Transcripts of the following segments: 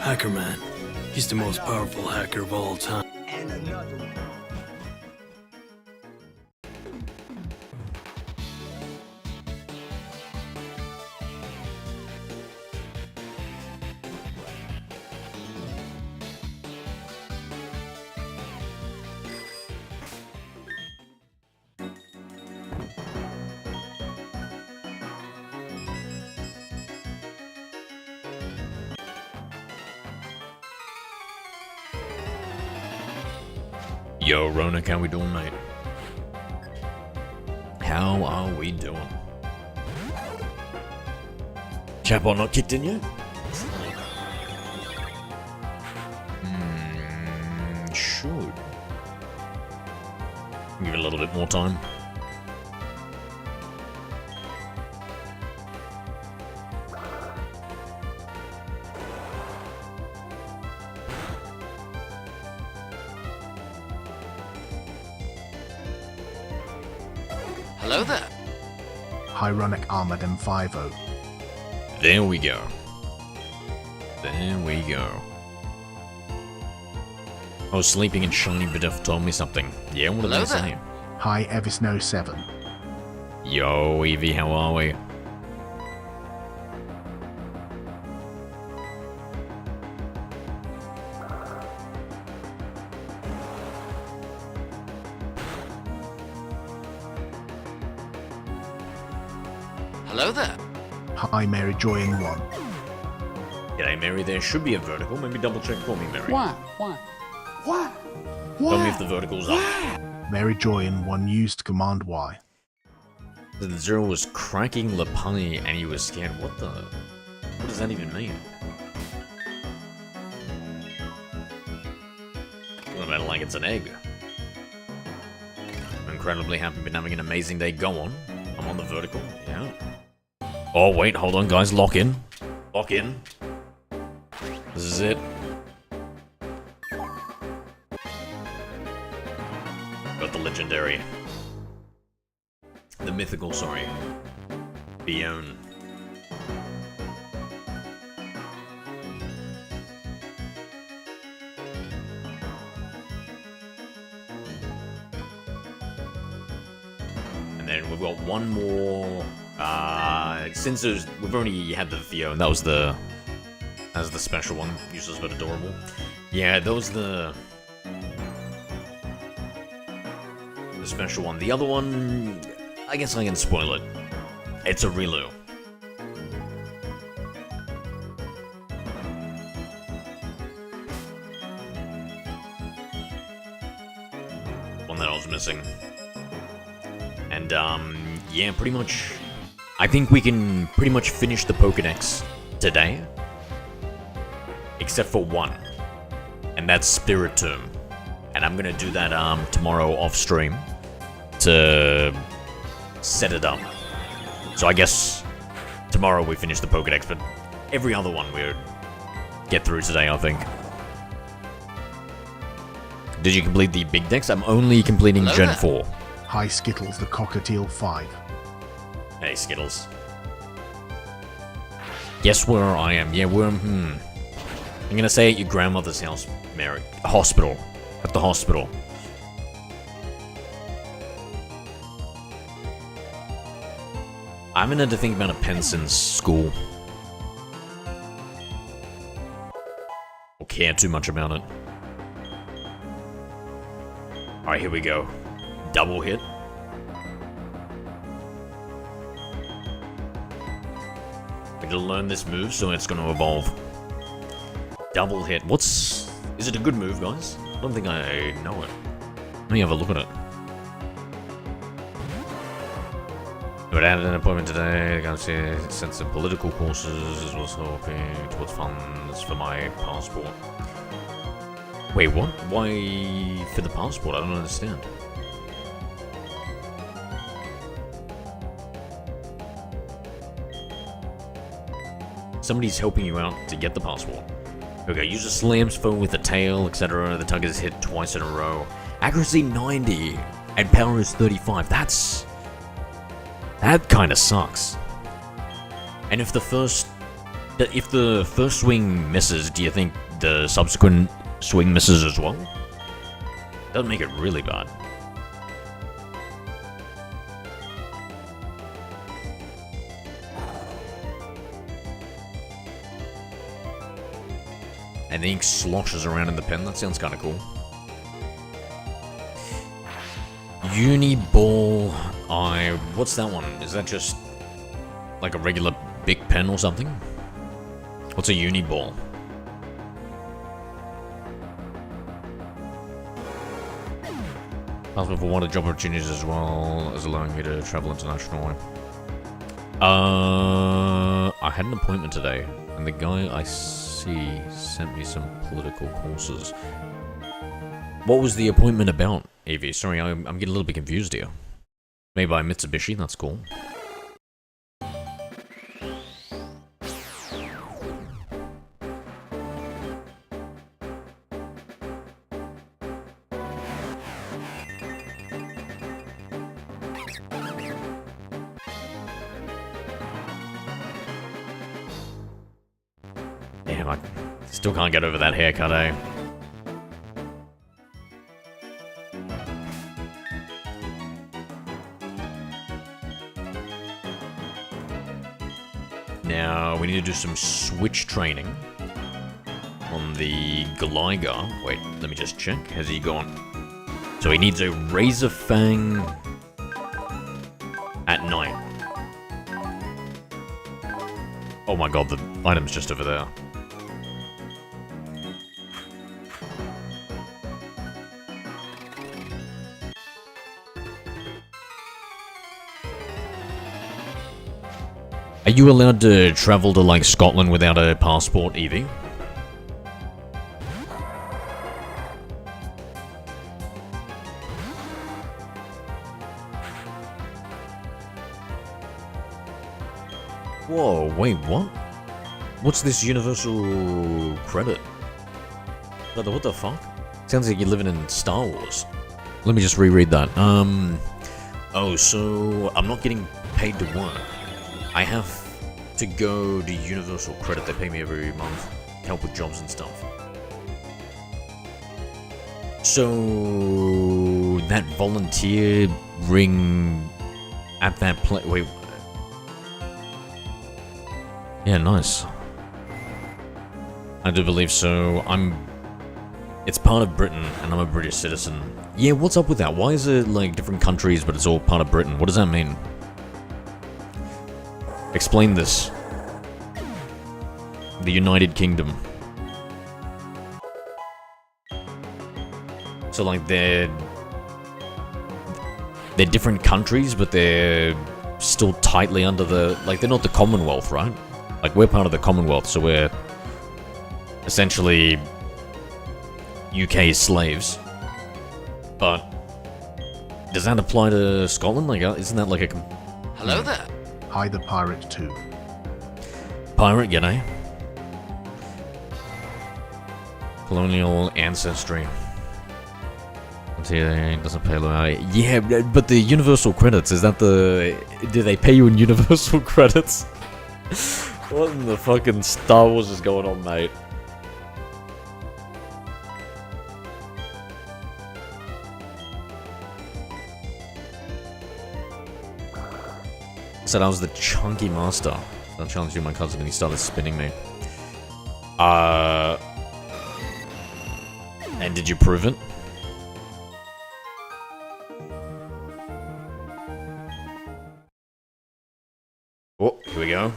Pkmn. He's the most powerful hacker of all time. And another one. Yo, Ronak, how we doing, mate? How are we doing? Chatbot not kicked in yet? Should. Give it a little bit more time. Hello there. Hyronic Armored M50. There we go. There we go. Oh, sleeping in Shiny Bidef told me something. Yeah, what did Hello they there. say? Hi Evisno 7. Yo, Evie, how are we? Hello there. Hi Mary Joy in 1. G'day, Mary. There should be a vertical. Maybe double check for me, Mary. Why? Tell me if the vertical's up. Mary Joy in 1 used Command Y. The Zero was cracking Lapani and he was scared. What does that even mean? What about it like it's an egg? I'm incredibly happy, been having an amazing day. Go on. I'm on the vertical. Yeah. Oh, wait. Hold on, guys. Lock in. Lock in. This is it. Got the legendary. The mythical, sorry. Pkmn. And then we've got one more. Since we've already had the Theo, and that was the special one, useless but adorable. Yeah, that was the special one. The other one, I guess I can spoil it. It's a Relu. One that I was missing. And, yeah, pretty much, I think we can pretty much finish the Pokédex today. Except for one. And that's Spiritomb. And I'm gonna do that, tomorrow off stream. To set it up. So I guess tomorrow we finish the Pokédex, but every other one we'll get through today, I think. Did you complete the big decks? I'm only completing Hello Gen there. 4. Hi Skittles the Cockatiel 5. Hey, Skittles. Guess where I am? Yeah, I'm gonna say at your grandmother's house, Mary. Hospital. At the hospital. I haven't had to think about a pen since school. Or care too much about it. Alright, here we go. Double hit. I'm gonna learn this move, so it's gonna evolve. Double hit. Is it a good move, guys? I don't think I know it. Let me have a look at it. But I had an appointment today. I got to see sent some political courses. Was hoping towards funds for my passport. Wait, what? Why for the passport? I don't understand. Somebody's helping you out to get the passport. Okay, use a slams phone with a tail, etc. The tug is hit twice in a row. Accuracy 90 and power is 35. That kind of sucks. And if the first If the first swing misses, do you think the subsequent swing misses as well? That'd make it really bad. And the ink sloshes around in the pen. That sounds kind of cool. Uniball. What's that one? Is that just like a regular big pen or something? What's a Uniball? Possible for one of job opportunities as well as allowing me to travel internationally. I had an appointment today, and the guy I see sent me some political courses. What was the appointment about, Evie? Sorry, I'm getting a little bit confused here. Maybe by Mitsubishi, that's cool. Damn, I still can't get over that haircut, eh? Now, we need to do some switch training on the Gligar. Wait, let me just check. Has he gone? So he needs a Razor Fang at night. Oh my god, the item's just over there. Are you allowed to travel to, like, Scotland without a passport, Evie? Whoa, wait, what? What's this universal credit? Brother, what the fuck? Sounds like you're living in Star Wars. Let me just reread that. Oh, so I'm not getting paid to work. I have to go to Universal Credit. They pay me every month to help with jobs and stuff. So that volunteer ring at that place. Wait. Yeah, nice. I do believe so. It's part of Britain, and I'm a British citizen. Yeah, what's up with that? Why is it like different countries, but it's all part of Britain? What does that mean? Explain this. The United Kingdom. So, like, they're different countries, but they're still tightly under the... Like, they're not the Commonwealth, right? Like, we're part of the Commonwealth, so we're essentially UK slaves. But does that apply to Scotland? Like, isn't that like a... Hello there. Hi, the Pirate 2. Pirate, g'day. Colonial ancestry. Doesn't pay low. Yeah, but the universal credits, is that the... Do they pay you in universal credits? What in the fucking Star Wars is going on, mate? Said I was the chunky master. I challenged you, my cousin, and he started spinning me. And did you prove it? Oh, here we go.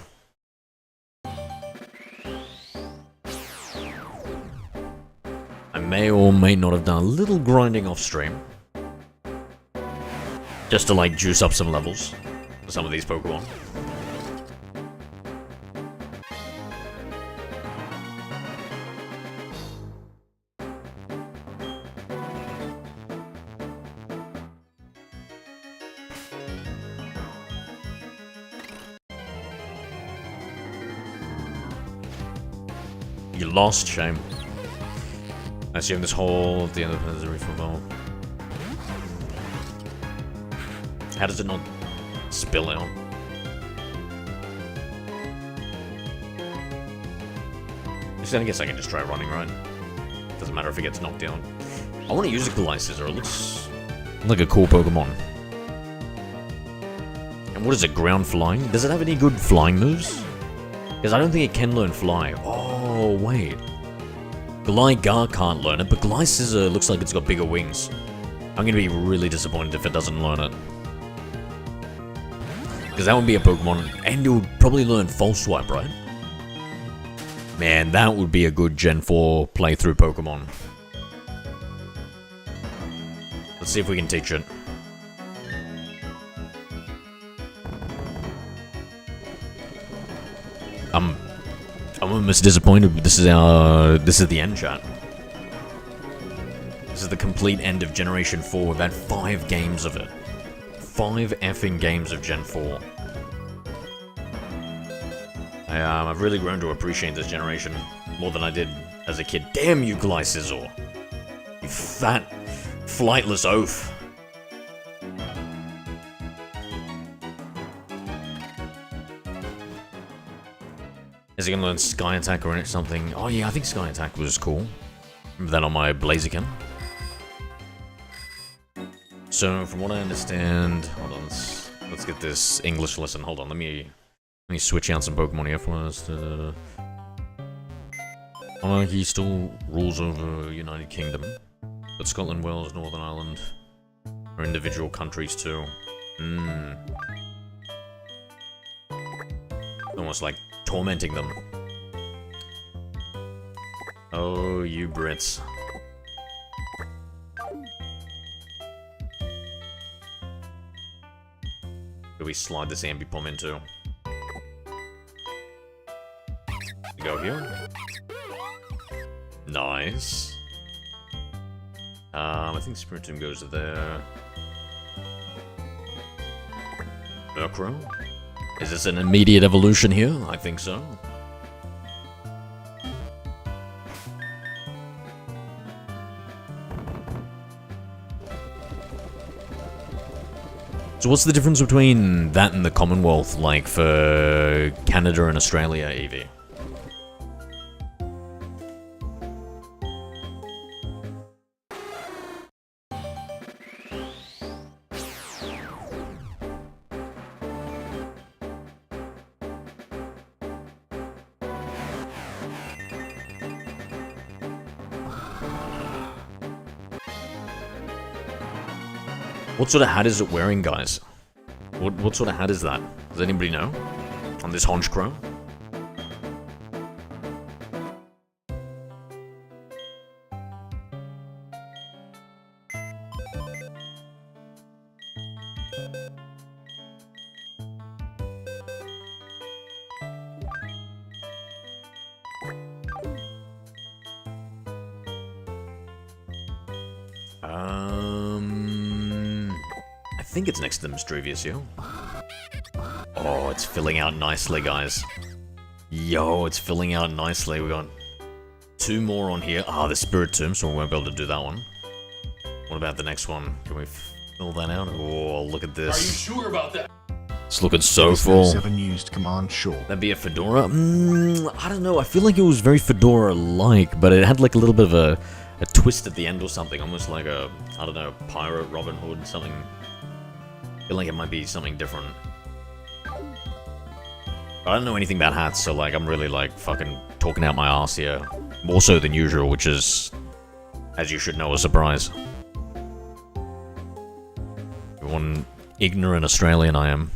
I may or may not have done a little grinding off stream. Just to, like, juice up some levels for some of these Pokemon. You lost, shame. I assume this hole at the end of the refill ball. How does it not spill out? So I guess I can just try running, right? Doesn't matter if it gets knocked down. I want to use a Gliscissor. It looks like a cool Pokemon. And what is it, ground flying? Does it have any good flying moves? Because I don't think it can learn fly. Oh, wait. Gligar can't learn it, but Gliscissor looks like it's got bigger wings. I'm going to be really disappointed if it doesn't learn it. Because that would be a Pokemon, and it would probably learn False Swipe, right? Man, that would be a good Gen 4 playthrough Pokemon. Let's see if we can teach it. I'm almost disappointed. This is the end, chat. This is the complete end of Generation 4. We've had 5 games of it. 5 effing games of Gen 4. I've really grown to appreciate this generation more than I did as a kid. Damn you, Gliscissor! You fat, flightless oaf. Is he gonna learn Sky Attack or something? Oh yeah, I think Sky Attack was cool. Remember that on my Blaziken. So, from what I understand... Hold on, let's get this English lesson. Hold on, let me switch out some Pokemon here first. Monarchy still rules over United Kingdom, but Scotland, Wales, Northern Ireland are individual countries too. Almost like tormenting them. Oh, you Brits. Do we slide this Ambipom into? Go here. Nice. I think Spiritomb goes there. Murkrow? Is this an immediate evolution here? I think so. So what's the difference between that and the Commonwealth, like, for Canada and Australia, Eevee? What sort of hat is it wearing, guys? What sort of hat is that? Does anybody know? On this Honchkrow? I think it's next to the Misdrevious here. Oh, it's filling out nicely, guys. Yo, it's filling out nicely. We got 2 more on here. Ah, the Spiritomb, so we won't be able to do that one. What about the next one? Can we fill that out? Oh, look at this. Are you sure about that? It's looking so full. 7 used command sure. That'd be a Fedora? I don't know. I feel like it was very Fedora-like, but it had like a little bit of a twist at the end or something. Almost like a, I don't know, pirate, Robin Hood, something. I feel like it might be something different. I don't know anything about hats, so like I'm really like fucking talking out my ass here. More so than usual, which is, as you should know, a surprise. One ignorant Australian I am.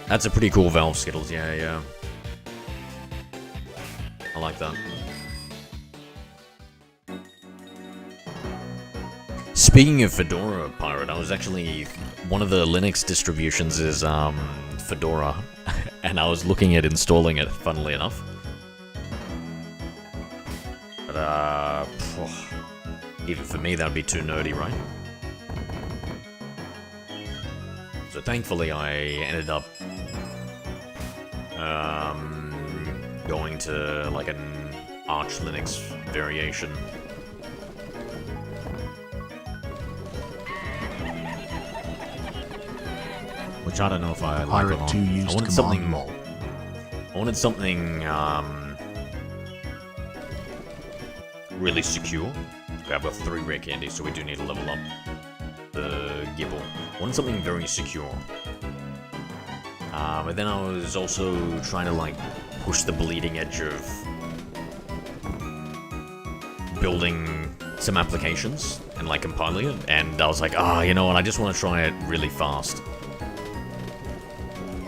That's a pretty cool Valve Skittles, yeah. I like that. Speaking of Fedora, Pirate, I was actually... One of the Linux distributions is, Fedora. And I was looking at installing it, funnily enough. But, even for me, that would be too nerdy, right? So thankfully, I ended up going to like an Arch Linux variation. which I don't know if I like or Pirate not. 2 I used wanted command something. lol. I wanted something really secure. Okay, I've got 3 rare candies, so we do need to level up the Gibble. I wanted something very secure. But then I was also trying to like push the bleeding edge of building some applications and like compiling it, and I was like, you know what, I just want to try it really fast.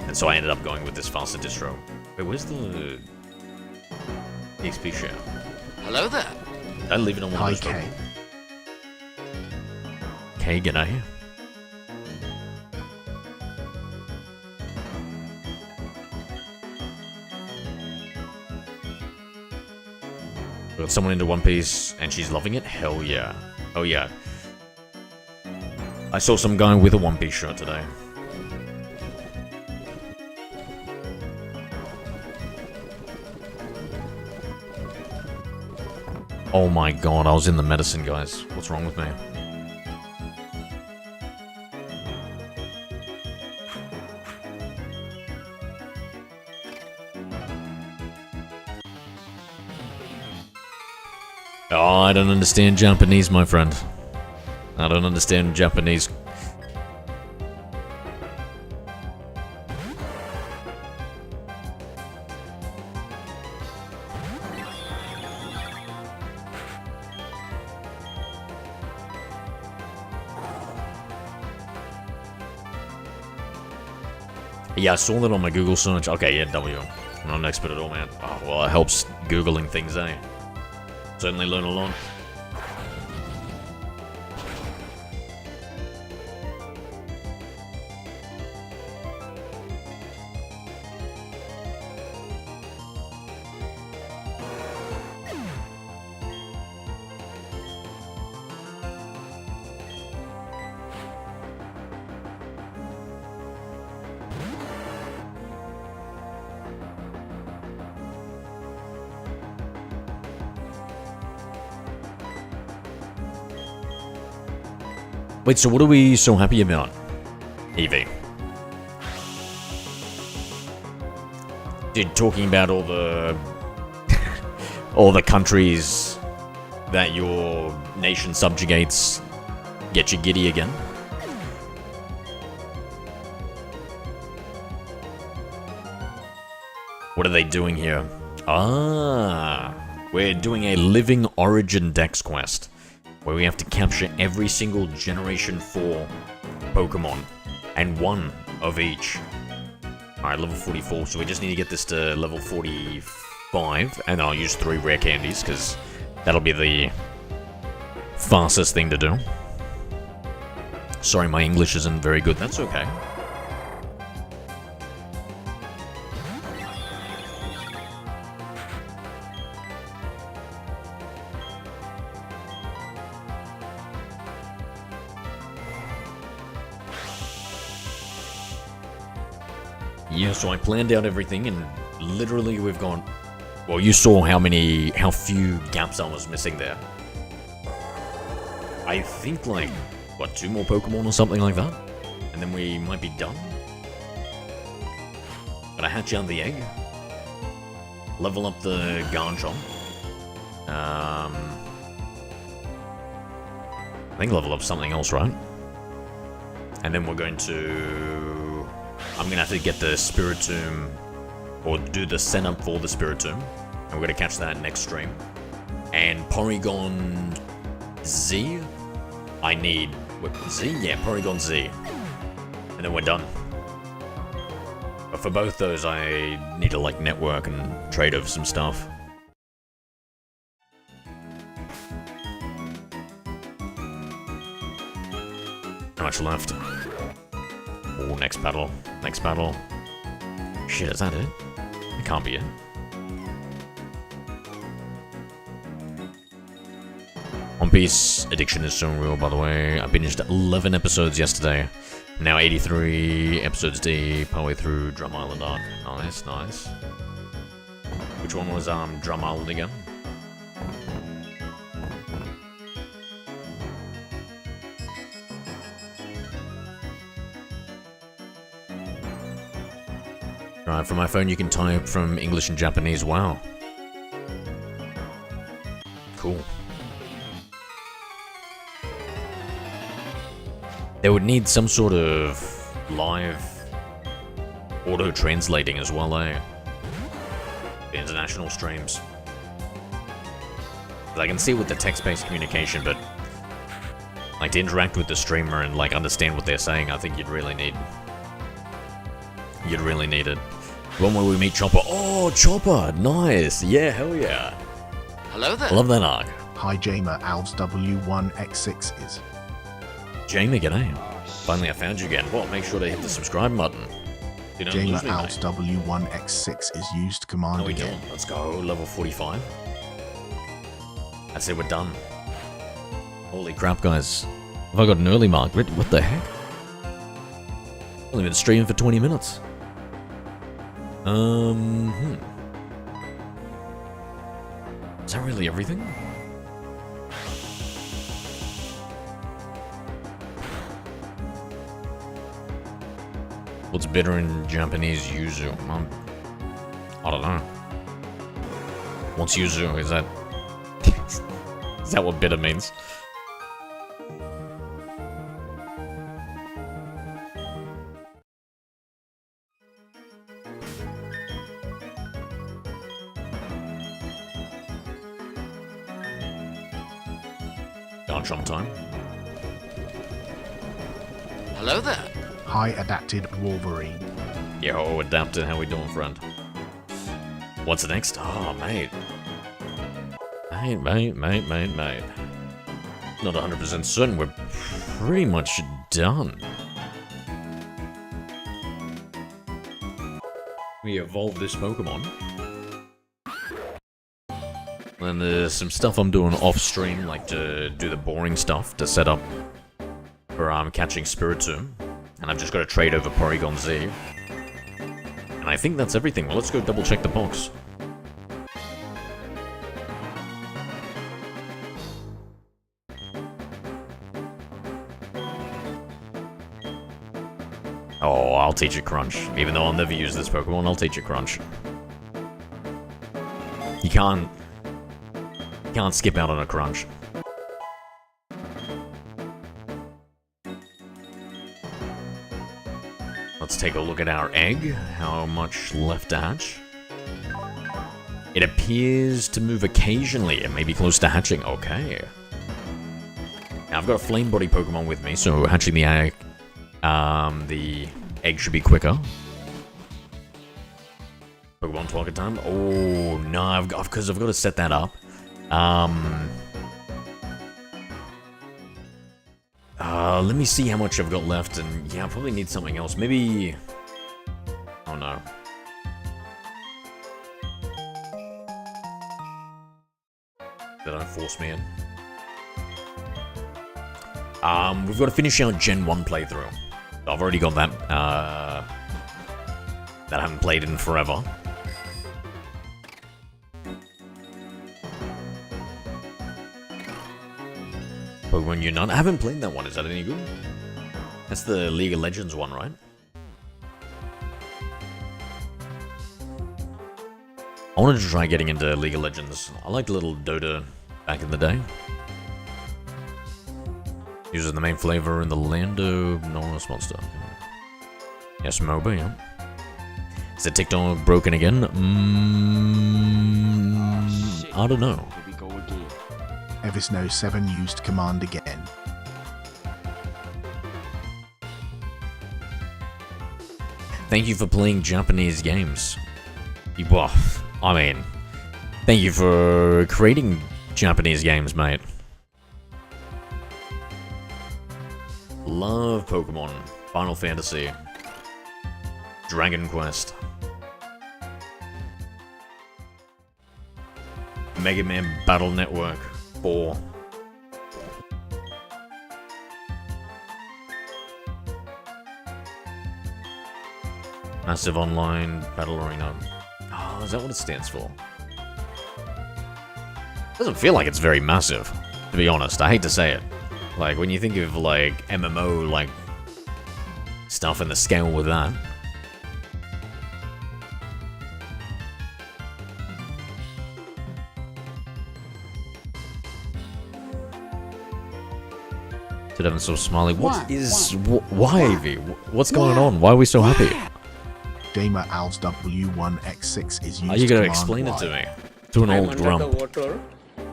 And so I ended up going with this faster distro. Wait, where's the XP share? Hello there. Did I leave it on one Hi, of those? K. Okay, g'day. Got someone into One Piece and she's loving it? Hell yeah. Oh yeah. I saw some guy with a One Piece shirt today. Oh my god, I was in the medicine, guys. What's wrong with me? Oh, I don't understand Japanese, my friend. I don't understand Japanese. Yeah, I saw that on my Google search. Okay, yeah, W. I'm not an expert at all, man. Oh, well, it helps Googling things, eh? Certainly learn a lot. Wait, so what are we so happy about, Evie? Dude, talking about all the all the countries that your nation subjugates get you giddy again? What are they doing here? Ah, we're doing a Living Origin Dex quest, where we have to capture every single Generation 4 Pokemon, and one of each. Alright, level 44, so we just need to get this to level 45, and I'll use 3 rare candies, because that'll be the fastest thing to do. Sorry, my English isn't very good, that's okay. Yeah, so I planned out everything, and literally we've got... Well, you saw how few gaps I was missing there. I think, like, what, 2 more Pokemon or something like that? And then we might be done? But I hatch out the egg. Level up the Garchomp. I think level up something else, right? And then we're going to... I'm gonna have to get the Spiritomb, or do the setup for the Spiritomb, and we're gonna catch that next stream. And Porygon Z, I need, what, Z? Yeah, Porygon Z. And then we're done. But for both those, I need to like network and trade over some stuff. How much left? Oh, next battle. Next battle. Shit, is that it? It can't be it. One Piece addiction is so real, by the way. I binged 11 episodes yesterday. Now 83 episodes deep, partway through Drum Island arc. Nice, nice. Which one was Drum Island again? Alright, from my phone you can type from English and Japanese. Wow. Cool. They would need some sort of live auto-translating as well, eh? The international streams. I can see with the text-based communication, but like to interact with the streamer and like understand what they're saying, I think you'd really need it. One where we meet Chopper. Oh, Chopper! Nice! Yeah, hell yeah. Hello there. I love that arc. Hi Jamer, Alves W1X6 is. Jamie, g'day. Finally I found you again. Well, make sure to hit the subscribe button. You don't Jamer lose me, Alves mate. W1X6 is used command No, we again. don't. Let's go. Level 45. That's it, we're done. Holy crap, guys. Have I got an early mark? What the heck? Only been streaming for 20 minutes. Is that really everything? What's bitter in Japanese? Yuzu. I don't know. What's yuzu? Is that... Is that what bitter means? Garchomp time. Hello there. Hi Adapted Wolverine. Yo, Adapted, how we doing, friend? What's next? Oh, mate. Mate. Not 100% certain, we're pretty much done. We evolved this Pokemon. And there's some stuff I'm doing off-stream, like to do the boring stuff, to set up for catching Spiritomb. And I've just got to trade over Porygon Z. And I think that's everything. Well, let's go double-check the box. Oh, I'll teach it Crunch. Even though I'll never use this Pokemon, I'll teach it Crunch. You can't skip out on a Crunch. Let's take a look at our egg. How much left to hatch? It appears to move occasionally. It may be close to hatching. Okay. Now, I've got a Flame Body Pokemon with me, so hatching the egg should be quicker. Pokemon Talker time. Oh, no, because I've got to set that up. Let me see how much I've got left, and yeah, I probably need something else. Maybe... Oh, no. They don't force me in. We've got to finish our Gen 1 playthrough. I've already got that, that I haven't played in forever. Pokemon Unite. I haven't played that one. Is that any good? That's the League of Legends one, right? I wanted to try getting into League of Legends. I liked little Dota back in the day. Using the main flavor in the land of Norris Monster. Yes, MOBA, yeah. Is the TikTok broken again? I don't know. Evisno7 used command again. Thank you for playing Japanese games. Well, I mean, thank you for creating Japanese games, mate. Love Pokemon, Final Fantasy, Dragon Quest, Mega Man Battle Network 4. Massive Online Battle Arena. Oh, is that what it stands for? Doesn't feel like it's very massive, to be honest. I hate to say it. Like, when you think of, like, MMO, like, stuff and the scale with that. Devin so smiley. What is... Why, Evie? What's going on? Why are we so happy? Gamer Al's W1X6 is used Are you going to command explain it Y. to me? To an I'm old under grump. the water.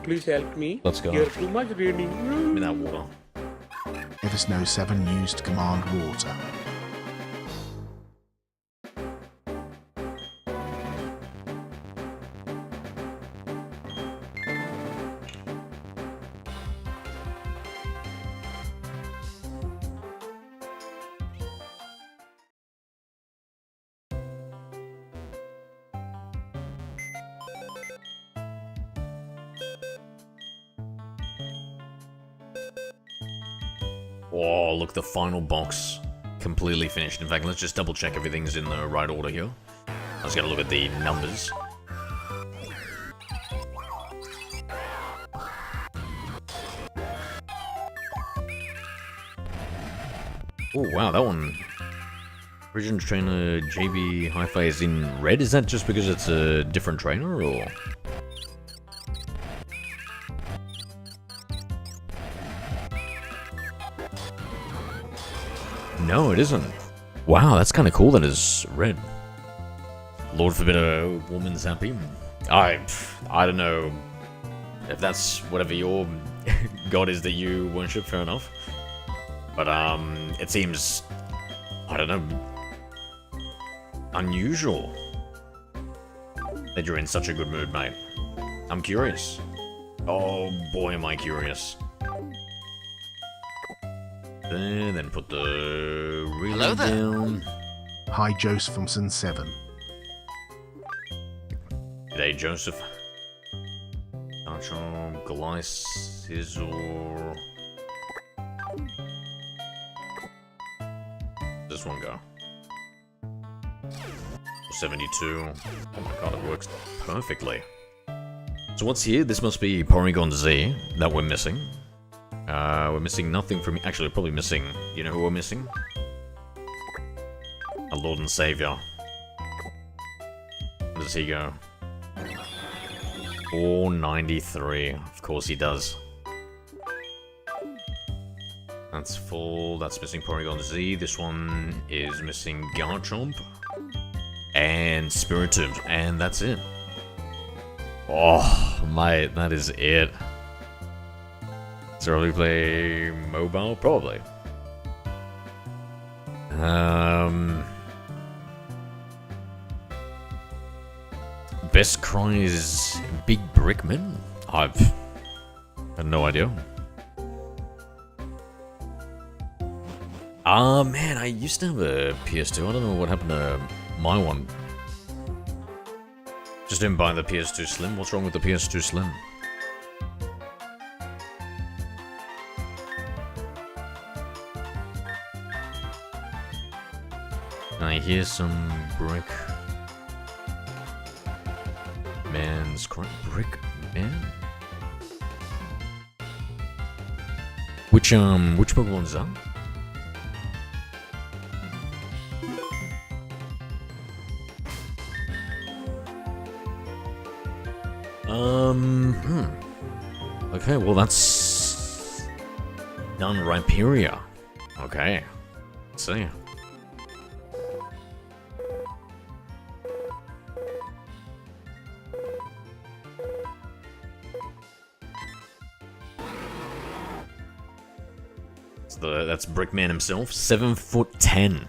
Please help me. Let's go. Here too much raining. Give me that water. Eversnow 7 used command water. Oh, look, the final box. Completely finished. In fact, let's just double check everything's in the right order here. Let's get a look at the numbers. Oh, wow, that one. Origin Trainer JB Hi-Fi is in red? Is that just because it's a different trainer, or...? No, it isn't. Wow, that's kind of cool that it's red. Lord forbid a woman's happy. I don't know if that's whatever your god is that you worship, fair enough. But, it seems, I don't know, unusual that you're in such a good mood, mate. I'm curious. Oh boy, am I curious. There, then put the Hello relay there. down. Hi Josephson 7. G'day, Joseph. Archon, Goliath, Sizzle. This one go. 72. Oh my god, it works perfectly. So what's here? This must be Porygon Z that we're missing. We're missing nothing from... Actually, we're probably missing... You know who we're missing? Our Lord and Savior. Where does he go? 493. Of course he does. That's full. That's missing Porygon Z. This one is missing Garchomp. And Spiritomb. And that's it. Oh, mate, that is it. So we play mobile? Probably. Best cry is Big Brickman? I've had no idea. Man, I used to have a PS2. I don't know what happened to my one. Just didn't buy the PS2 Slim. What's wrong with the PS2 Slim? I hear some brick man's cry. Brick man? Which Pokemon is that? Okay, well that's... Done Rhyperior. Okay. Let's see. That's Brickman himself. 7'10".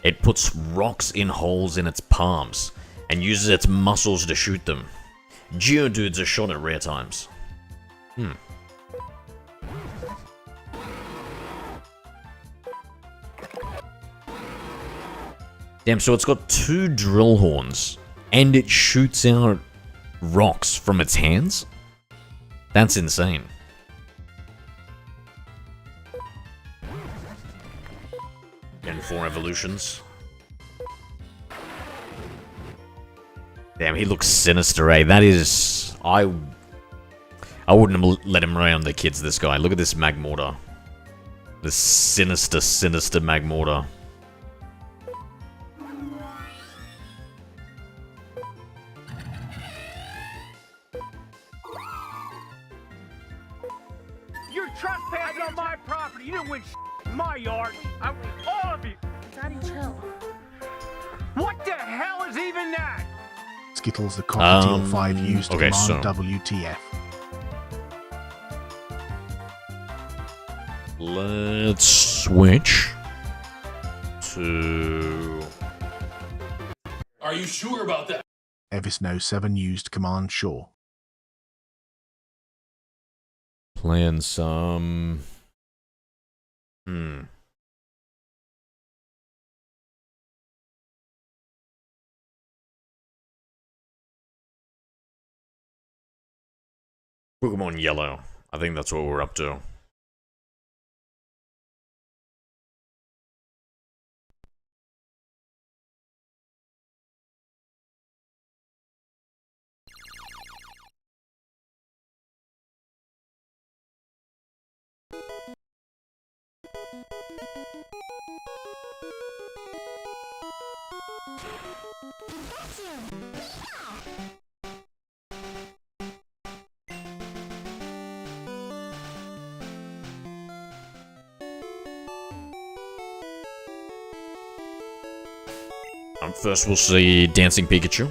It puts rocks in holes in its palms and uses its muscles to shoot them. Geodudes are shot at rare times. Damn, so it's got 2 drill horns and it shoots out rocks from its hands? That's insane. And 4 evolutions. Damn, he looks sinister, eh? That is... I wouldn't have let him around the kids, this guy. Look at this Magmortar. This sinister, sinister Magmortar. You're trespassing on my property. You didn't win in my yard. All of you. Daddy, chill. What the hell is even that? Skittles the Cockatiel 5 used okay, command so- WTF. Let's switch to... Are you sure about that? Evisno 7 used command sure. Playing some... Pokemon Yellow. I think that's what we're up to. First we'll see Dancing Pikachu.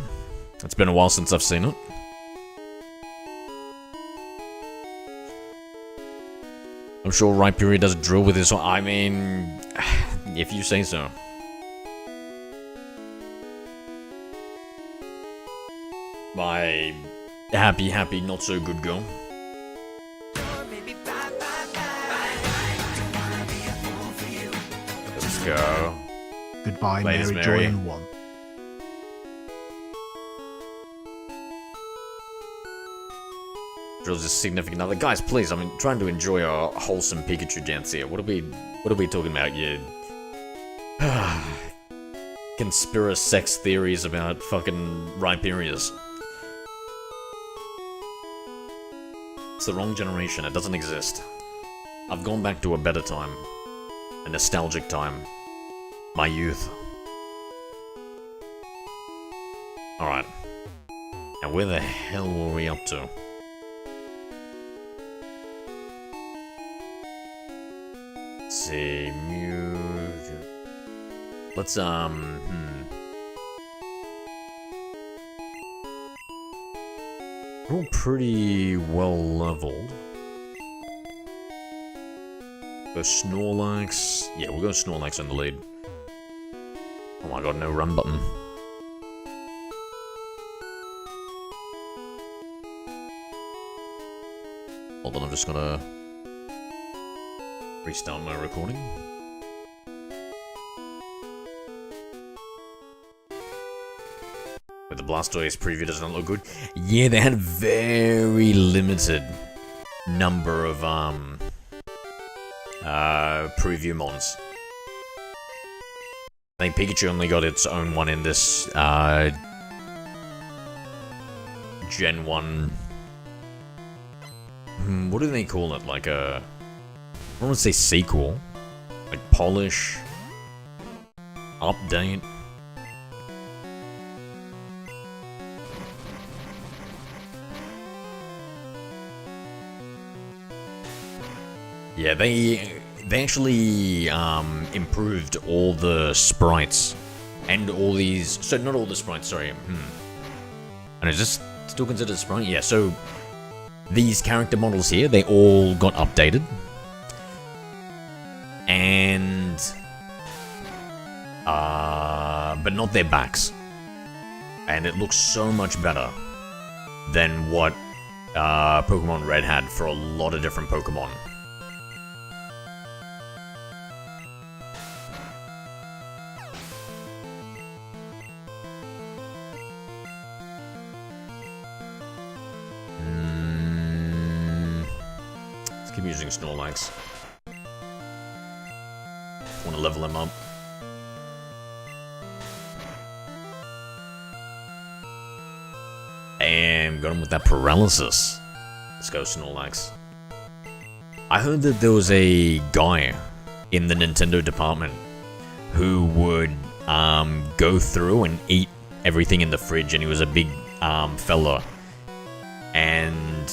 It's been a while since I've seen it. I'm sure Rhyperior does a drill with this one. I mean, if you say so. My happy, not so good girl. Let's go. Goodbye, Ladies, Mary Joy Mary. and 1. Drills a significant other. Guys, please, I'm trying to enjoy a wholesome Pikachu dance here. What are we talking about? You conspiracy sex theories about fucking Rhyperiors. It's the wrong generation. It doesn't exist. I've gone back to a better time. A nostalgic time. My youth. Alright. Now where the hell were we up to? Let's see, Mew... Let's, We're all pretty well leveled. Go Snorlax. Yeah, we'll go Snorlax in the lead. Oh my god, no run button. Hold on, I'm just gonna restart my recording. But the Blastoise preview does not look good. Yeah, they had a very limited number of preview mons. I think Pikachu only got its own one in this Gen 1. What do they call it? Like a... I don't want to say sequel. Like polish. Update. Yeah, they actually improved all the sprites and all these. So not all the sprites, sorry. And is this still considered a sprite? Yeah. So these character models here, they all got updated, and but not their backs, and it looks so much better than what Pokemon Red had for a lot of different Pokemon. Let's keep using Snorlax. Want to level him up. And got him with that paralysis. Let's go, Snorlax. I heard that there was a guy in the Nintendo department who would go through and eat everything in the fridge, and he was a big fella. And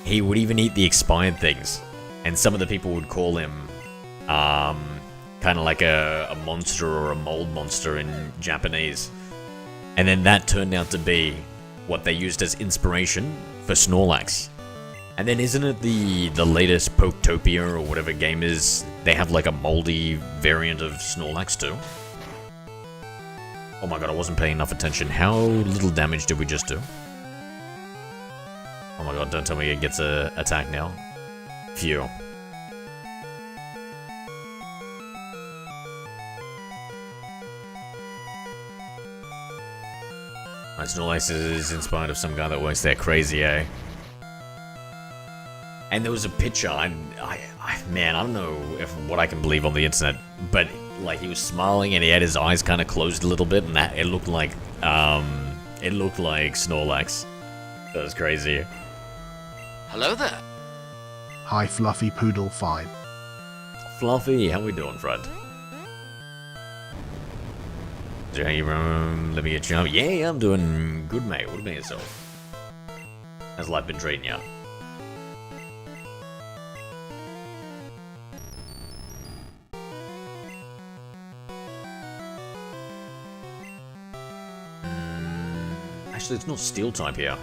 he would even eat the expired things. and some of the people would call him kind of like a monster or a mold monster in Japanese. And then that turned out to be what they used as inspiration for Snorlax. And then isn't it the latest Poketopia or whatever game is, they have like a moldy variant of Snorlax too? Oh my god, I wasn't paying enough attention. How little damage did we just do? Oh my god, don't tell me it gets a attack now. Phew. My Snorlax is inspired of some guy that works there. Crazy, eh? And there was a picture, man, I don't know what I can believe on the internet, but like he was smiling and he had his eyes kind of closed a little bit, and that it looked like Snorlax. That was crazy. Hello there. Hi, Fluffy Poodle 5. Fluffy, how we doing, friend? Let me get you up. Yeah, I'm doing good, mate. What about yourself? How's life been treating you? Actually, it's not steel type here.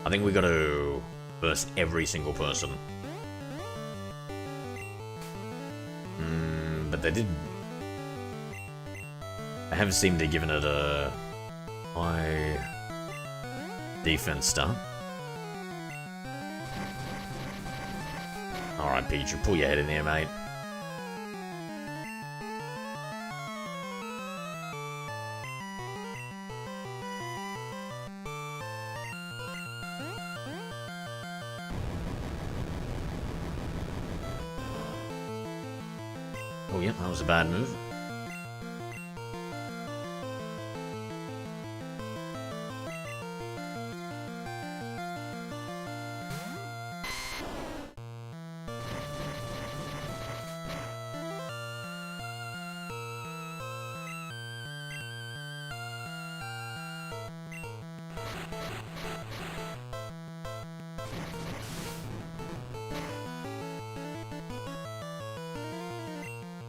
I think we gotta burst every single person. But they did... I haven't seemed to have given it a high defense start. Alright, Peach, you pull your head in there, mate. Oh, yep, that was a bad move.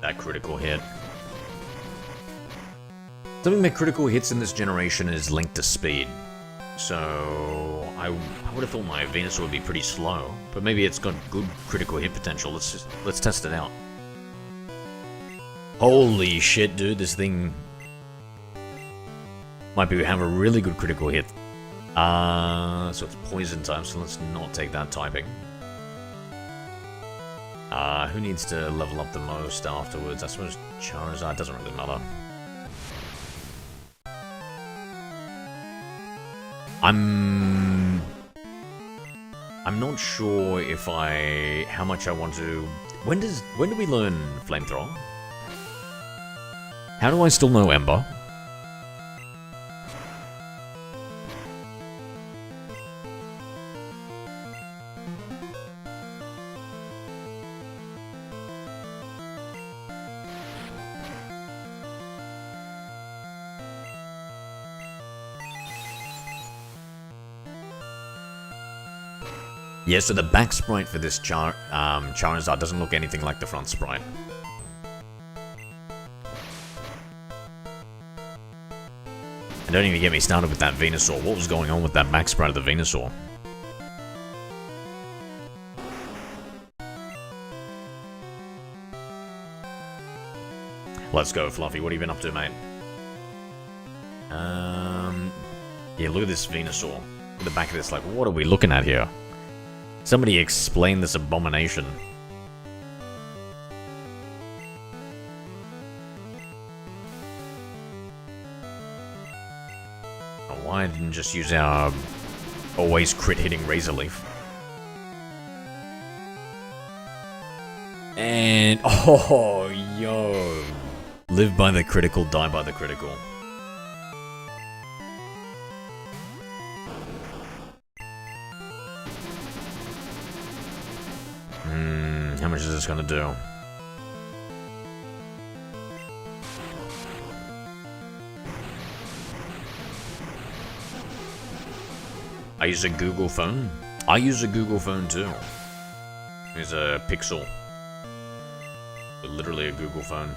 That critical hit. Something that critical hits in this generation is linked to speed. So I would have thought my Venusaur would be pretty slow, but maybe it's got good critical hit potential. Let's test it out. Holy shit, dude! This thing might have a really good critical hit. So it's poison type. So let's not take that typing. Who needs to level up the most afterwards? I suppose Charizard doesn't really matter. I'm not sure if how much I want to. When do we learn Flamethrower? How do I still know Ember? Yeah, so the back sprite for this Charizard doesn't look anything like the front sprite. And don't even get me started with that Venusaur. What was going on with that back sprite of the Venusaur? Let's go, Fluffy. What have you been up to, mate? Yeah, look at this Venusaur. At the back of this, like, what are we looking at here? Somebody explain this abomination. Oh, why didn't just use our always crit hitting Razor Leaf? And oh, yo, live by the critical, die by the critical. How much is this gonna do? I use a Google phone. I use a Google phone too. It's a Pixel. Literally a Google phone.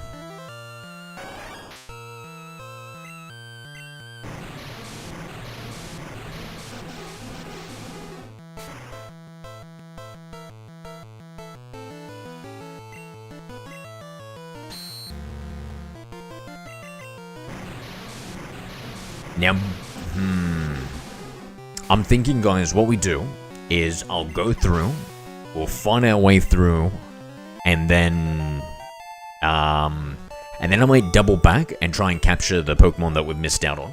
Now, I'm thinking, guys, what we do is I'll go through, we'll find our way through, and then I might double back and try and capture the Pokemon that we've missed out on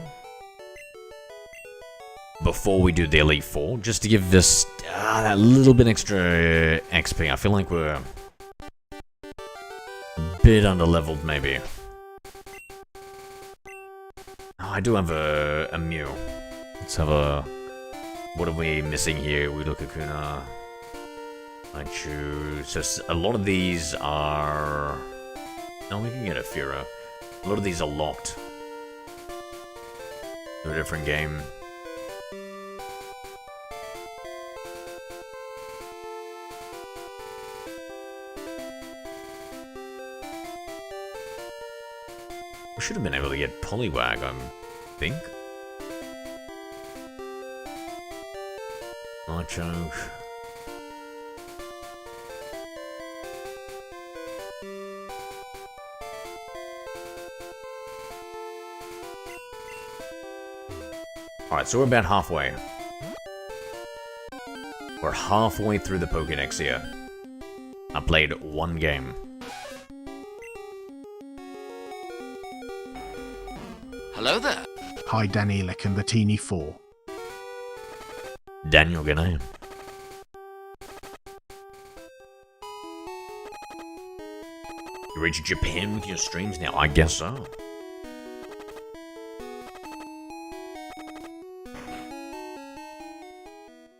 before we do the Elite Four, just to give this that little bit extra XP. I feel like we're a bit under-leveled, maybe. I do have a Mew. Let's have a... What are we missing here? We look at Kuna. I choose... So a lot of these are... No, we can get a Furo. A lot of these are locked to a different game. We should have been able to get Poliwag, I think. Archoke. Alright, so we're about halfway. We're halfway through the Pokédex here. I played one game. Hello there. Hi, Danielic and the Teeny 4. Daniel, good night. You reach Japan with your streams now? I guess so.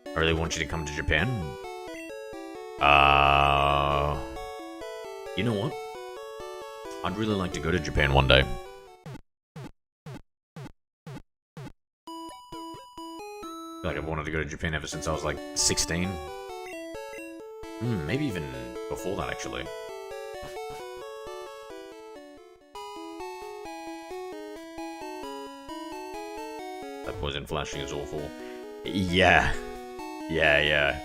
I really want you to come to Japan. You know what? I'd really like to go to Japan one day. Like I've wanted to go to Japan ever since I was like 16. Maybe even before that, actually. That poison flashing is awful. Yeah. Yeah.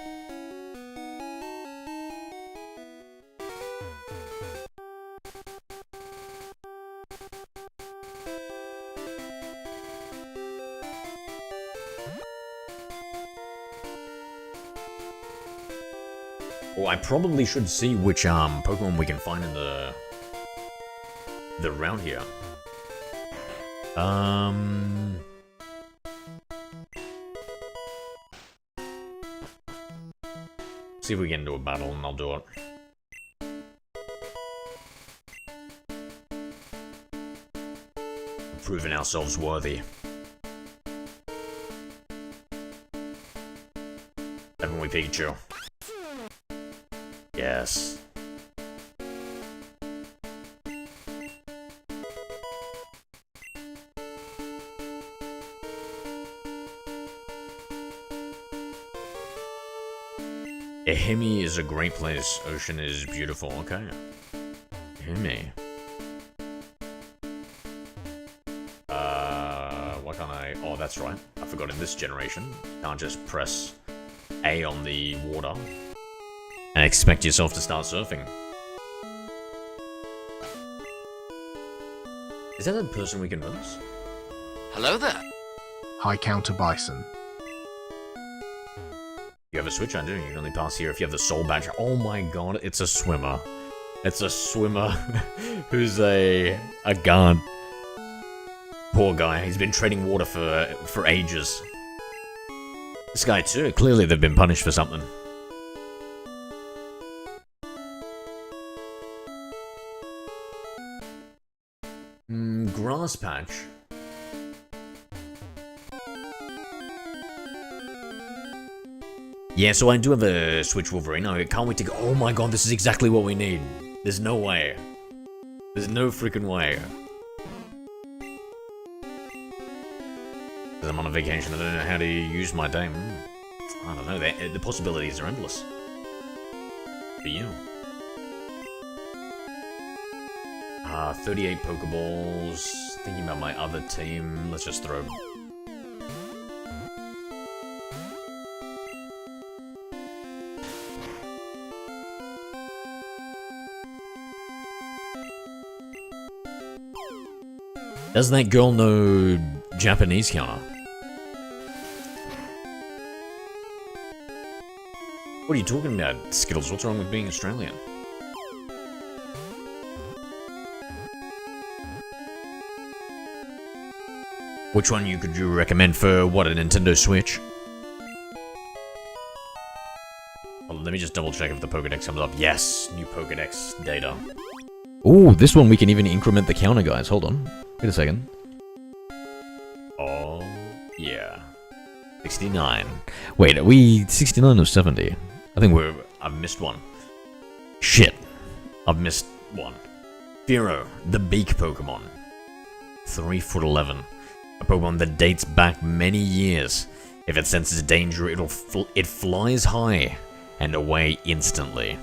Well, I probably should see which Pokemon we can find in the round here. See if we get into a battle and I'll do it. Proving ourselves worthy. Haven't we, Pikachu? Yes. Ehime is a great place. Ocean is beautiful. Okay. Ehime. Why can't I... Oh, that's right. I forgot in this generation. Can't just press A on the water and expect yourself to start surfing. Is that a person we can verse? Hello there. Hi, Counter Bison. You have a switch on, don't you? You can only pass here if you have the soul badge. Oh my god, it's a swimmer. It's a swimmer who's a guard. Poor guy, he's been treading water for ages. This guy too, clearly they've been punished for something. Grass patch. Yeah, so I do have a Switch Wolverine. I can't wait to go. Oh my god, this is exactly what we need. There's no way. There's no freaking way. Because I'm on a vacation, I don't know how to use my day. I don't know, the possibilities are endless. For you. 38 Pokeballs. Thinking about my other team. Let's just throw. Doesn't that girl know Japanese counter? What are you talking about, Skittles? What's wrong with being Australian? Which one could you recommend for, what, a Nintendo Switch? Well, let me just double check if the Pokédex comes up. Yes, new Pokédex data. Ooh, this one we can even increment the counter, guys. Hold on. Wait a second. Oh, yeah. 69. Wait, are we 69 or 70? I think I've missed one. Shit. I've missed one. Fearow, the beak Pokemon. 3'11". A Pokemon that dates back many years. If it senses danger, it flies high and away instantly.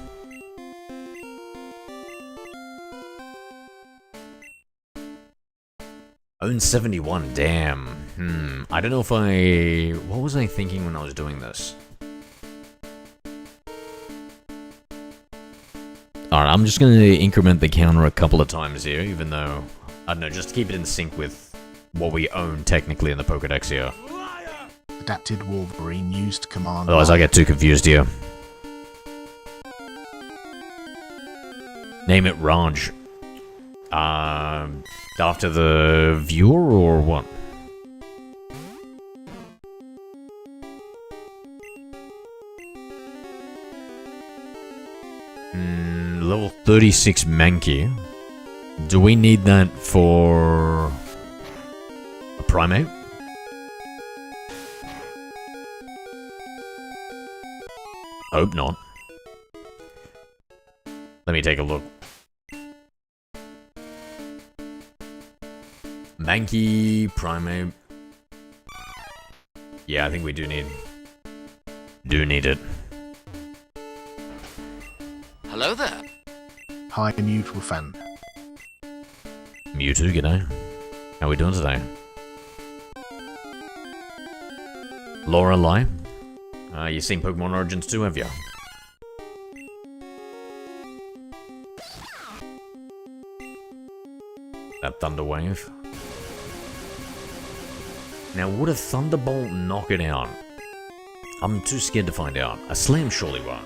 Own 71, damn. I don't know if what was I thinking when I was doing this? Alright, I'm just gonna increment the counter a couple of times here, even though, I don't know, just to keep it in sync with what we own technically in the Pokédex here. Adapted Wolverine used command. Otherwise I get too confused here. Name it Raj. After the viewer or what? Level 36 Mankey. Do we need that for a primate? Hope not. Let me take a look. Mankey, primate. Yeah, I think we do need it. Hello there. Hi, Mewtwo fan. Mewtwo, g'day. How we doing today? Laura Lai. You seen Pokemon Origins 2, have you? That Thunder Wave. Now, would a Thunderbolt knock it out? I'm too scared to find out. A Slam surely won't.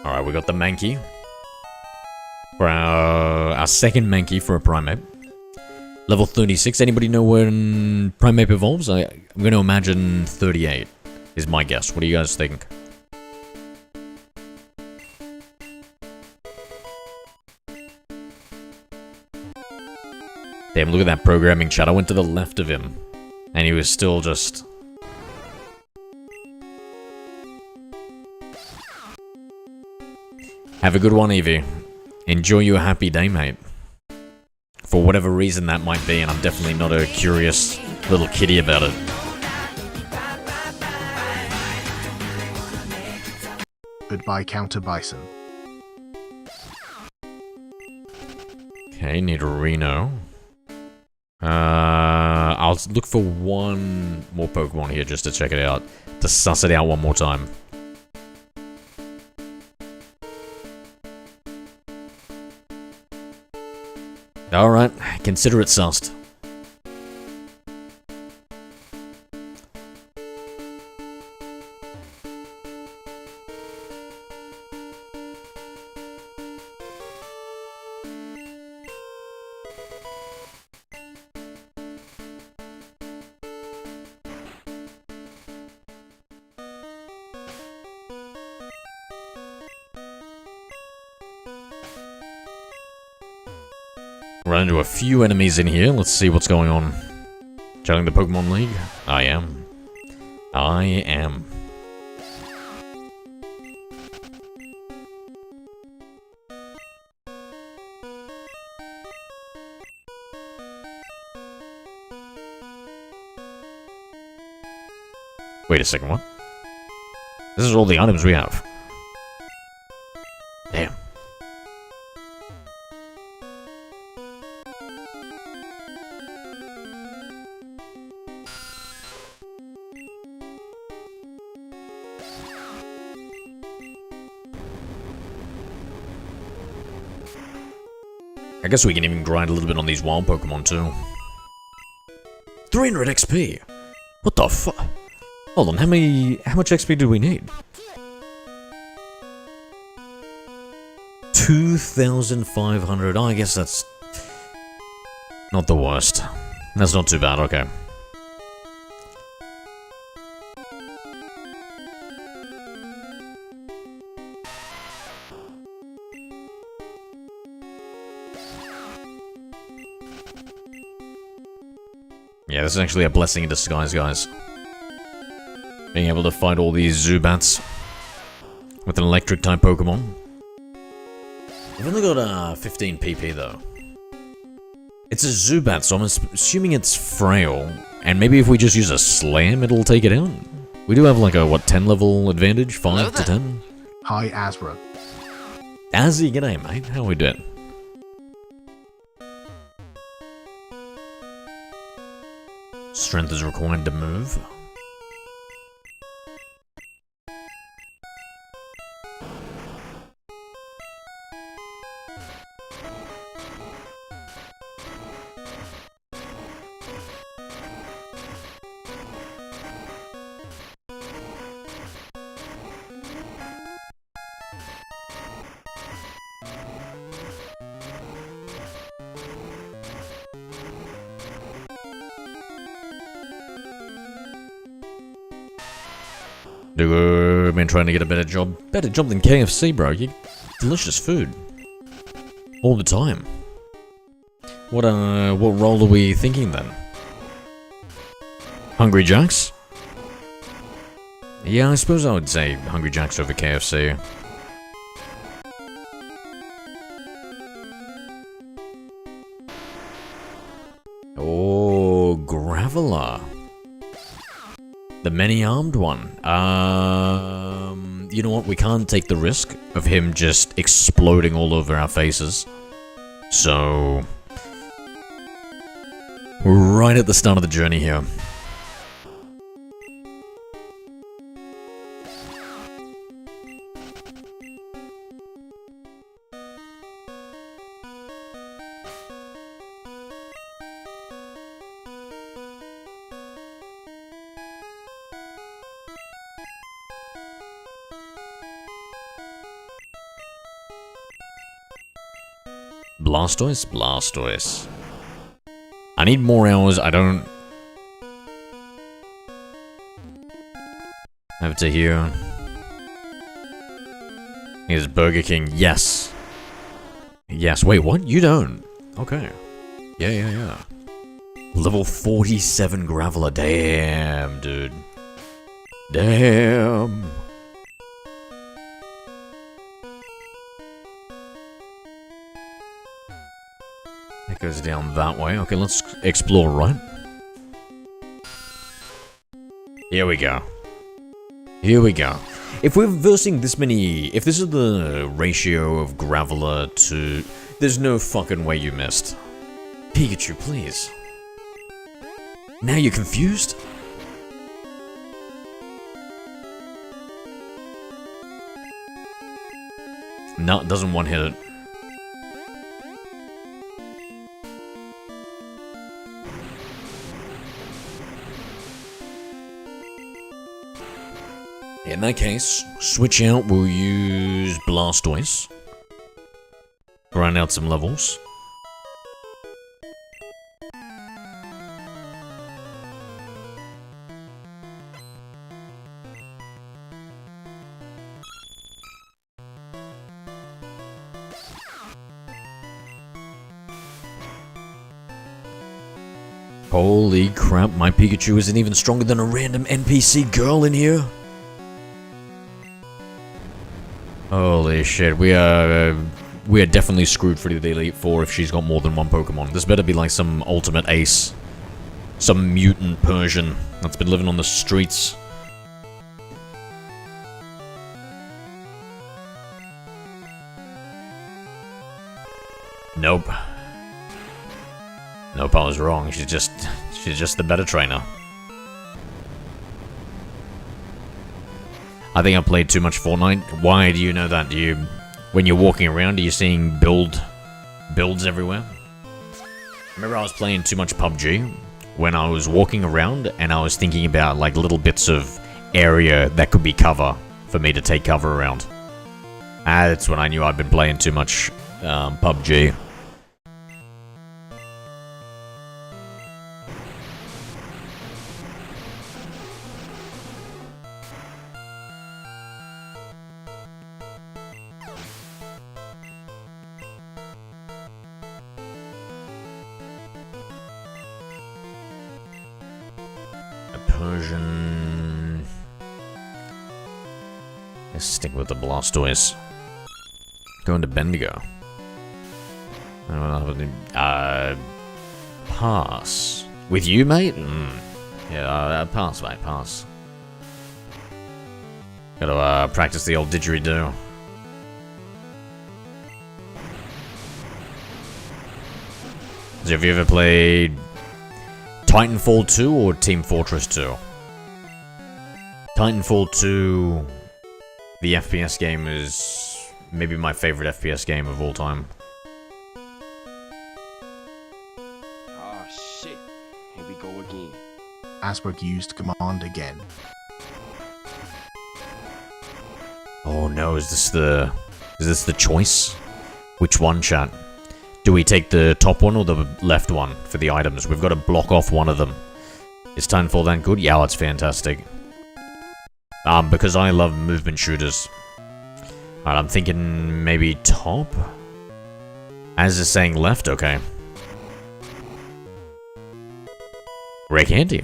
Alright, we got the Mankey. For our second Mankey for a primate. Level 36. Anybody know when primate evolves? I'm going to imagine 38 is my guess. What do you guys think? Damn, look at that programming chat. I went to the left of him, and he was still just... Have a good one, Evie. Enjoy your happy day, mate. For whatever reason that might be, and I'm definitely not a curious little kitty about it. Goodbye, Counter Bison. Okay, need a Reno. I'll look for one more Pokemon here just to check it out. To suss it out one more time. Alright, consider it sussed. Run into a few enemies in here. Let's see what's going on. Joining the Pokemon League? I am. I am. Wait a second, what? This is all the items we have. Damn. I guess we can even grind a little bit on these wild Pokemon too. 300 XP! What the fuck? Hold on, how much XP do we need? 2,500. Oh, I guess that's not the worst. That's not too bad, okay. Yeah, this is actually a blessing in disguise, guys. Being able to fight all these Zubats with an electric type Pokemon. I've only got 15 PP though. It's a Zubat, so I'm assuming it's frail. And maybe if we just use a Slam, it'll take it out? We do have like a, what, 10 level advantage? 5 to 10? Hi, Asra. Azzy, g'day mate, how we doing? Strength is required to move. Dude, been trying to get a better job than KFC, bro. You delicious food all the time. What role are we thinking then? Hungry Jacks? Yeah, I suppose I would say Hungry Jacks over KFC. Oh, Graveler. The many-armed one. You know what? We can't take the risk of him just exploding all over our faces. So, we're right at the start of the journey here. Blastoise? Blastoise. I need more hours, I don't have to hear. Here's Burger King, yes. Yes, wait, what? You don't? Okay. Yeah. Level 47 Graveler, damn, dude. Damn. It goes down that way. Okay, let's explore right. Here we go. Here we go. If we're versing this many... If this is the ratio of Graveler to... There's no fucking way you missed. Pikachu, please. Now you're confused? No, it doesn't one-hit it. In that case, switch out, we'll use Blastoise. Grind out some levels. Holy crap, my Pikachu isn't even stronger than a random NPC girl in here. Holy shit, we are definitely screwed for the Elite Four if she's got more than one Pokemon. This better be like some ultimate ace. Some mutant Persian that's been living on the streets. Nope. Nope, I was wrong. She's just the better trainer. I think I played too much Fortnite. Why do you know that? When you're walking around, are you seeing builds everywhere? Remember I was playing too much PUBG when I was walking around and I was thinking about like little bits of area that could be cover for me to take cover around. That's when I knew I'd been playing too much PUBG. Persian. Let's stick with the Blastoise. Going to Bendigo. Pass. With you, mate? Yeah, pass, mate, pass. Gotta practice the old didgeridoo. So have you ever played Titanfall 2 or Team Fortress 2? Titanfall 2, the FPS game, is maybe my favorite FPS game of all time. Oh shit, here we go again. Asperg used command again. Oh no, is this the choice? Which one, chat? Do we take the top one or the left one for the items? We've got to block off one of them. Is Titanfall that good? Yeah, it's fantastic. Because I love movement shooters. Alright, I'm thinking maybe top? As is saying left, okay. Rare candy.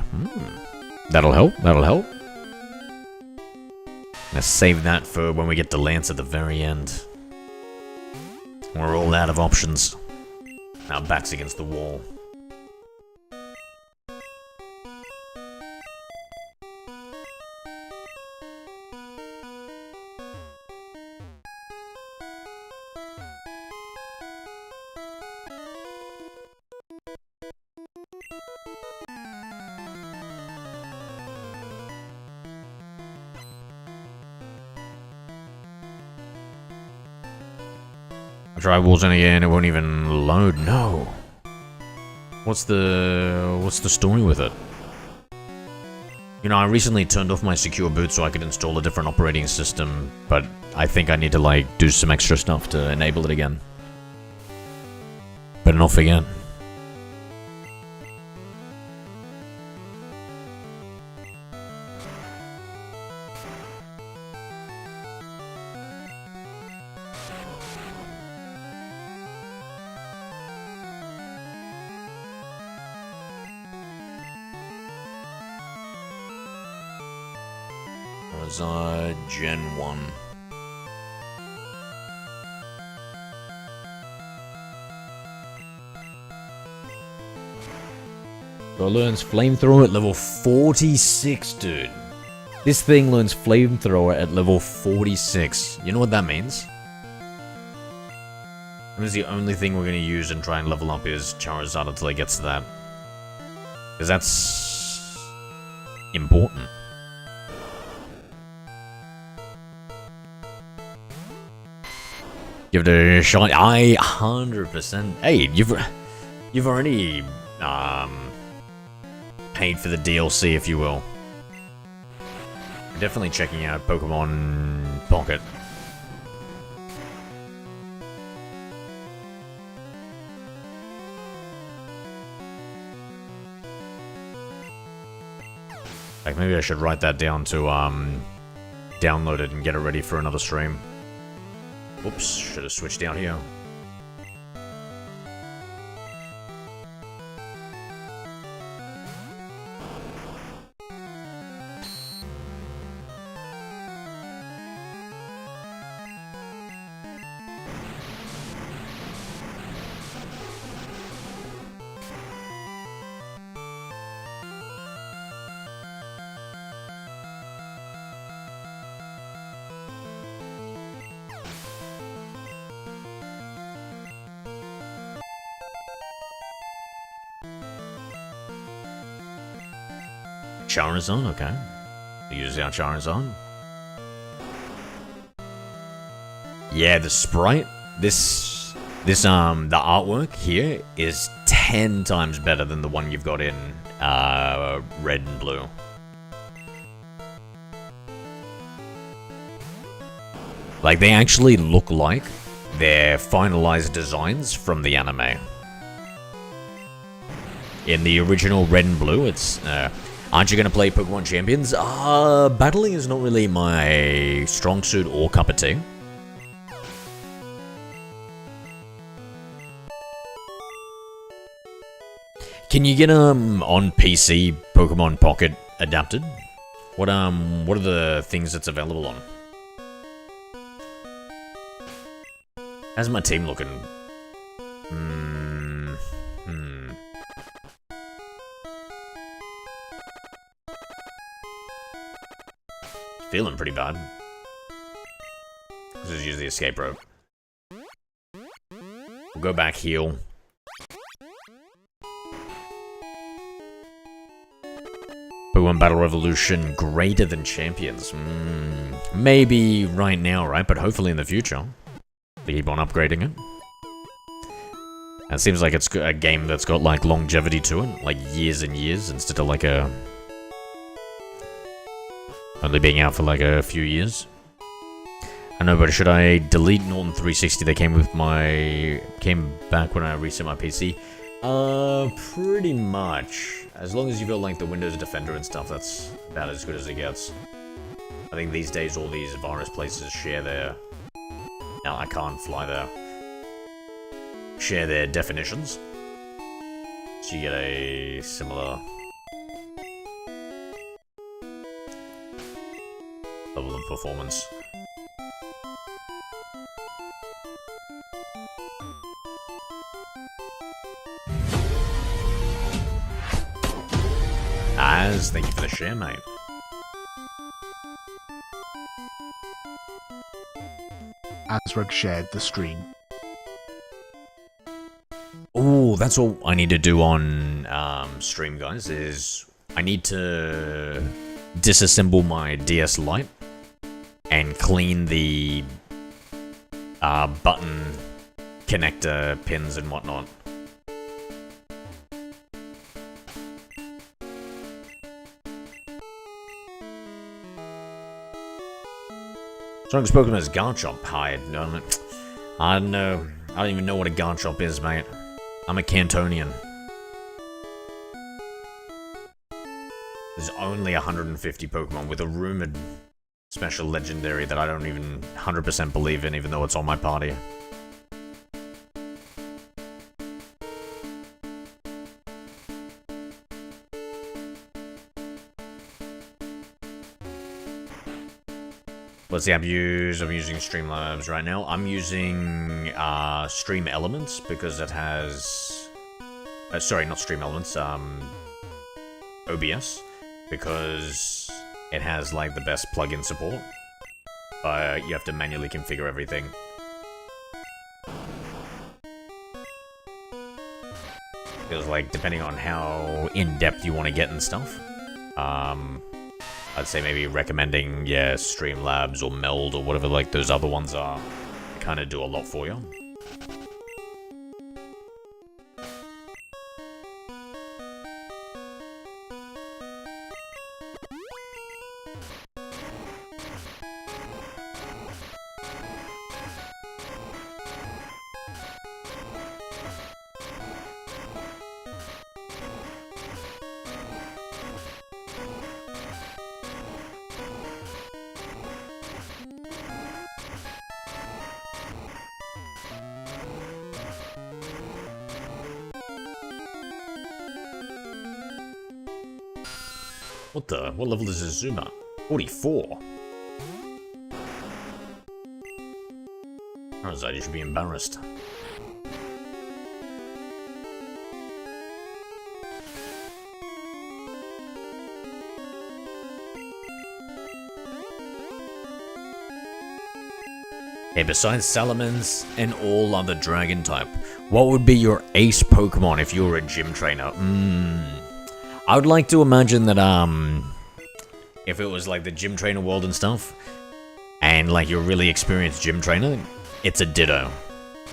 That'll help, that'll help. Let's save that for when we get to Lance at the very end. We're all out of options. Our backs against the wall. I try Warzone again, it won't even load. No. What's the story with it? You know, I recently turned off my secure boot so I could install a different operating system, but I think I need to like do some extra stuff to enable it again. Better not forget. Gen 1. Bro learns flamethrower at level 46, dude. This thing learns flamethrower at level 46. You know what that means? That means the only thing we're gonna use and try and level up is Charizard until he gets to that. Because that's important. Give it a shot. 100%. Hey, you've already paid for the DLC, if you will. I'm definitely checking out Pokemon Pocket. Like maybe I should write that down to download it and get it ready for another stream. Oops, should have switched down here. Charizard, okay. Use our Charizard. Yeah, the sprite, the artwork here is 10 times better than the one you've got in red and blue. Like, they actually look like they're finalized designs from the anime. In the original red and blue, it's, aren't you gonna play Pokemon Champions? Battling is not really my strong suit or cup of tea. Can you get on PC Pokemon Pocket adapted? What are the things it's available on? How's my team looking? Feeling pretty bad. This is use the escape rope. We'll go back, heal. Pokemon Battle Revolution greater than Champions. Maybe right now, right? But hopefully in the future. They keep on upgrading it. It seems like it's a game that's got like longevity to it. Like years and years instead of like only being out for like a few years. I know, but should I delete Norton 360 that came back when I reset my PC? Pretty much. As long as you've got like the Windows Defender and stuff, that's about as good as it gets. I think these days all these virus places share their... No, I can't fly there. Share their definitions. So you get a similar level of performance. Thank you for the share, mate. Azrug shared the stream. Oh, that's all I need to do on stream, guys, is I need to disassemble my DS Lite and clean the button connector pins and whatnot. Strongest Pokemon is Garchomp. I don't know. I don't even know what a Garchomp is, mate. I'm a Cantonian. There's only 150 Pokemon with a rumored special legendary that I don't even 100% believe in, even though it's on my party. Let's see, I'm using Streamlabs right now. I'm using Stream Elements because it has... sorry, not Stream Elements, OBS. Because it has, like, the best plugin support. You have to manually configure everything. Because, like, depending on how in-depth you want to get and stuff. I'd say maybe recommending, yeah, Streamlabs or Meld or whatever like those other ones are. Kind of do a lot for you. What level is Azuma? 44. Charizard, you should be embarrassed. Hey, besides Salamence and all other dragon type, what would be your ace Pokemon if you were a gym trainer? I would like to imagine that, if it was like the gym trainer world and stuff, and like you're a really experienced gym trainer, it's a Ditto.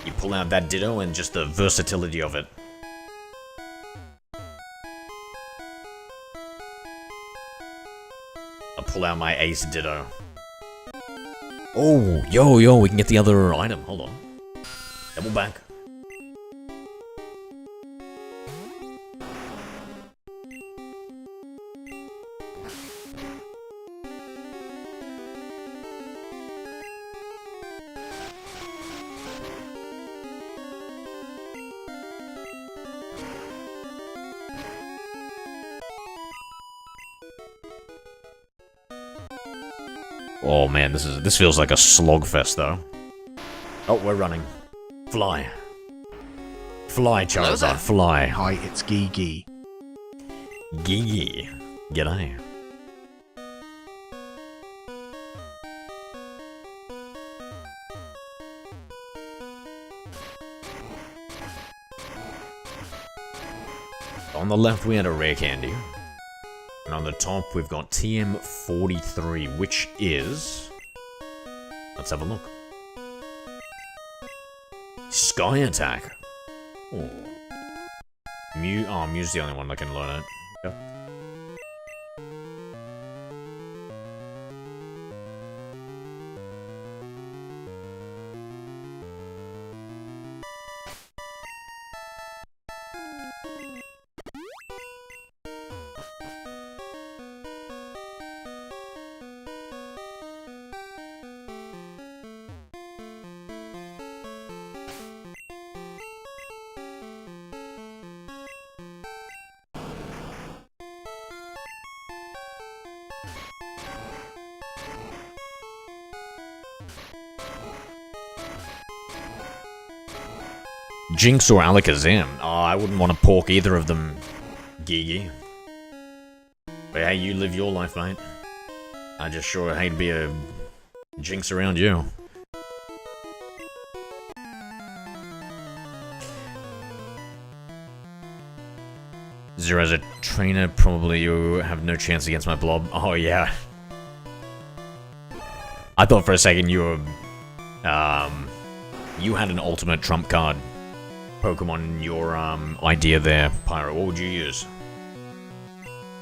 You pull out that Ditto and just the versatility of it. I'll pull out my Ace Ditto. Oh, yo, we can get the other item. Hold on. Double back. Oh man, this feels like a slogfest though. Oh, we're running. Fly. Fly, Charizard, fly. Hi, it's Gigi. Gigi. G'day. On the left we had a rare candy. And on the top, we've got TM43, which is... Let's have a look. Sky Attack. Oh. Mew's the only one that can learn it. Yep. Jinx or Alakazam? Oh, I wouldn't want to pork either of them, Gigi. But hey, you live your life, mate. I just sure hate to be a Jinx around you. Zero as a trainer, probably you have no chance against my blob. Oh yeah. I thought for a second you were, you had an ultimate trump card Pokemon in your, idea there, Pyro. What would you use?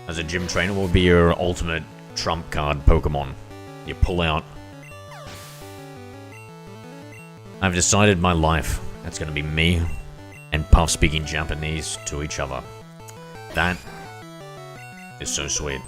As a gym trainer, what would be your ultimate trump card Pokemon? You pull out. I've decided my life. That's gonna be me and Puff speaking Japanese to each other. That is so sweet.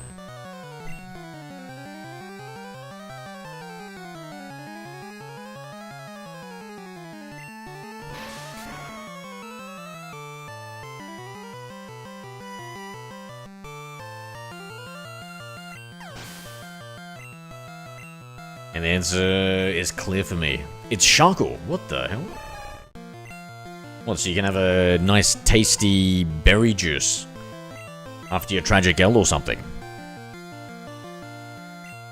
And the answer is clear for me. It's Sharkle. What the hell? What, so you can have a nice tasty berry juice after your tragic L or something?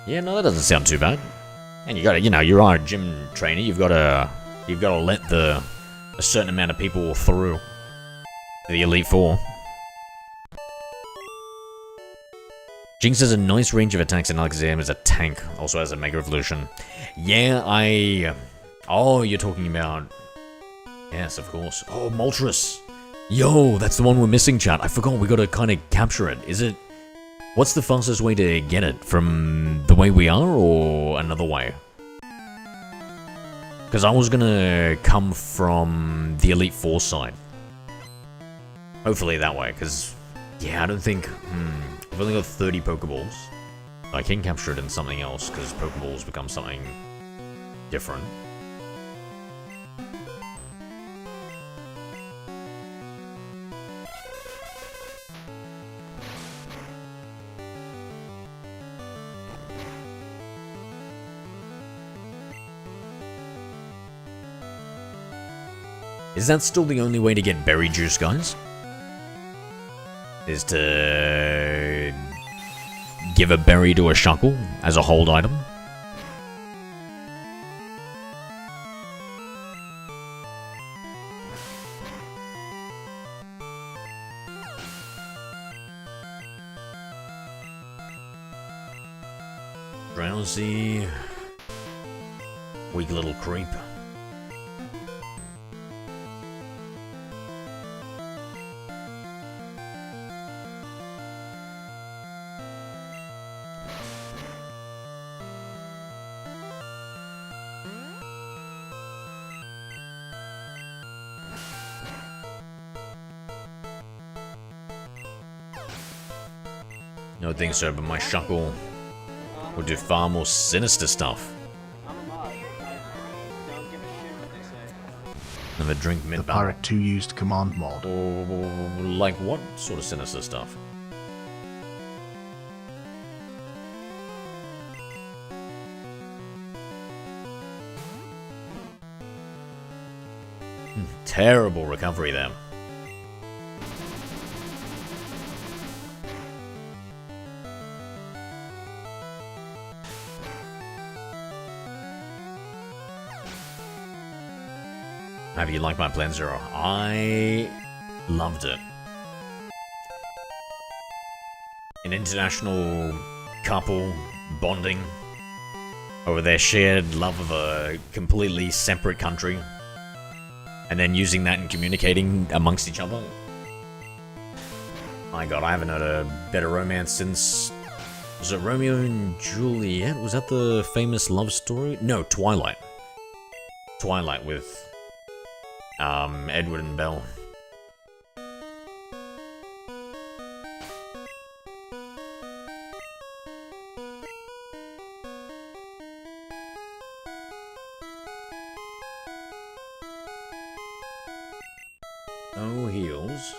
Yeah, no, that doesn't sound too bad. And you gotta, you know, you are a gym trainer. You've gotta let a certain amount of people through the Elite Four. Jinx has a nice range of attacks, and Alakazam is a tank. Also has a Mega Evolution. Yeah, oh, you're talking about... Yes, of course. Oh, Moltres! Yo, that's the one we're missing, chat. I forgot, we gotta kind of capture it. Is it... What's the fastest way to get it? From the way we are, or another way? Because I was gonna come from the Elite Four side. Hopefully that way, because... Yeah, I don't think... I've only got 30 Pokeballs. I can capture it in something else, because Pokeballs become something different. Is that still the only way to get berry juice, guys? Is to give a berry to a Shuckle as a hold item? Drowsy. Weak little creep. No think so, but my Shuckle will do far more sinister stuff. Never drink The mid Pirate 2 used command mod. Like what sort of sinister stuff? Terrible recovery there. How do you like my plan, Zero? I loved it. An international couple bonding over their shared love of a completely separate country, and then using that and communicating amongst each other. My god, I haven't heard a better romance since... Was it Romeo and Juliet? Was that the famous love story? No, Twilight. Twilight with... Edward and Belle. No heals.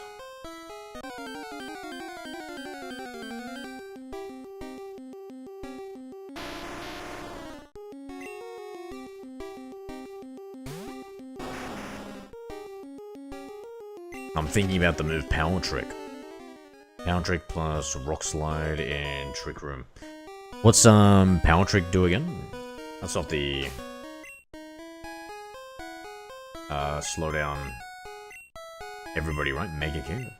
I'm thinking about the move Power Trick. Power Trick plus Rock Slide and Trick Room. What's Power Trick do again? That's not the slow down everybody, right? Mega King.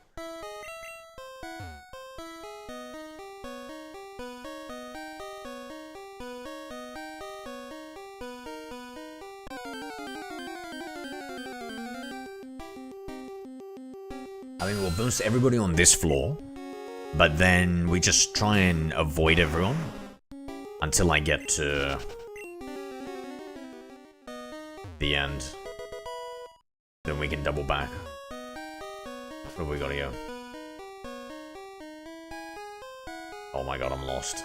I mean, we'll boost everybody on this floor, but then we just try and avoid everyone until I get to the end. Then we can double back. Where have we got to go? Oh my god, I'm lost.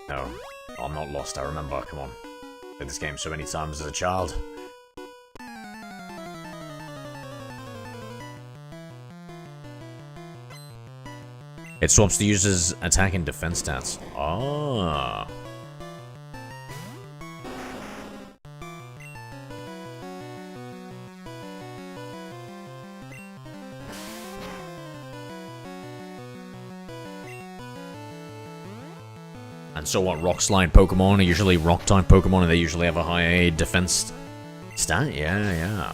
No. I'm not lost, I remember, come on. Played this game so many times as a child. It swaps the user's attack and defense stats. Ah. And so what, Rock Slide Pokemon are usually Rock-type Pokemon and they usually have a high defense stat? Yeah.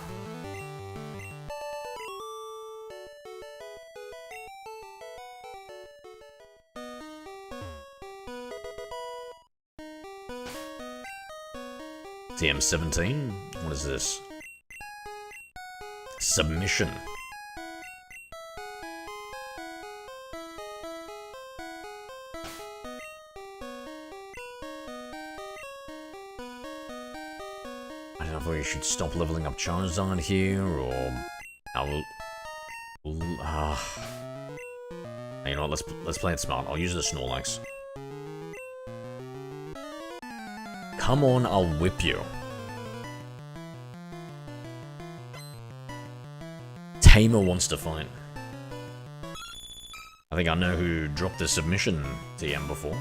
TM17? What is this? Submission. I don't know if we should stop leveling up Charizard here, or... You know what, let's play it smart. I'll use the Snorlax. Come on, I'll whip you. Tamer wants to fight. I think I know who dropped the submission TM before.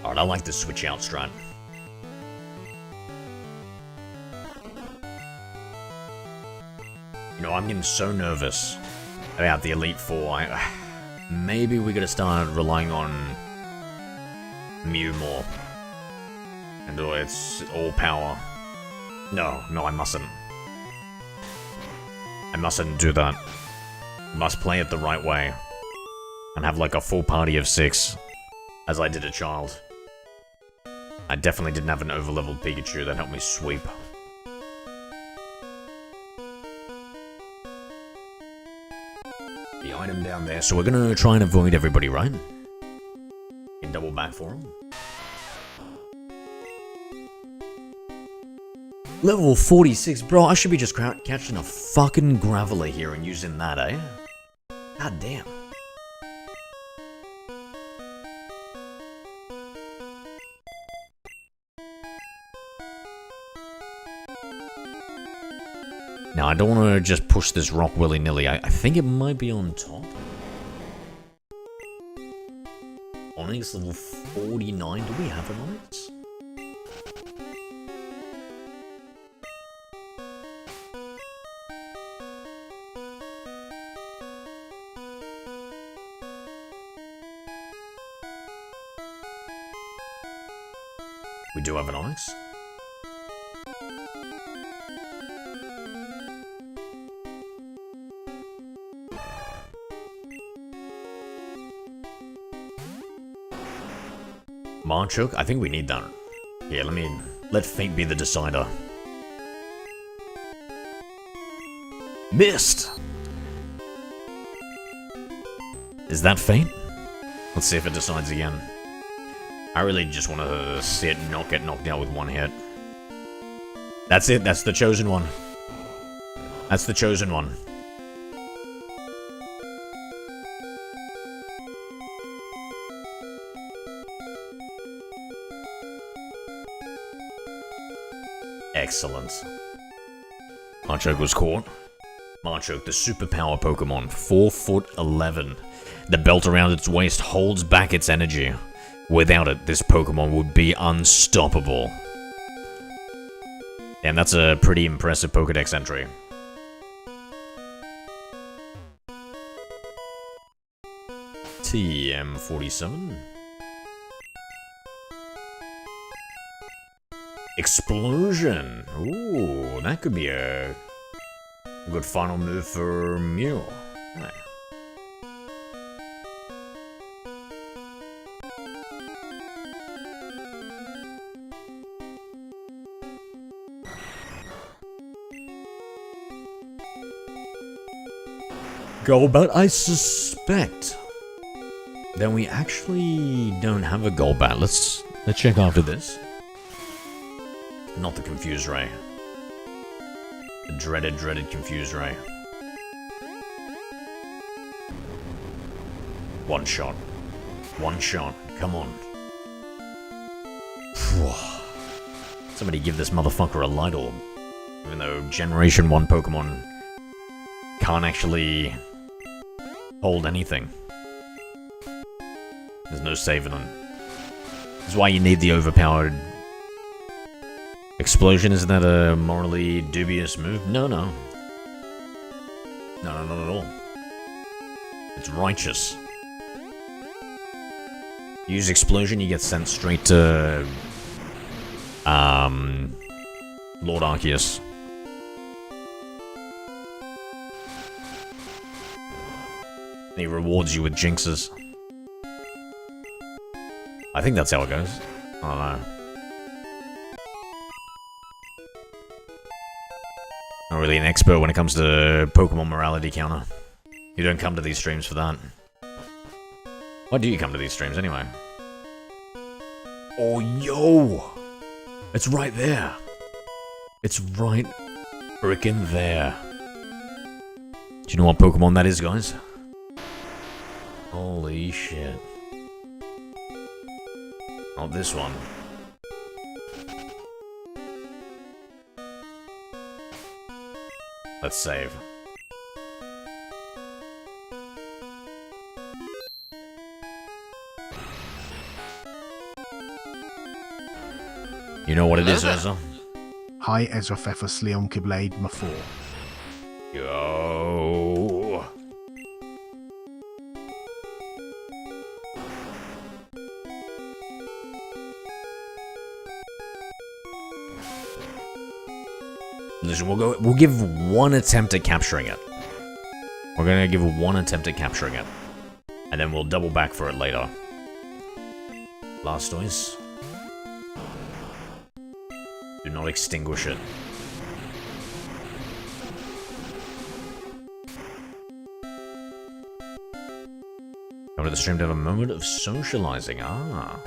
Alright, I like the switch out strat. No, I'm getting so nervous about the Elite Four. Maybe we gotta start relying on Mew more. And it's all power. No, I mustn't. I mustn't do that. I must play it the right way. And have like a full party of 6. As I did a child. I definitely didn't have an overleveled Pikachu that helped me sweep. The item down there, so we're gonna try and avoid everybody, right? Can double back for him. Level 46, bro, I should be just catching a fucking Graveler here and using that, eh? God damn. Now, I don't want to just push this rock willy-nilly. I think it might be on top. Onyx level 49. Do we have an Onyx? We do have an Onyx. Marchoke? I think we need that. Here, let fate be the decider. Missed! Is that fate? Let's see if it decides again. I really just want to see it not get knocked out with one hit. That's it, that's the chosen one. That's the chosen one. Excellent. Marchoke was caught. Marchoke, the superpower Pokemon, 4'11". The belt around its waist holds back its energy. Without it, this Pokemon would be unstoppable. And that's a pretty impressive Pokedex entry. TM47. Explosion! Ooh, that could be a good final move for Mew. Right. Golbat, I suspect that we actually don't have a Golbat. Let's check after this. Not the Confuse Ray. The dreaded Confuse Ray. One shot. One shot. Come on. Somebody give this motherfucker a Light Orb. Even though Generation 1 Pokemon can't actually hold anything. There's no saving them. That's why you need the overpowered Explosion. Isn't that a morally dubious move? No. No, not at all. It's righteous. Use Explosion, you get sent straight to Lord Arceus. He rewards you with Jinxes. I think that's how it goes. I don't know. Not really an expert when it comes to Pokemon morality counter. You don't come to these streams for that. Why do you come to these streams anyway? Oh, yo! It's right there. It's right frickin' there. Do you know what Pokemon that is, guys? Holy shit. Not this one. Let's save. You know what it is, Urza? Hi, Ezra Feffers Leon Kibblade Mafor. Go. Listen, we'll give one attempt at capturing it. We're gonna give one attempt at capturing it. And then we'll double back for it later. Blastoise. Do not extinguish it. Come to the stream to have a moment of socializing. Ah.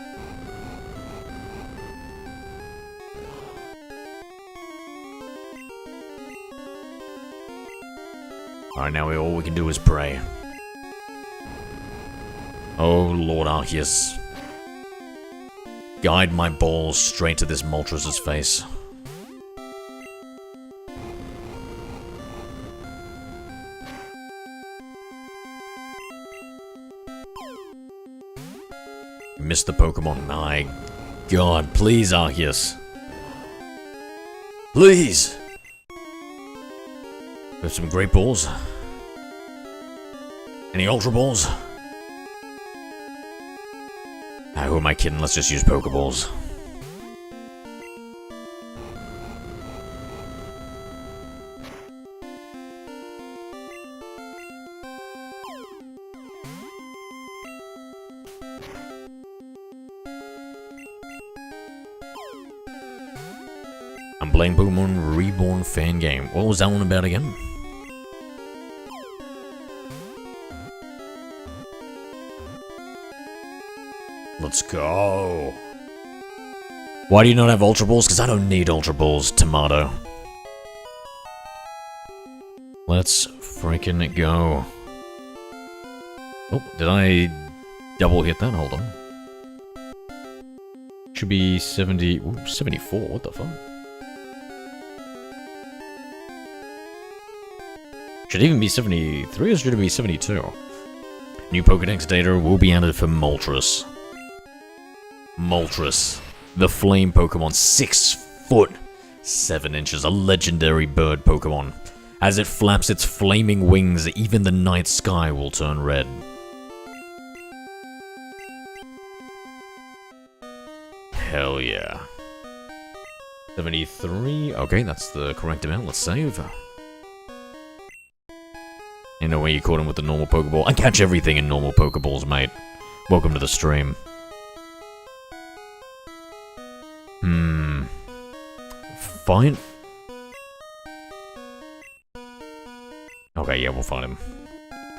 Alright, now all we can do is pray. Oh, Lord Arceus. Guide my balls straight to this Moltres' face. Missed the Pokemon. My God, please, Arceus. Please! We have some Great Balls. Any Ultra Balls? Ah, who am I kidding? Let's just use Pokeballs. I'm playing Pokemon Reborn fan game. What was that one about again? Let's go. Why do you not have Ultra Balls? Because I don't need Ultra Balls, Tomato. Let's freaking go. Oh, did I double hit that? Hold on. Should be 70... Ooh, 74, what the fuck? Should it even be 73 or should it be 72? New Pokédex data will be added for Moltres. Moltres, the flame Pokemon, 6 foot 7 inches, a legendary bird Pokemon. As it flaps its flaming wings, even the night sky will turn red. Hell yeah. 73, okay, that's the correct amount, let's save. You know where you caught him with the normal Pokeball? I catch everything in normal Pokeballs, mate. Welcome to the stream. Fine. Okay, yeah, we'll find him.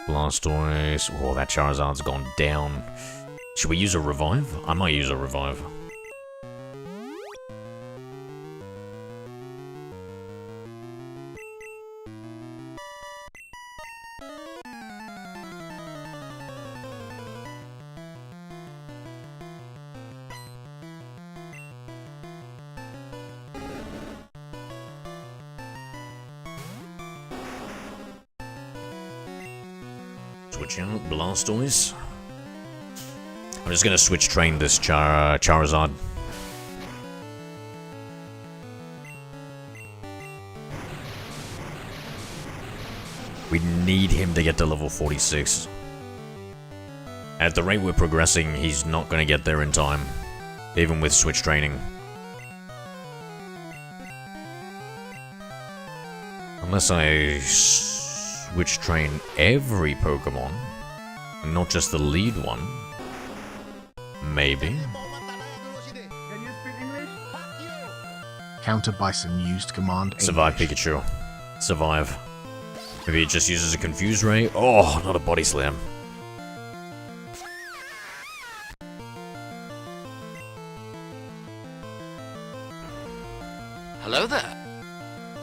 Blastoise. Oh, that Charizard's gone down. Should we use a revive? I might use a revive. Switch out Blastoise. I'm just gonna switch train this Charizard. We need him to get to level 46. At the rate we're progressing, he's not gonna get there in time, even with switch training. Unless I switch train every Pokemon, and not just the lead one. Maybe. Can you speak English? Counter by some used command Survive, English. Pikachu. Survive. Maybe it just uses a Confuse Ray. Oh, not a Body Slam. Hello there.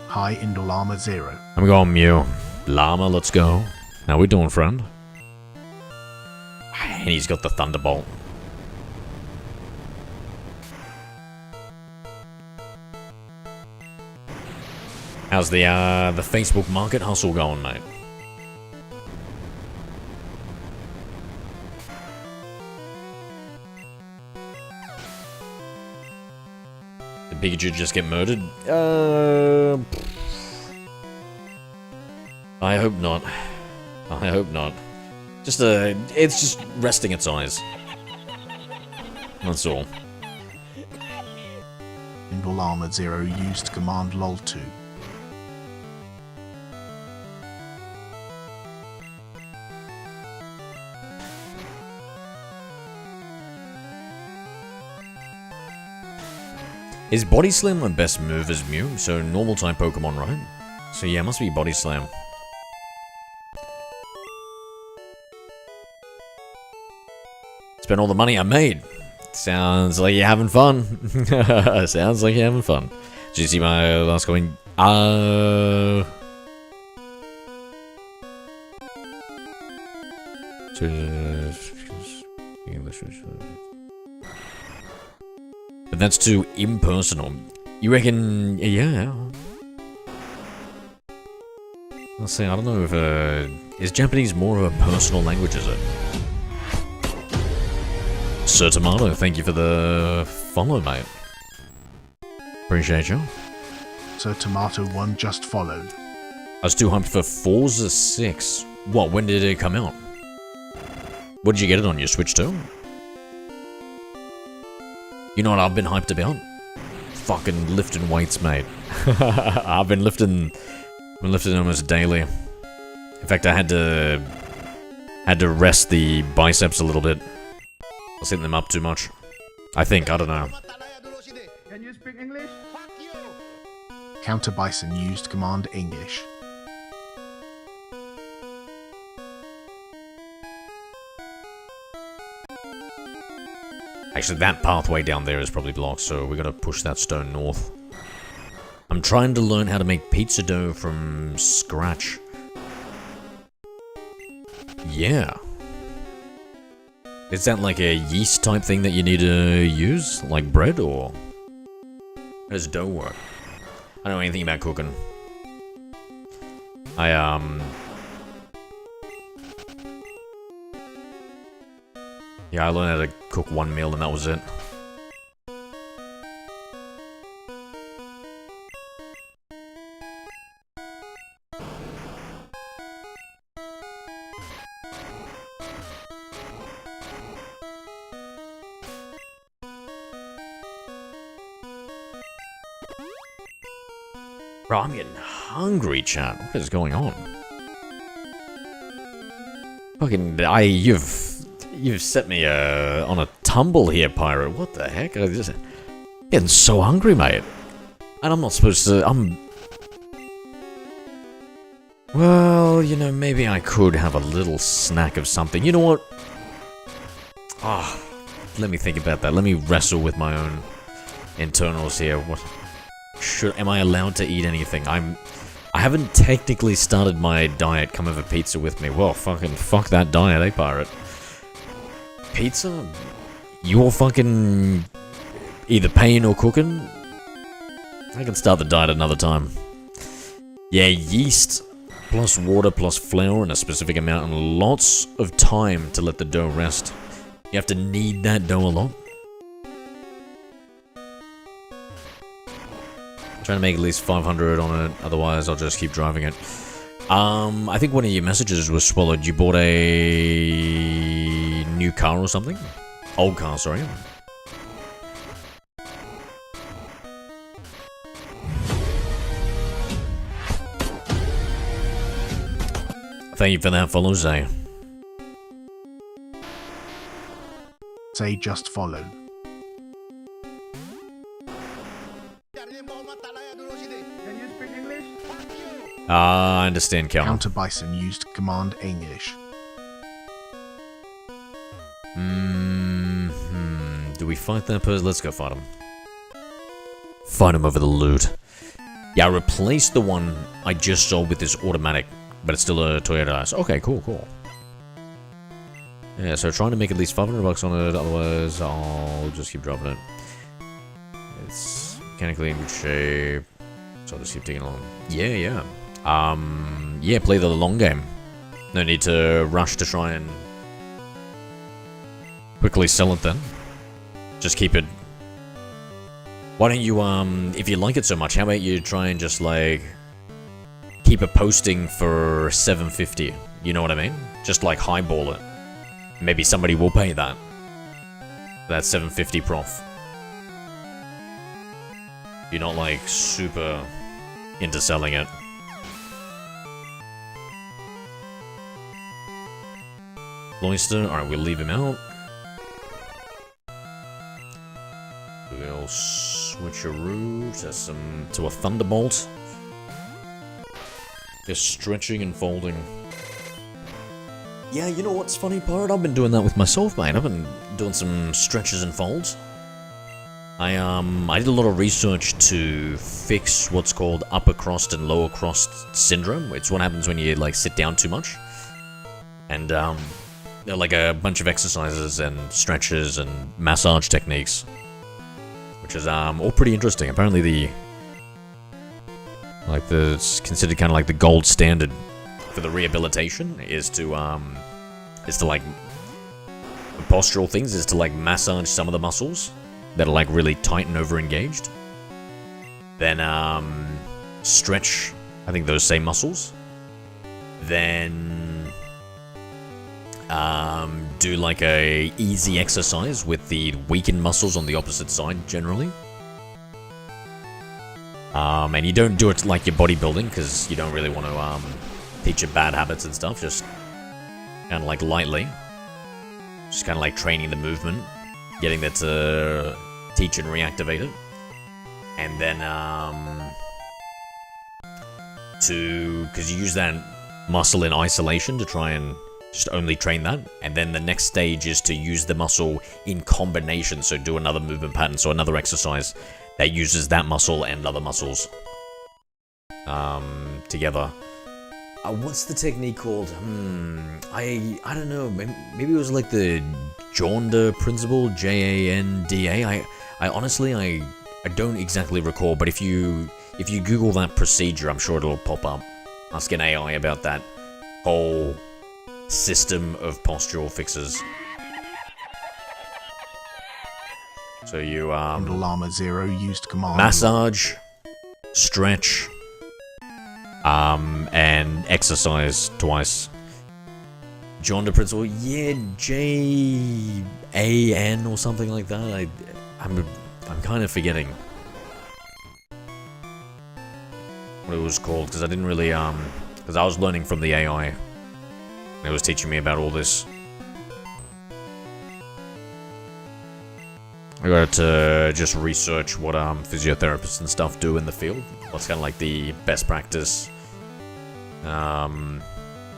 Hi, Indolama 0. I'm going Mew. Llama, let's go. How we doing, friend? And he's got the Thunderbolt. How's the Facebook market hustle going, mate? Did Pikachu just get murdered? I hope not. I hope not. Just it's just resting its eyes. That's all. Invul Armored Zero used command lol2. Is Body Slam my best move as Mew? So normal type Pokemon, right? So yeah, it must be Body Slam. Spent all the money I made. Sounds like you're having fun. Sounds like you're having fun. Did you see my last comment? But that's too impersonal. You reckon? Yeah. Let's see. I don't know if is Japanese more of a personal language? Is it? Sir Tomato, thank you for the follow, mate. Appreciate you. Sir Tomato 1 just followed. I was too hyped for Forza 6. What? When did it come out? What did you get it on? Your Switch too? You know what I've been hyped about? Fucking lifting weights, mate. I've been lifting almost daily. In fact, I had to rest the biceps a little bit. I was hitting them up too much. I think, I don't know. Can you speak English? Fuck you! Counter Bison used command English. Actually, that pathway down there is probably blocked, so we gotta push that stone north. I'm trying to learn how to make pizza dough from scratch. Yeah. Is that like a yeast type thing that you need to use? Like bread, or? How does dough work? I don't know anything about cooking. Yeah, I learned how to cook one meal and that was it. Bro, I'm getting hungry, chat. What is going on? Fucking, you've set me on a tumble here, Pyro. What the heck? I'm just getting so hungry, mate. And I'm not supposed to. Well, you know, maybe I could have a little snack of something. You know what? Ah, let me think about that. Let me wrestle with my own internals here. What? Am I allowed to eat anything? I haven't technically started my diet. Come over pizza with me. Well, fuck that diet, eh, pirate? Pizza? You're fucking either paying or cooking? I can start the diet another time. Yeah, yeast plus water plus flour in a specific amount and lots of time to let the dough rest. You have to knead that dough a lot. Trying to make at least 500 on it, otherwise I'll just keep driving it. I think one of your messages was swallowed. You bought a new car or something? Old car, sorry. Thank you for that follow, Zay. Say just followed. Can you speak English? I understand, Cal. Counter Bison used command English. Do we fight that person? Let's go fight him. Fight him over the loot. Yeah, I replaced the one I just sold with this automatic, but it's still a Toyota Ice. Okay, cool. Yeah, so trying to make at least 500 bucks on it, otherwise I'll just keep dropping it. It's mechanically in good shape, so I'll just keep taking along. Yeah, play the long game. No need to rush to try and quickly sell it then. Just keep it. Why don't you, if you like it so much, how about you try and just, like, keep keep it posting for 750. You know what I mean? Just like highball it. Maybe somebody will pay that. That's 750 prof. You're not like super into selling it. Loister, alright, we'll leave him out. We'll switcheroo to a Thunderbolt. Just stretching and folding. Yeah, you know what's funny, Pirate? I've been doing that with myself, mate. I've been doing some stretches and folds. I did a lot of research to fix what's called upper crust and lower crust syndrome. It's what happens when you like sit down too much. And there are like a bunch of exercises and stretches and massage techniques, which is all pretty interesting. Apparently it's considered kind of like the gold standard for the rehabilitation is to like the postural things is to like massage some of the muscles that are like really tight and over engaged. Then stretch, I think those same muscles. Then do like a easy exercise with the weakened muscles on the opposite side generally. And you don't do it like you're bodybuilding because you don't really want to teach you bad habits and stuff. Just kind of like lightly. Just kind of like training the movement, getting that to teach and reactivate it. And then because you use that muscle in isolation to try and just only train that. And then the next stage is to use the muscle in combination. So do another movement pattern, so another exercise that uses that muscle and other muscles together. What's the technique called? I don't know. Maybe it was like the Janda principle, Janda. I honestly I don't exactly recall. But if you Google that procedure, I'm sure it'll pop up. Ask an AI about that whole system of postural fixes. So you Llama 0 used command. massage, stretch, and exercise twice. Janda principle, yeah, Jan or something like that. I'm kind of forgetting what it was called because I didn't really because I was learning from the AI. And it was teaching me about all this. I got to just research what physiotherapists and stuff do in the field. What's kind of like the best practice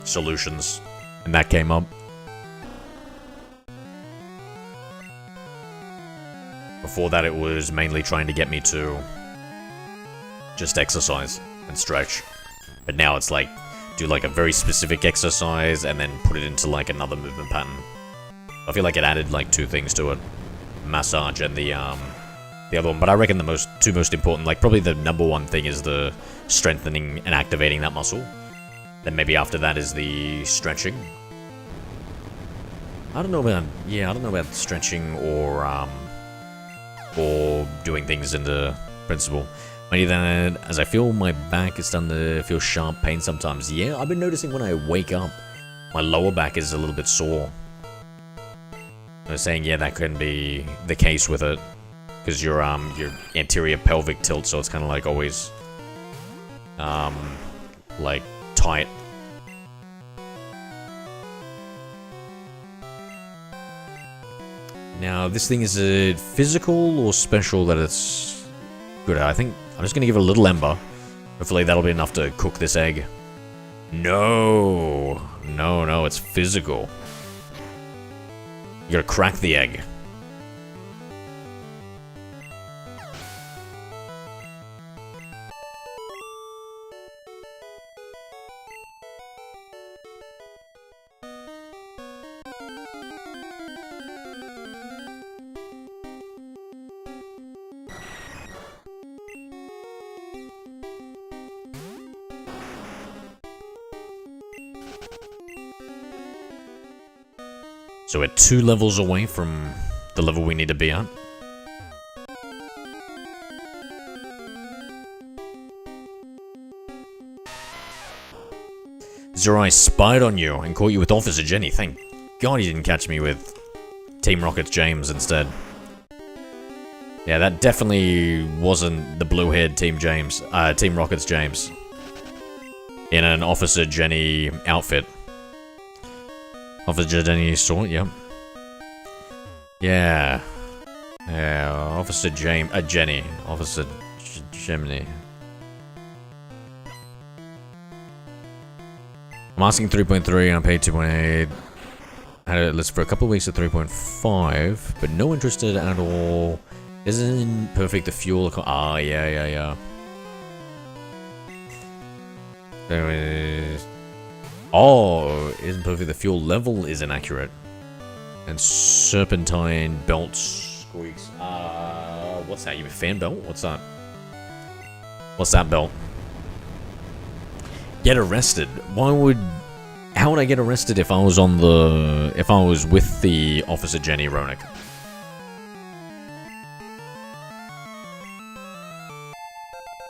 solutions, and that came up. Before that, it was mainly trying to get me to just exercise and stretch. But now it's like, do like a very specific exercise and then put it into like another movement pattern. I feel like it added like two things to it. Massage and the other one. But I reckon the two most important, like probably the number one thing is the strengthening and activating that muscle. Then maybe after that is the stretching. I don't know about stretching or doing things in the principle. Maybe then, as I feel my back is starting to feel sharp pain sometimes. Yeah, I've been noticing when I wake up, my lower back is a little bit sore. I was saying, yeah, that can be the case with it, because your anterior pelvic tilt, so it's kind of like always, like tight. Now, this thing is a physical or special that it's good at? I think I'm just gonna give it a little ember. Hopefully that'll be enough to cook this egg. No, it's physical. You gotta crack the egg. So we're 2 levels away from the level we need to be at. Zerai spied on you and caught you with Officer Jenny. Thank God he didn't catch me with Team Rocket's James instead. Yeah, that definitely wasn't the blue-haired Team Rocket's James. In an Officer Jenny outfit. Officer Jenny sword, yep. Yeah. Yeah, Officer Jenny. Officer Gemini. I'm asking 3.3 and I paid 2.8. Had it listed for a couple of weeks at 3.5, but no interested at all. Isn't perfect the fuel? Ah, yeah. Anyways. Oh, isn't perfect the fuel level is inaccurate. And serpentine belt squeaks. What's that? You mean fan belt? What's that? What's that belt? Get arrested? How would I get arrested if I was with the Officer Jenny Roenick?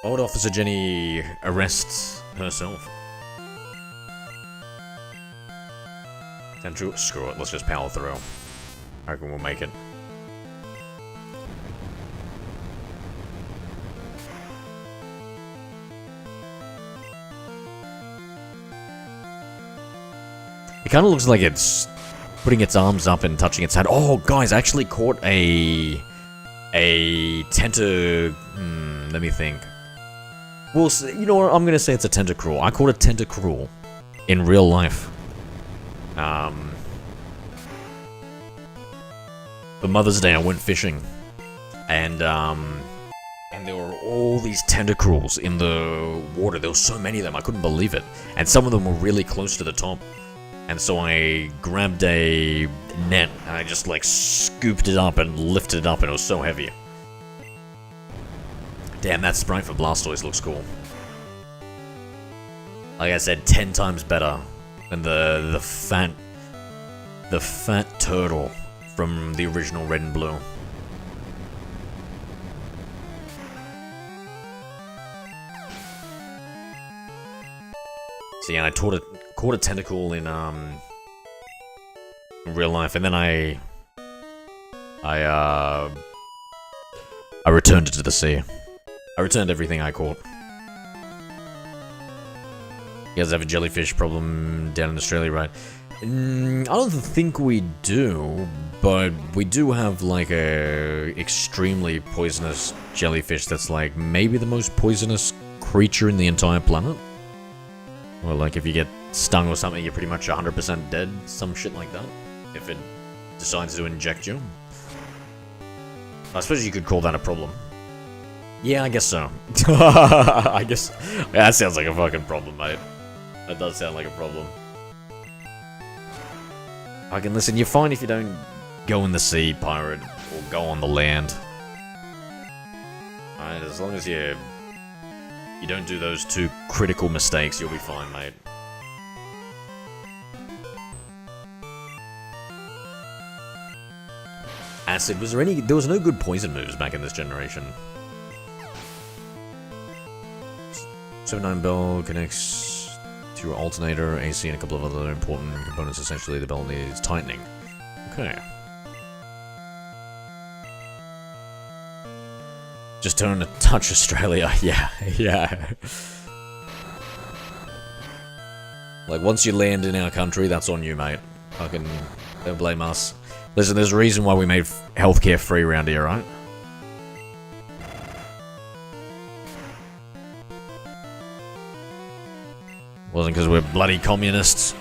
Why would Officer Jenny arrest herself? Screw it, let's just power through. I reckon we'll make it. It kind of looks like it's putting its arms up and touching its head. Oh, guys, I actually caught a let me think. Well, you know what? I'm gonna say it's a tentacruel. I caught a tentacruel in real life. For Mother's Day, I went fishing, and there were all these tentacruels in the water. There were so many of them, I couldn't believe it. And some of them were really close to the top. And so I grabbed a net, and I just, like, scooped it up and lifted it up, and it was so heavy. Damn, that sprite for Blastoise looks cool. Like I said, 10 times better than the fat turtle from the original Red and Blue. So yeah, I caught a tentacle in real life, and then I returned it to the sea. I returned everything I caught. You guys have a jellyfish problem down in Australia, right? I don't think we do, but we do have like a extremely poisonous jellyfish that's like maybe the most poisonous creature in the entire planet. Or like if you get stung or something, you're pretty much 100% dead, some shit like that, if it decides to inject you. I suppose you could call that a problem. Yeah, I guess so. I guess that sounds like a fucking problem, mate. That does sound like a problem. I can listen, you're fine if you don't go in the sea, pirate, or go on the land. Alright, as long as you don't do those two critical mistakes, you'll be fine, mate. Acid, there was no good poison moves back in this generation. 79 bell connects to your alternator, AC, and a couple of other important components. Essentially, the bell needs tightening. Okay. Just turn to touch Australia. Yeah. Like, once you land in our country, that's on you, mate. Fucking don't blame us. Listen, there's a reason why we made healthcare free around here, right? Wasn't because we're bloody communists.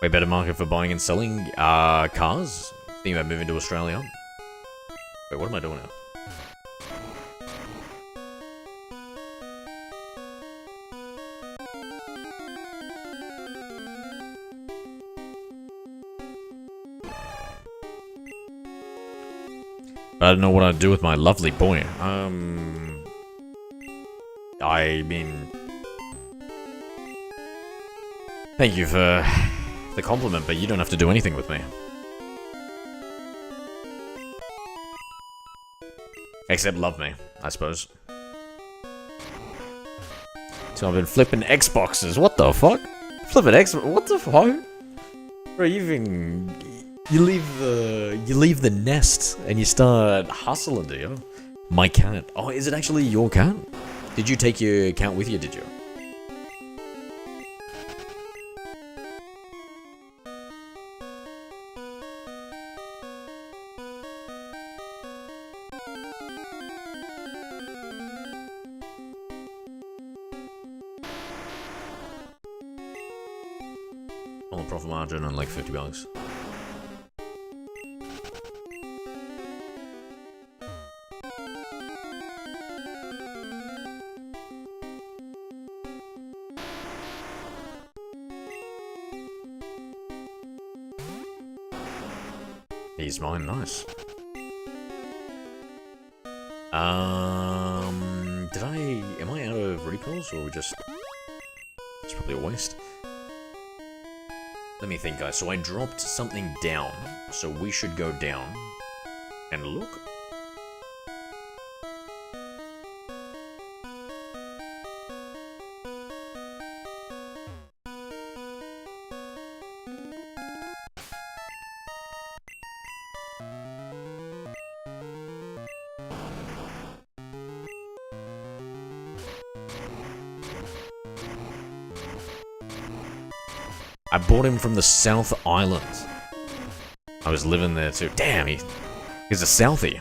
Way better market for buying and selling cars. Thinking about moving to Australia. Wait, what am I doing now? I don't know what I'd do with my lovely boy. I mean... Thank you for the compliment, but you don't have to do anything with me. Except love me, I suppose. So I've been flipping Xboxes. What the fuck? Flipping Xbox? What the fuck? Bro, you leave the nest and you start hustling, do you? My cat. Oh, is it actually your cat? Did you take your cat with you? Did you? On the profit margin on like $50. He's mine, nice. Am I out of recalls, or we just... It's probably a waste. Let me think, guys. So I dropped something down, so we should go down and look. I bought him from the South Island. I was living there too. Damn, he's a Southie.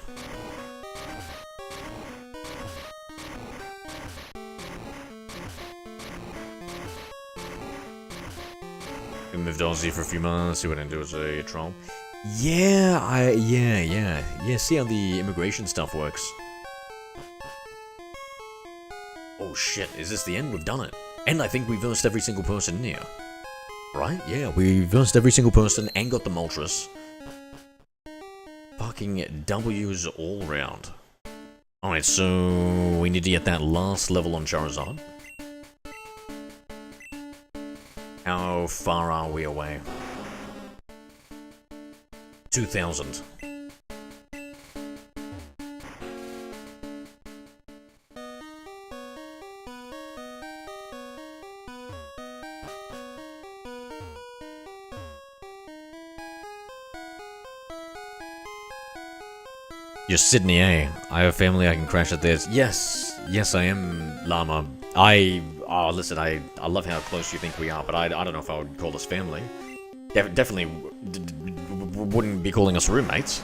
We moved to Aussie for a few months, see what I can do as a trial. Yeah, yeah, see how the immigration stuff works. Oh shit, is this the end? We've done it. And I think we versed every single person in here. Right? Yeah, we versed every single person and got the Moltres. Fucking W's all round. Alright, so we need to get that last level on Charizard. How far are we away? 2,000. You're Sydney, eh? I have family, I can crash at theirs. Yes, I am, Llama. Listen, I love how close you think we are, but I don't know if I would call us family. Definitely wouldn't be calling us roommates.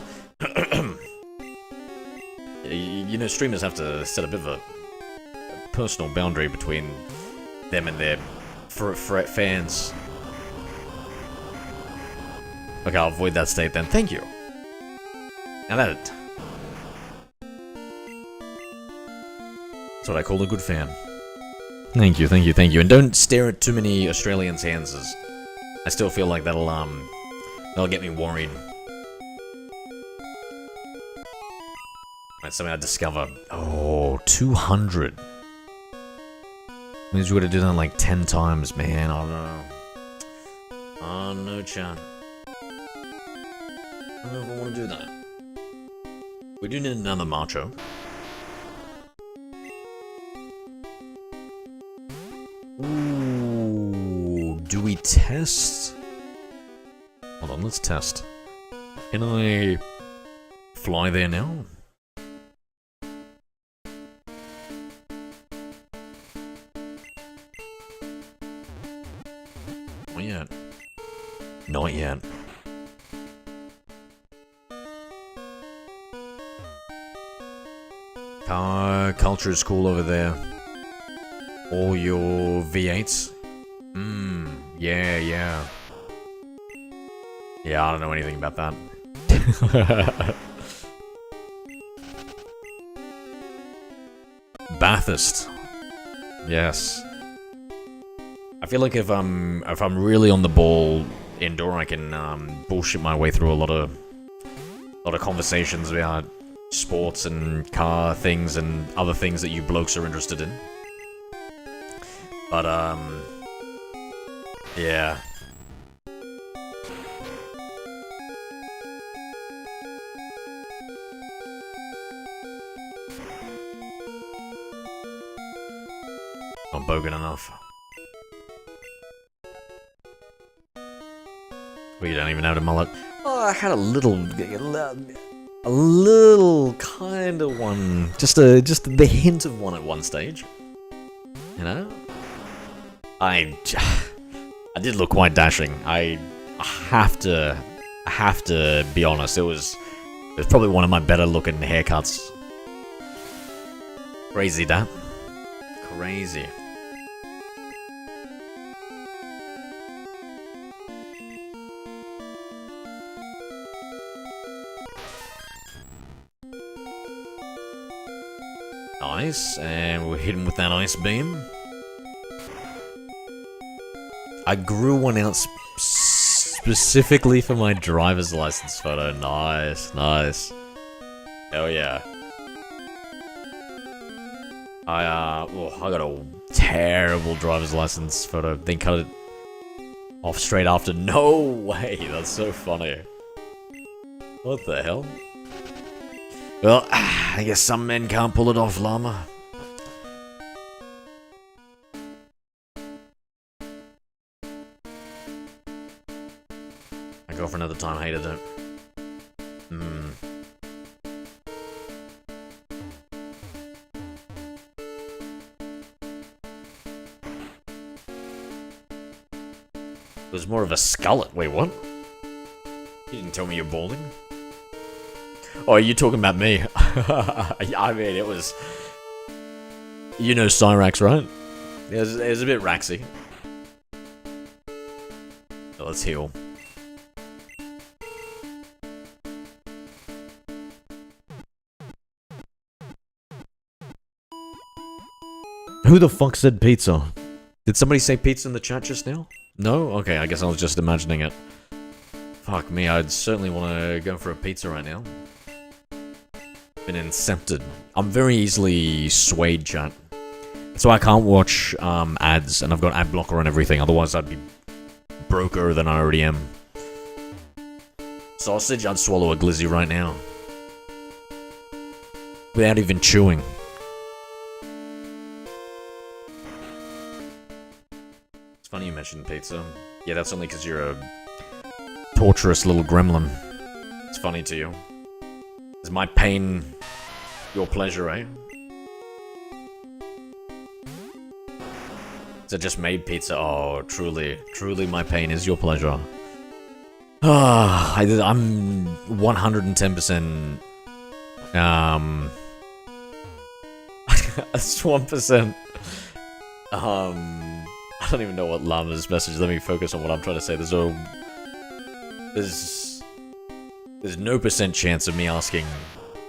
You know, streamers have to set a bit of a personal boundary between them and their fans. Okay, I'll avoid that state then. Thank you. Now that... That's what I call a good fan. Thank you. And don't stare at too many Australians' hands. I still feel like that'll get me worried. Right, something I discover. Oh, 200. Means we gotta do that like 10 times, man. I don't know. Oh no, chat. I don't know if I want to do that. We do need another Macho. Ooh, do we test? Hold on, let's test. Can I fly there now? Not yet. Not yet. Culture is cool over there. All your V8s? Yeah. Yeah, I don't know anything about that. Bathurst. Yes. I feel like if I'm really on the ball indoor, I can bullshit my way through a lot of conversations about sports and car things and other things that you blokes are interested in. But, yeah. Not bogan enough. Well, you don't even have a mullet. Oh, I had a little kind of one, just the hint of one at one stage. You know, I did look quite dashing. I have to be honest. It was probably one of my better looking haircuts. Crazy, that. Crazy. Nice, and we'll hit him with that ice beam. I grew one out specifically for my driver's license photo. Nice, nice. Hell yeah. I got a terrible driver's license photo, then cut it off straight after. No way, that's so funny. What the hell? Well, I guess some men can't pull it off, llama. I go for another time, hated it. It was more of a skullet. Wait, what? You didn't tell me you're balding? Oh, you're talking about me. I mean, it was... You know Cyrax, right? It was a bit Raxy. So let's heal. Who the fuck said pizza? Did somebody say pizza in the chat just now? No? Okay, I guess I was just imagining it. Fuck me, I'd certainly want to go for a pizza right now. Been incepted. I'm very easily swayed, chat. So I can't watch ads, and I've got ad blocker and everything, otherwise I'd be broker than I already am. Sausage, I'd swallow a glizzy right now. Without even chewing. It's funny you mentioned pizza. Yeah, that's only because you're a torturous little gremlin. It's funny to you. Is my pain your pleasure, eh? Is it just made pizza? Oh, truly, truly my pain is your pleasure. Ah, I'm 110%, that's 1%, I don't even know what Llama's message, let me focus on what I'm trying to say. There's no percent chance of me asking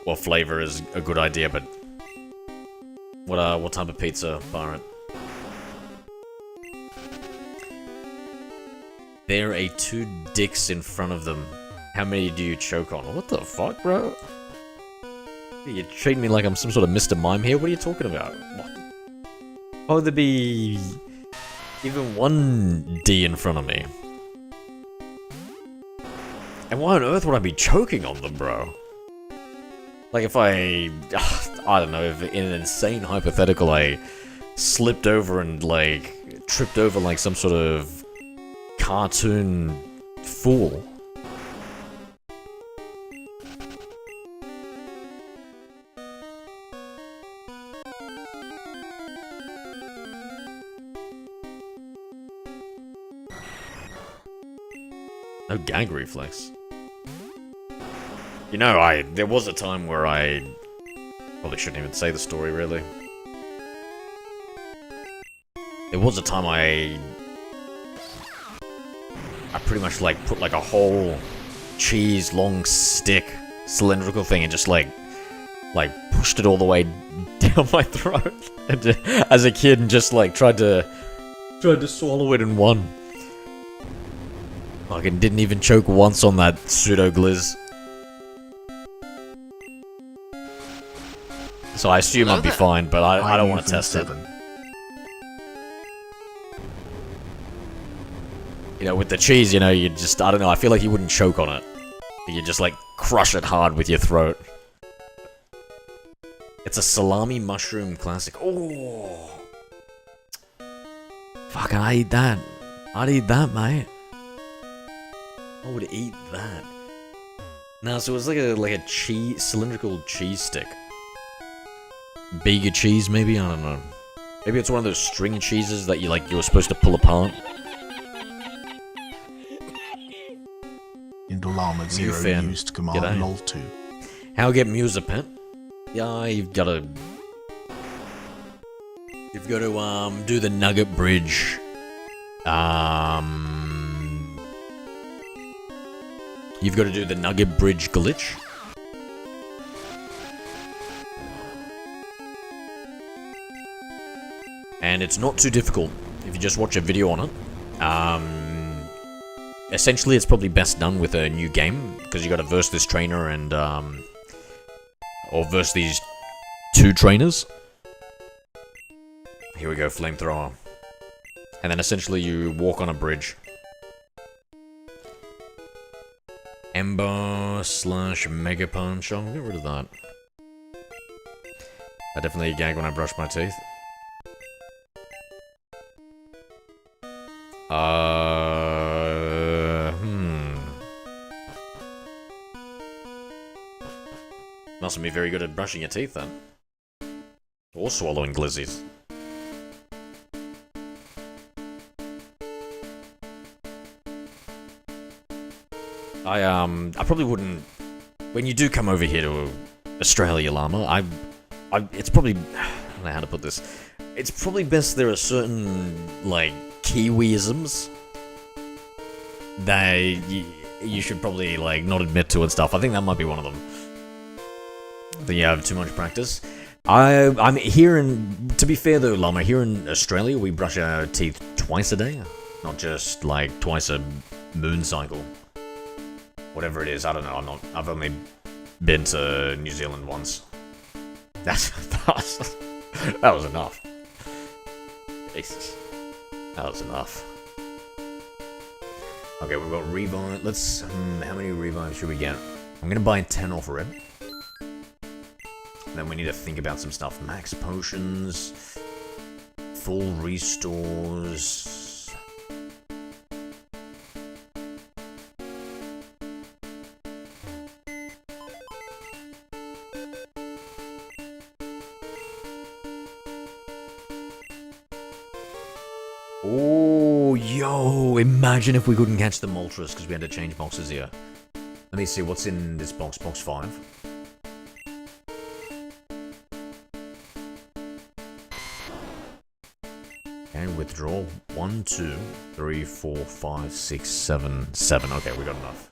what flavor is a good idea, but what type of pizza, Barrett? There are 2 dicks in front of them. How many do you choke on? What the fuck, bro? You treat me like I'm some sort of Mr. Mime here? What are you talking about? What? How would there be even 1 D in front of me? And why on earth would I be choking on them, bro? Like if I don't know, if in an insane hypothetical I slipped over and like tripped over like some sort of cartoon fool. No gag reflex. You know, there was a time where I probably shouldn't even say the story, really. There was a time I pretty much like put like a whole cheese long stick cylindrical thing and just like pushed it all the way down my throat and as a kid and just like tried to swallow it in one. Fucking didn't even choke once on that pseudo glizz. So I assume I'd be Hello there. fine, but I don't High want to movement test it. 7. You know, with the cheese, you know, you just, I don't know, I feel like you wouldn't choke on it. You just, like, crush it hard with your throat. It's a salami mushroom classic. Oh! Fucking, I eat that. I'd eat that, mate. I would eat that. No, so it's like a cheese, cylindrical cheese stick. Bigger cheese, maybe? I don't know. Maybe it's one of those string cheeses that you were supposed to pull apart. In the Llama 0 fan. used command G'day. lol 2. How to get Musipet? Yeah, you've got to do the Nugget Bridge. You've got to do the Nugget Bridge glitch. And it's not too difficult if you just watch a video on it. Essentially, it's probably best done with a new game, because you got to verse this trainer and, or verse these 2 trainers. Here we go, flamethrower. And then essentially you walk on a bridge. Ember / Mega Punch. I'll get rid of that. I definitely gag when I brush my teeth. Mustn't be very good at brushing your teeth then. Or swallowing glizzies. I probably wouldn't. When you do come over here to Australia, Llama, it's probably, I don't know how to put this. It's probably best there are certain, like, Kiwiisms that you should probably, like, not admit to and stuff. I think that might be one of them. I think you have too much practice. I'm here in, to be fair though, Llama, here in Australia, we brush our teeth twice a day. Not just, like, twice a moon cycle. Whatever it is, I don't know, I've only been to New Zealand once. That was enough. Jesus. That was enough. Okay, we've got revive. Let's, how many revives should we get? I'm gonna buy 10 off red. Then we need to think about some stuff. Max potions. Full restores. Oh, yo, imagine if we couldn't catch the Moltres because we had to change boxes here. Let me see what's in this box, box 5. And withdraw 1, 2, 3, 4, 5, 6, 7, 7. Okay, we got enough.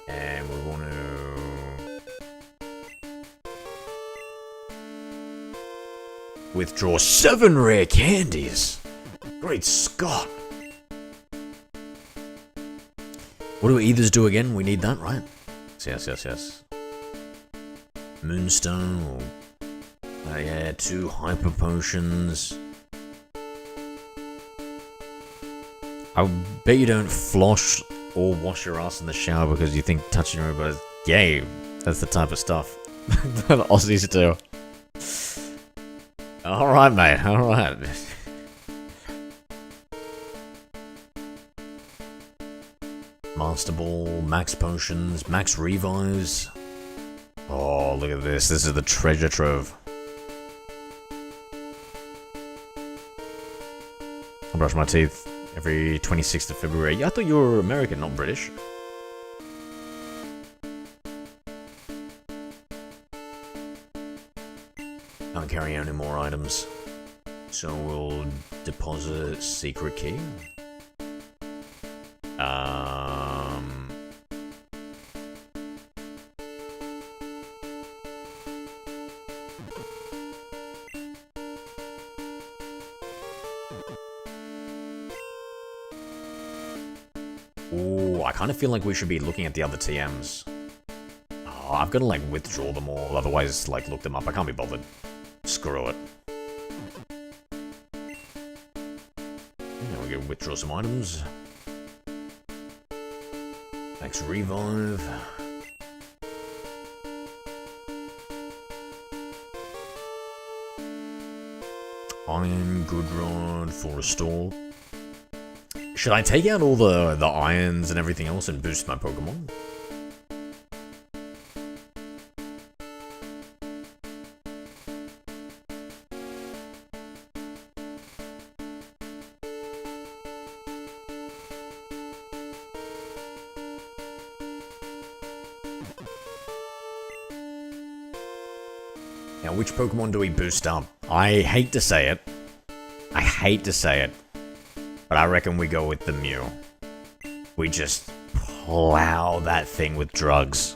And we want to... withdraw 7 rare candies! Great Scott! What do ethers do again? We need that, right? Yes. Moonstone. Yeah, 2 hyper potions. I bet you don't floss or wash your ass in the shower because you think touching your robot is gay. That's the type of stuff that Aussies do. Alright, mate, alright. Master Ball, max potions, max revives. Oh, look at this. This is the treasure trove. I brush my teeth every 26th of February. I thought you were American, not British. Can't carry any more items. So we'll deposit secret key. Ooh, I kind of feel like we should be looking at the other TMs. Oh, Oh, I've got to, like, withdraw them all, otherwise, like, look them up. I can't be bothered. Screw it. Now we go withdraw some items. Max revive. Iron, good rod for restore. Should I take out all the irons and everything else and boost my Pokemon? Now, which Pokemon do we boost up? I hate to say it. I hate to say it. But I reckon we go with the Mew. We just plow that thing with drugs.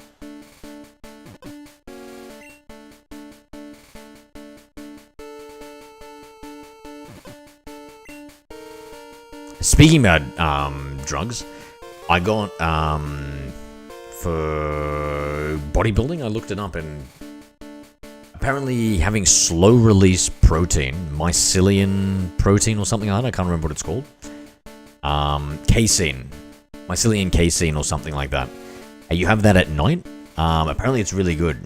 Speaking about drugs, I got for bodybuilding, I looked it up, and apparently having slow release protein, mycelium protein or something like that, I can't remember what it's called. Casein. Mycelium casein or something like that. And you have that at night. Apparently it's really good.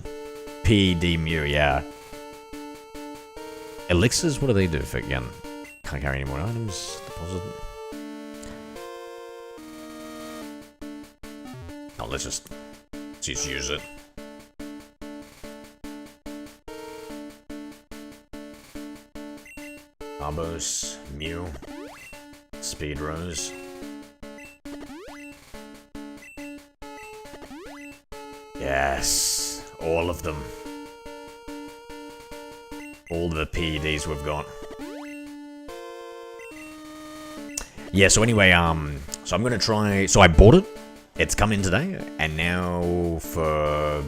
PD Mew, yeah. Elixirs, what do they do for, again? Can't carry any more items. Deposit. Oh, let's just use it. Arbos, Mew, Speed Rose. Yes, all of them. All the PEDs we've got. Yeah, so anyway, so I'm gonna try, so I bought it. It's come in today, and now for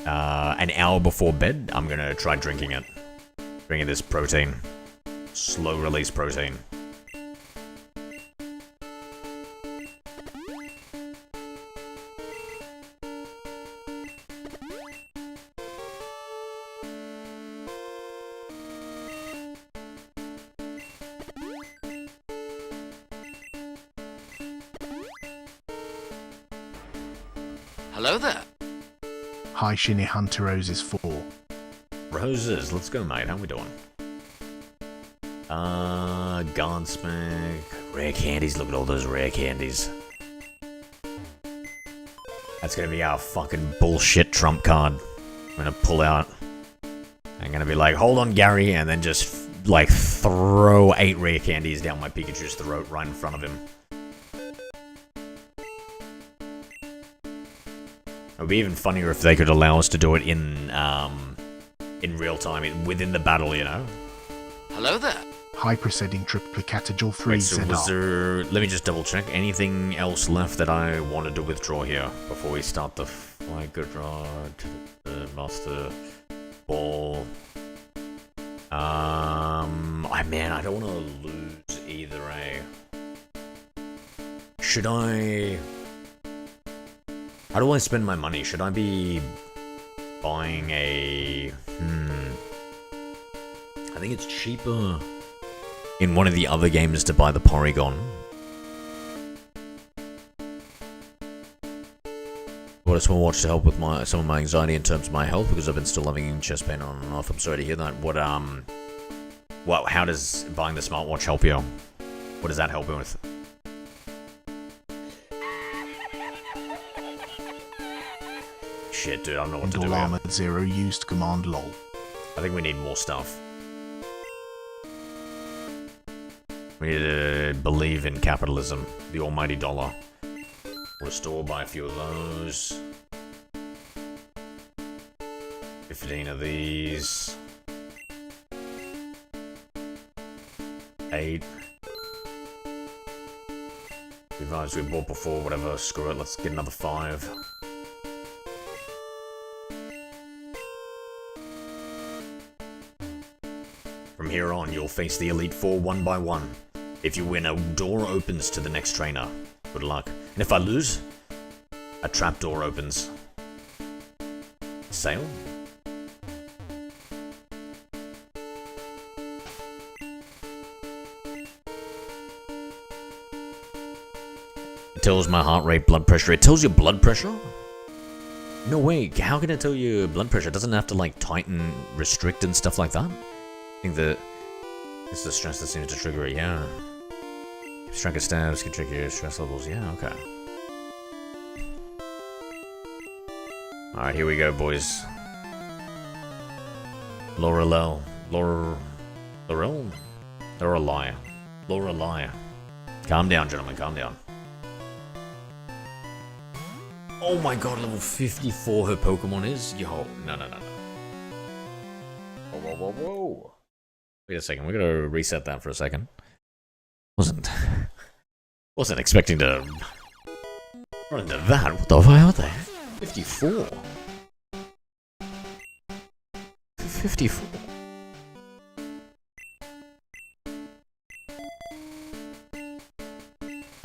an hour before bed, I'm gonna try drinking it. Drinking this protein. Slow release protein. Hello there. Hi, Shiny Hunter Roses 4. Roses, let's go, mate. How we doing? Godsmack. Rare candies. Look at all those rare candies. That's gonna be our fucking bullshit trump card. I'm gonna pull out. I'm gonna be like, hold on, Gary, and then just, like, throw 8 rare candies down my Pikachu's throat right in front of him. It would be even funnier if they could allow us to do it in real time, within the battle, you know? Hello there. Hypersetting Triplicatagel 3 Wait, so was ZR. there... Let me just double check. Anything else left that I wanted to withdraw here before we start the fight? Good rod, the Master Ball. Man, I don't want to lose either, Should I... How do I spend my money? Should I be buying a... I think it's cheaper in one of the other games to buy the Porygon. What is one watch to help with some of my anxiety in terms of my health, because I've been still having chest pain on and off. I'm sorry to hear that. How does buying the smartwatch help you? What does that help you with? Shit, dude, I don't know what to do All here. Armored 0 used command lol. I think we need more stuff. We need to believe in capitalism, the almighty dollar. Restore by a few of those. 15 of these. 8. Revives we bought before, whatever, screw it, let's get another 5. From here on, you'll face the Elite Four one by one. If you win, a door opens to the next trainer. Good luck. And if I lose, a trap door opens. Sale? It tells my heart rate, blood pressure. It tells your blood pressure? No way. How can it tell you blood pressure? It doesn't have to like tighten, restrict and stuff like that? I think that it's the stress that seems to trigger it, yeah. Striker stabs can trigger your stress levels, yeah, okay. Alright, here we go, boys. Lorelei. Lorelei. Calm down, gentlemen, calm down. Oh my god, level 54 her Pokemon is? Yo, no. Whoa. Wait a second, we're gonna reset that for a second. Wasn't expecting to run into that. What the fuck are they? 54. 54.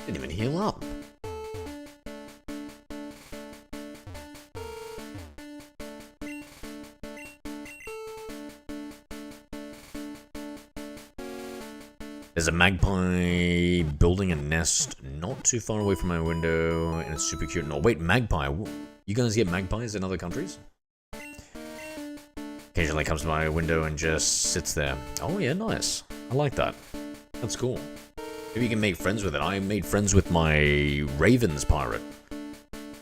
Didn't even heal up. There's a magpie building a nest not too far away from my window, and it's super cute. No, wait, magpie. You guys get magpies in other countries? Occasionally comes to my window and just sits there. Oh yeah, nice. I like that. That's cool. Maybe you can make friends with it. I made friends with my ravens pirate,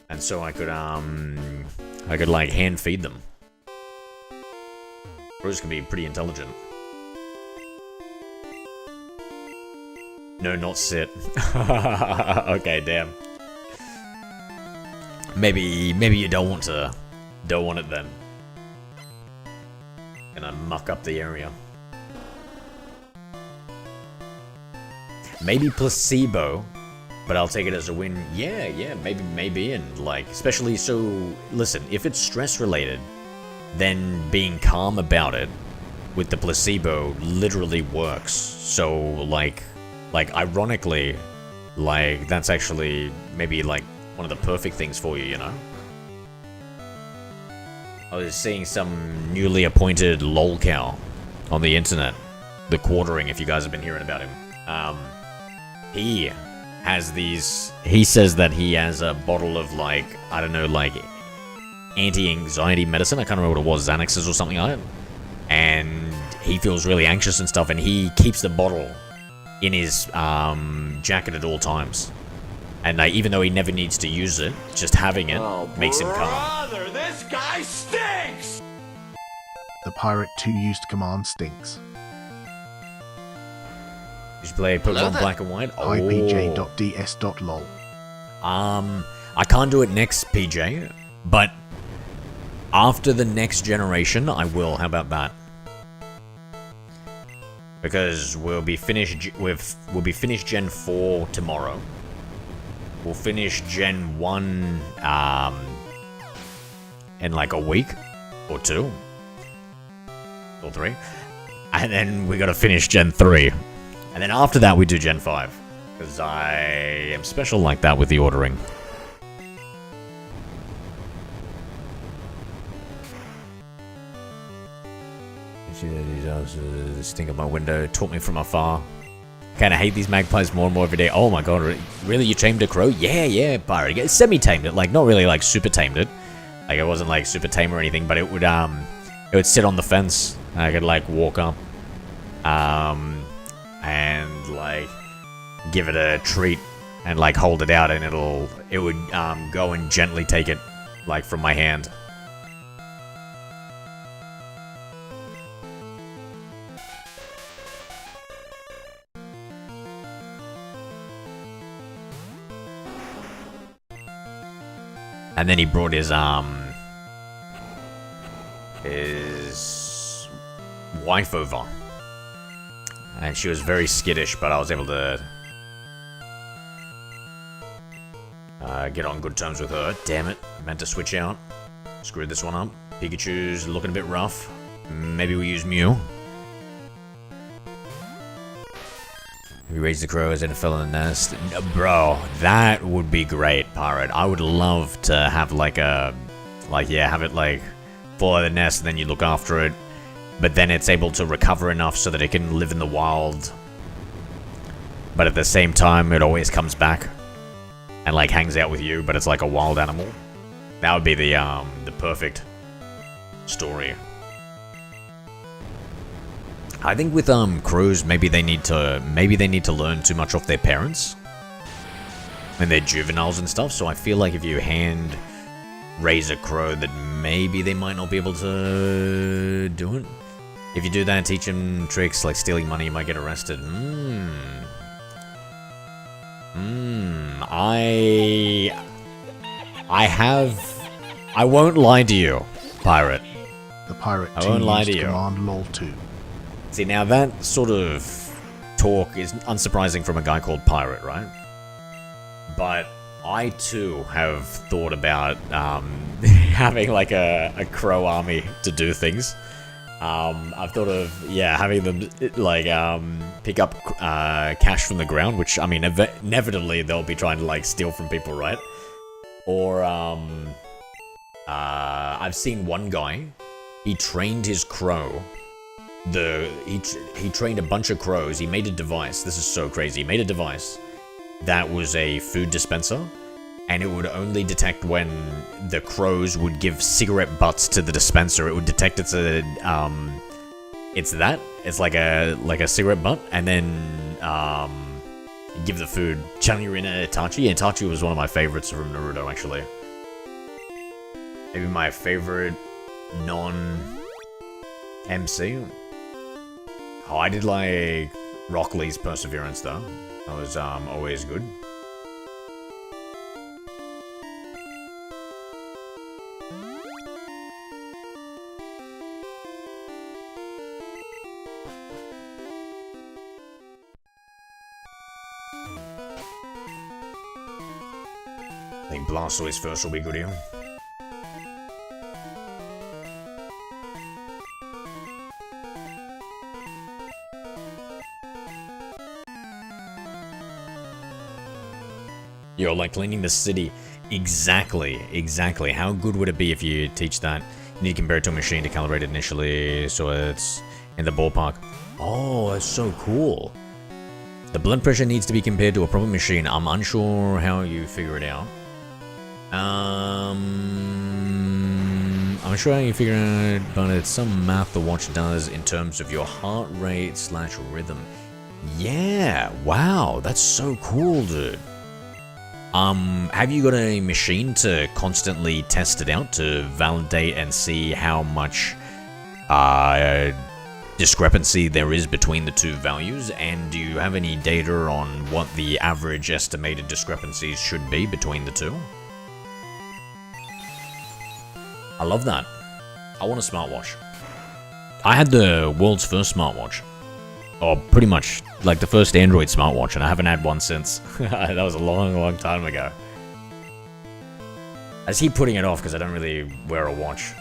and so I could like hand feed them. Crows can be pretty intelligent. No, not sit. Okay, damn. Maybe you don't want it then. Gonna muck up the area. Maybe placebo, but I'll take it as a win. Yeah, maybe, and like, especially so. Listen, if it's stress related, then being calm about it with the placebo literally works. So like ironically, like that's actually maybe like one of the perfect things for you, you know? I was seeing some newly appointed lolcow on the internet, the Quartering, if you guys have been hearing about him. He has these, he says that he has a bottle of like, I don't know, like anti-anxiety medicine. I can't remember what it was, Xanaxes or something like that. And he feels really anxious and stuff, and he keeps the bottle in his jacket at all times. And like, even though he never needs to use it, just having it makes him calm. This guy stinks! The Pirate 2 used command stinks. Did you play Pokemon Black and White? Oh. IPJ.ds.lol. I can't do it next PJ, but after the next generation, I will. How about that? Because we'll be finished Gen 4 tomorrow. We'll finish Gen 1 in like a week or 2 or 3, and then we gotta finish Gen 3, and then after that we do Gen 5, because I am special like that with the ordering. Stink at my window, taught me from afar. Kinda hate these magpies more and more every day. Oh my god, really? You tamed a crow? Yeah, pirate. Semi-tamed it, like not really like super tamed it. Like it wasn't like super tame or anything, but it would sit on the fence. And I could like walk up, and like give it a treat and like hold it out, and it would go and gently take it like from my hand. And then he brought his wife over, and she was very skittish, but I was able to get on good terms with her. Damn it, meant to switch out. Screwed this one up. Pikachu's looking a bit rough. Maybe we use Mew. We raised the crows and it fell in the nest. Bro, that would be great, pirate. I would love to have like have it like fall out of the nest, and then you look after it. But then it's able to recover enough so that it can live in the wild. But at the same time, it always comes back and like hangs out with you, but it's like a wild animal. That would be the perfect story. I think with crows, maybe they need to learn too much off their parents when they're juveniles and stuff. So I feel like if you hand raise a crow, that maybe they might not be able to do it. If you do that, teach them tricks like stealing money, you might get arrested. I won't lie to you, pirate. The pirate I won't team lie used to you. command lol 2. See, now that sort of talk is unsurprising from a guy called Pirate, right? But I too have thought about having like a crow army to do things. I've thought of, having them like pick up cash from the ground, which I mean inevitably they'll be trying to like steal from people, right? Or I've seen one guy, he trained his crow. He trained a bunch of crows. He made a device. This is so crazy. He made a device that was a food dispenser, and it would only detect when the crows would give cigarette butts to the dispenser. It would detect it's like a cigarette butt, and then give the food. Channeling in Itachi. Itachi was one of my favorites from Naruto, actually. Maybe my favorite non-MC. Oh, I did like Rock Lee's Perseverance, though. That was always good. I think Blastoise first will be good here. You're like cleaning the city. Exactly. How good would it be if you teach that? You need to compare it to a machine to calibrate it initially, so it's in the ballpark. Oh, that's so cool. The blood pressure needs to be compared to a proper machine. I'm unsure how you figure it out. I'm sure how you figure it out, but it's some math the watch does in terms of your heart rate / rhythm. Yeah, wow, that's so cool, dude. Have you got a machine to constantly test it out to validate and see how much discrepancy there is between the two values? And do you have any data on what the average estimated discrepancies should be between the two? I love that. I want a smartwatch. I had the world's first smartwatch. Or pretty much, like the first Android smartwatch, and I haven't had one since. That was a long time ago. I just keep putting it off because I don't really wear a watch.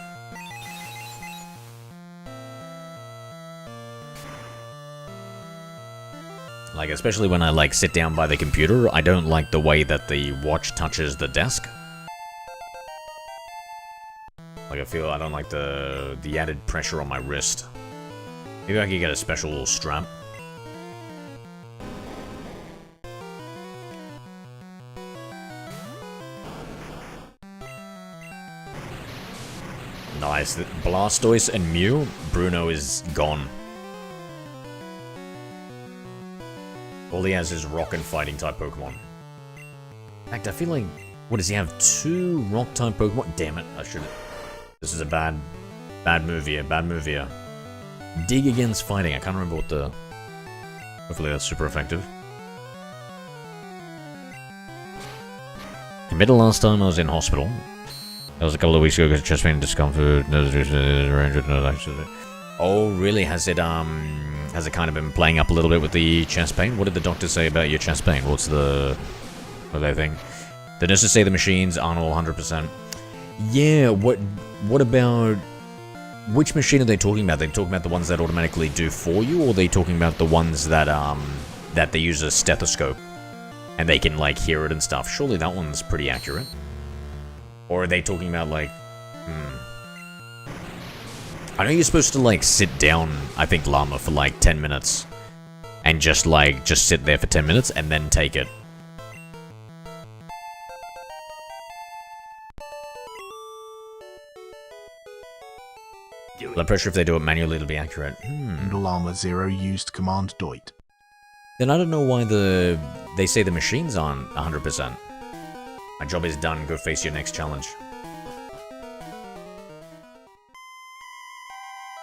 Like, especially when I, like, sit down by the computer, I don't like the way that the watch touches the desk. Like, I don't like the added pressure on my wrist. Maybe I could get a special strap. Nice. Blastoise and Mew. Bruno is gone. All he has is rock and fighting type Pokemon. In fact, I feel like... What, does he have 2 rock type Pokemon? Damn it, I should've... This is a bad move here, Dig against fighting. I can't remember what the... Hopefully that's super effective. Admitted last time I was in hospital. That was a couple of weeks ago because chest pain and discomfort. Oh, really? Has it kind of been playing up a little bit with the chest pain? What did the doctor say about your chest pain? What do they think? The nurses say the machines aren't all 100%. Yeah, what about... Which machine are they talking about? They're talking about the ones that automatically do for you, or are they talking about the ones that that they use a stethoscope and they can like hear it and stuff? Surely that one's pretty accurate. Or are they talking about like I know you're supposed to, like, sit down, I think, Llama, for, like, 10 minutes. And just sit there for 10 minutes and then take it. Blood pressure, if they do it manually, it'll be accurate. Llama 0 used command doit. Then I don't know why they say the machines aren't 100%. My job is done, go face your next challenge.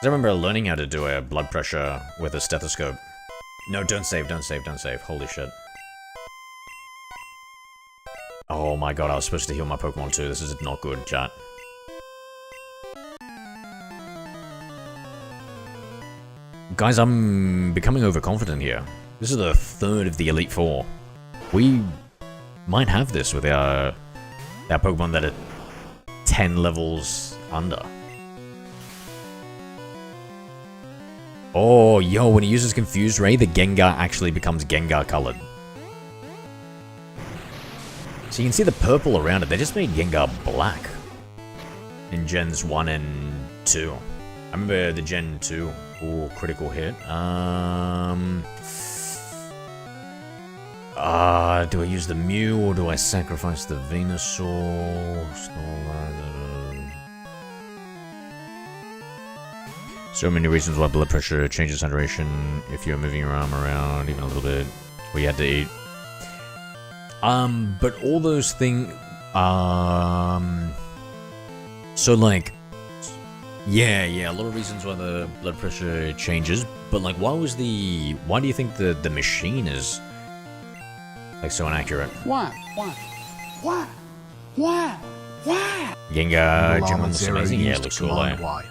I remember learning how to do a blood pressure with a stethoscope. No, don't save, don't save, don't save. Holy shit. Oh my god, I was supposed to heal my Pokemon too. This is not good, chat. Guys, I'm becoming overconfident here. This is the third of the Elite Four. We might have this with our Pokemon that are 10 levels under. Oh, yo, when he uses Confused Ray, the Gengar actually becomes Gengar colored. So you can see the purple around it. They just made Gengar black in Gens 1 and 2. I remember the Gen 2. Ooh, critical hit. Do I use the Mew or do I sacrifice the Venusaur? So many reasons why blood pressure changes hydration if you're moving your arm around even a little bit. We had to eat. But all those things, so like, yeah, a lot of reasons why the blood pressure changes, but like, why do you think the machine is, like, so inaccurate? Why? Gengar, Gen 1 Llama looks 0 amazing, yeah, it used looks cool, command eh? Y.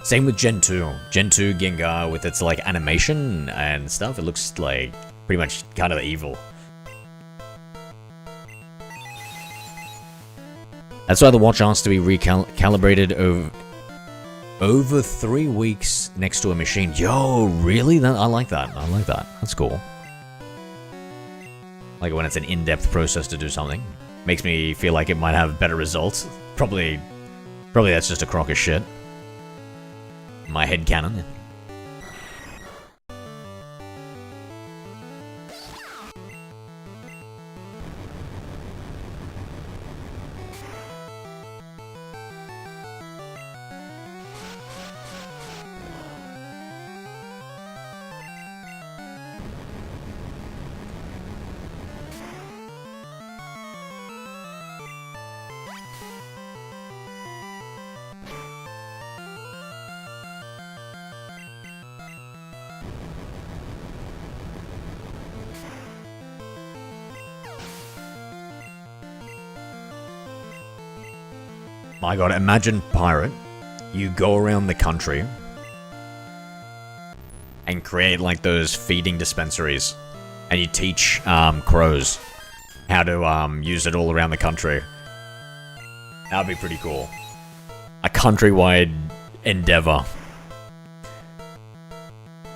Same with Gen 2. Gen 2 Gengar with its, like, animation and stuff, it looks, like, pretty much kind of evil. That's why the watch asked to be recalibrated over 3 weeks next to a machine. Yo, really? I like that. I like that. That's cool. Like when it's an in-depth process to do something. Makes me feel like it might have better results. Probably that's just a crock of shit. My head canon. My god, imagine pirate. You go around the country and create like those feeding dispensaries. And you teach crows how to use it all around the country. That'd be pretty cool. A countrywide endeavor.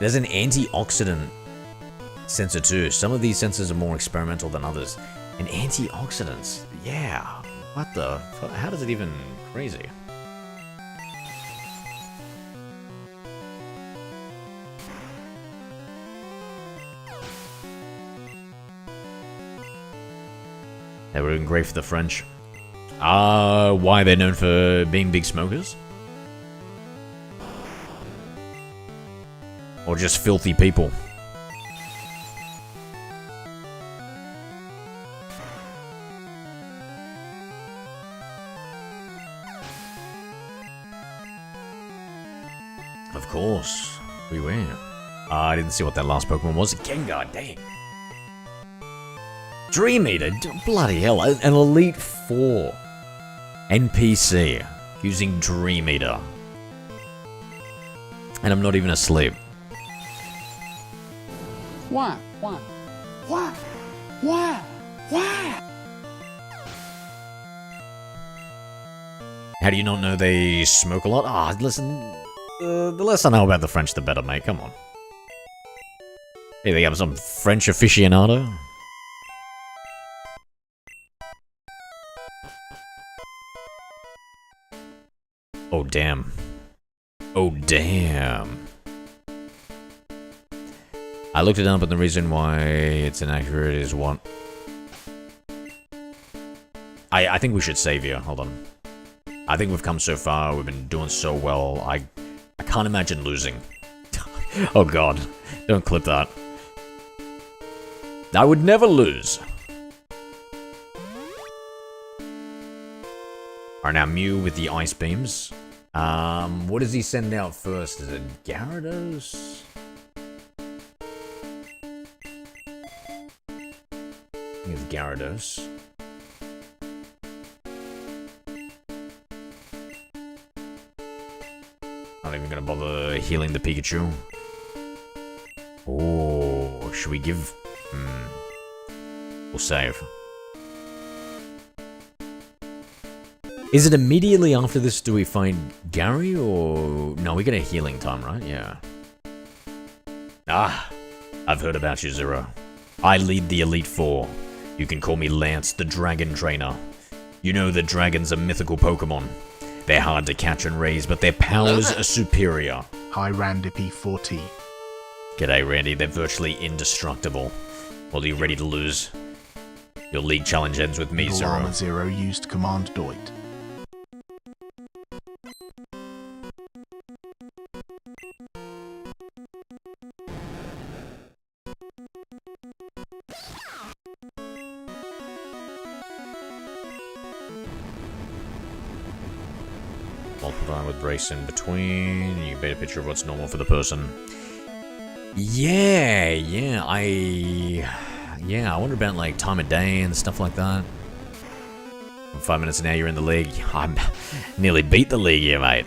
There's an antioxidant sensor too. Some of these sensors are more experimental than others. And antioxidants, yeah. What the fuck? How does it even crazy? They were doing great for the French. Why they're known for being big smokers? Or just filthy people? Of course, we were. I didn't see what that last Pokemon was. Gengar, dang. Dream Eater, bloody hell, an Elite Four NPC using Dream Eater. And I'm not even asleep. Why? How do you not know they smoke a lot? Ah, listen, the less I know about the French, the better, mate. Come on. Hey, they have some French aficionado? Oh, damn. Oh, damn. I looked it up, and the reason why it's inaccurate is what? I think we should save here. Hold on. I think we've come so far. We've been doing so well. I can't imagine losing. Oh, God. Don't clip that. I would never lose. Alright, now Mew with the ice beams. What does he send out first? Is it Gyarados? I think it's Gyarados. Not even gonna bother healing the Pikachu. Oh, should we give... We'll save. Is it immediately after this do we find Gary, or... No, we get a healing time, right? Yeah. Ah, I've heard about you, Zero. I lead the Elite Four. You can call me Lance, the Dragon Trainer. You know that dragons are mythical Pokemon. They're hard to catch and raise, but their powers are superior. Hi, Randy P4T. G'day, Randy. They're virtually indestructible. Well, are you ready to lose? Your league challenge ends with me, Zero. Llama Zero used Command Doit. Multiply with brace in between. You get a picture of what's normal for the person. Yeah, I wonder about like time of day and stuff like that. 5 minutes now, you're in the league. I'm nearly beat the league here, mate.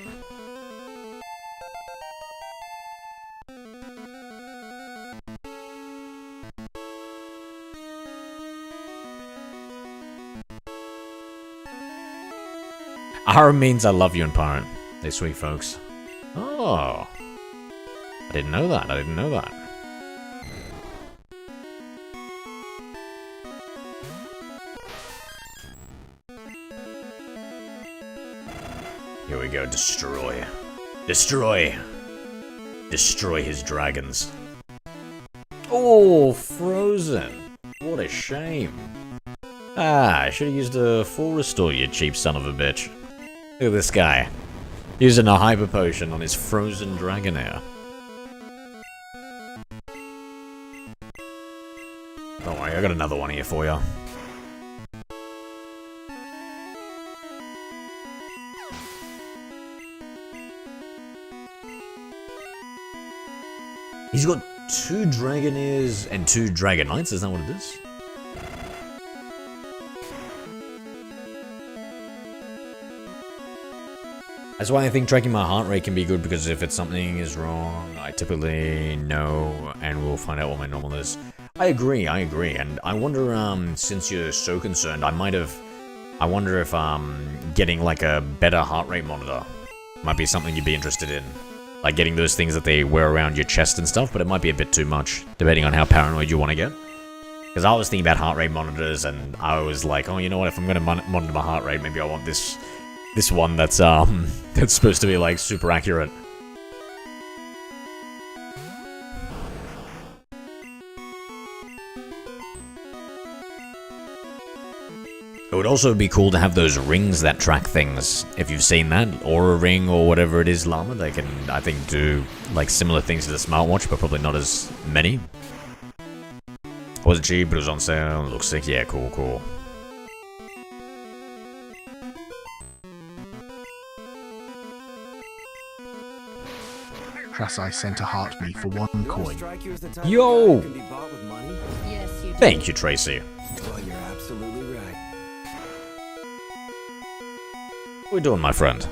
Ahara means I love you in Pirate. They're sweet folks. Oh. I didn't know that. Here we go. Destroy. Destroy. Destroy his dragons. Oh, frozen. What a shame. Ah, I should have used a full restore, you cheap son of a bitch. Look at this guy. Using a hyper potion on his frozen Dragonair. Don't worry, I got another one here for you. He's got 2 Dragonairs and 2 Dragonites, is that what it is? That's why I think tracking my heart rate can be good, because if it's something is wrong, I typically know and will find out what my normal is. I agree, and I wonder, since you're so concerned, I wonder if, getting like a better heart rate monitor might be something you'd be interested in. Like getting those things that they wear around your chest and stuff, but it might be a bit too much, depending on how paranoid you want to get. Because I was thinking about heart rate monitors, and I was like, oh, you know what, if I'm going to monitor my heart rate, maybe I want this one that's that's supposed to be like super accurate. It would also be cool to have those rings that track things. If you've seen that, Aura Ring or whatever it is, Llama, they can, I think, do like similar things to the smartwatch, but probably not as many. It wasn't cheap, but it was on sale. It looks sick. Yeah, cool. Trasai sent a heart me for 1 coin. Yo! Yes, you do. Thank you, Tracy. Well, you're absolutely right. What are we doing, my friend?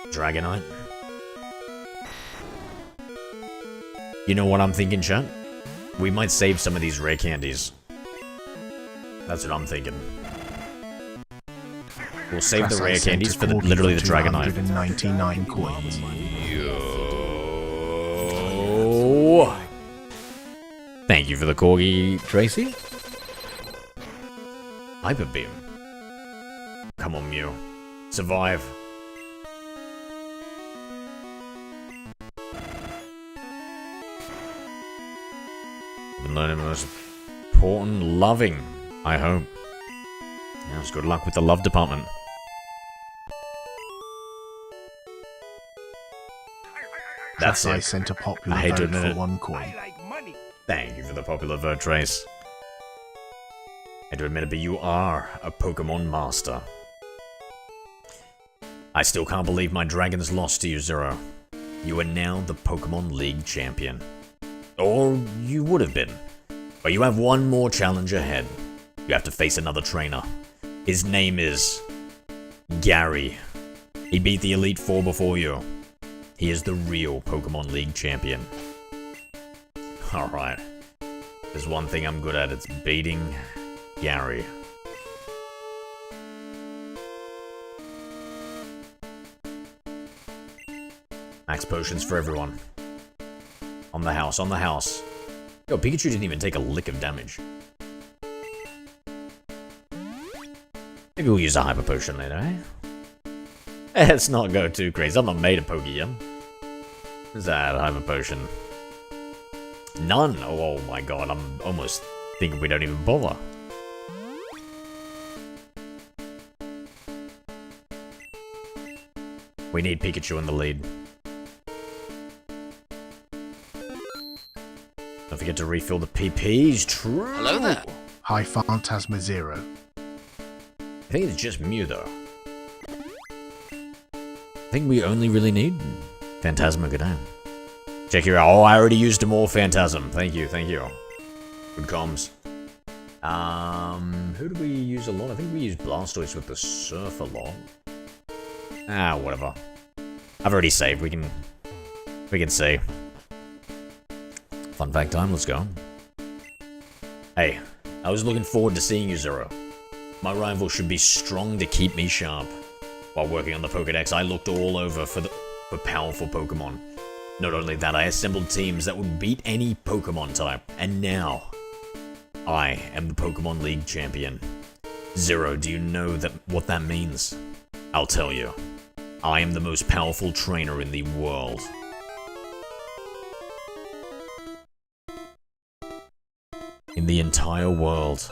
Dragonite? You know what I'm thinking, chat? We might save some of these rare candies. That's what I'm thinking. We'll save the rare candies for literally the Dragonite. 299 coins. Yo. Thank you for the corgi, Tracy. Hyper Beam. Come on, Mew. Survive. Been learning the most important loving, I hope. Yeah, just good luck with the love department. That's I it. sent a popular I hate to vote admit for it. 1 coin. I like money. Thank you for the popular vote, Trace. I had to admit it, but you are a Pokemon master. I still can't believe my dragons lost to you, Zero. You are now the Pokemon League champion. Or you would have been. But you have one more challenge ahead. You have to face another trainer. His name is Gary. He beat the Elite Four before you. He is the real Pokemon League champion. Alright. There's one thing I'm good at, it's beating Gary. Max potions for everyone. On the house, on the house. Yo, Pikachu didn't even take a lick of damage. Maybe we'll use a Hyper Potion later, eh? Let's not go too crazy. I'm not made of Pokemon. What's that? Hyper Potion. None? Oh my god, I'm almost thinking we don't even bother. We need Pikachu in the lead. Don't forget to refill the PPs. True. Hello there. Hi, Phantasma Zero. I think it's just Mew though. I think we only really need Phantasma Godam. Check here out. Oh, I already used them all, Phantasm. Thank you, thank you. Good comms. Who do we use a lot? I think we use Blastoise with the Surf a lot. Ah, whatever. I've already saved. We can save. Fun fact time. Let's go. Hey, I was looking forward to seeing you, Zero. My rival should be strong to keep me sharp. While working on the Pokédex, I looked all over for powerful Pokemon. Not only that, I assembled teams that would beat any Pokemon type, and now, I am the Pokemon League champion. Zero, do you know what that means? I'll tell you. I am the most powerful trainer in the world. In the entire world.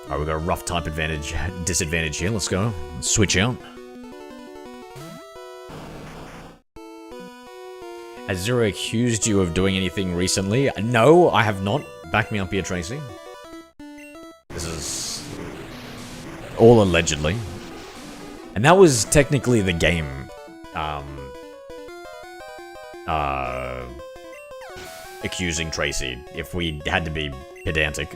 Alright, we got a rough type disadvantage here. Let's go. Let's switch out. Has Zero accused you of doing anything recently? No, I have not. Back me up here, Tracy. This is all allegedly. And that was technically the game. Accusing Tracy, if we had to be pedantic.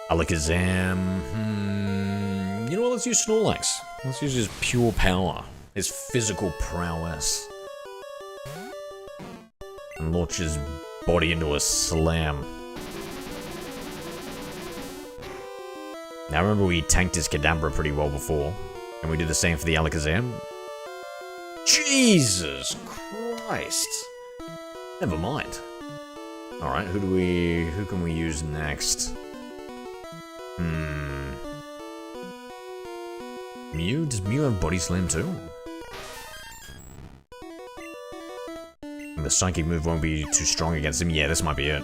Alakazam. You know what? Let's use Snorlax. Let's use his pure power, his physical prowess, and launch his body into a slam. Now remember we tanked his Kadabra pretty well before, and we did the same for the Alakazam. Jesus Christ! Never mind. All right, who can we use next? Mew? Does Mew have Body Slam too? And the Psychic move won't be too strong against him. Yeah, this might be it.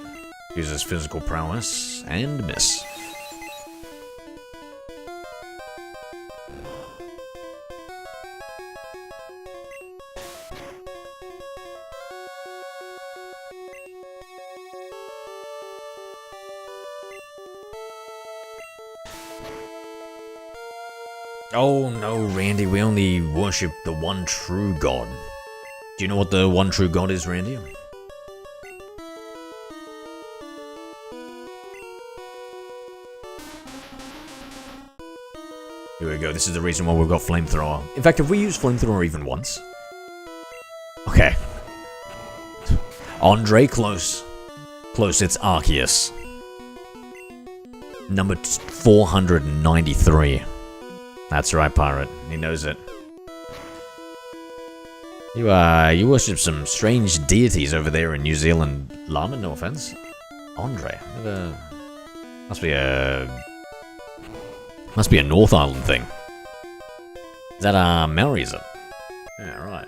Uses physical prowess and miss. Oh no, Randy, we only worship the one true God. Do you know what the one true God is, Randy? Here we go, this is the reason why we've got Flamethrower. In fact, have we used Flamethrower even once? Okay. Andre, close. Close, it's Arceus. Number 493. That's right, pirate. He knows it. You worship some strange deities over there in New Zealand, Llama, no offense. Andre, must be a North Island thing. Is that, Maori, is it? Yeah, right.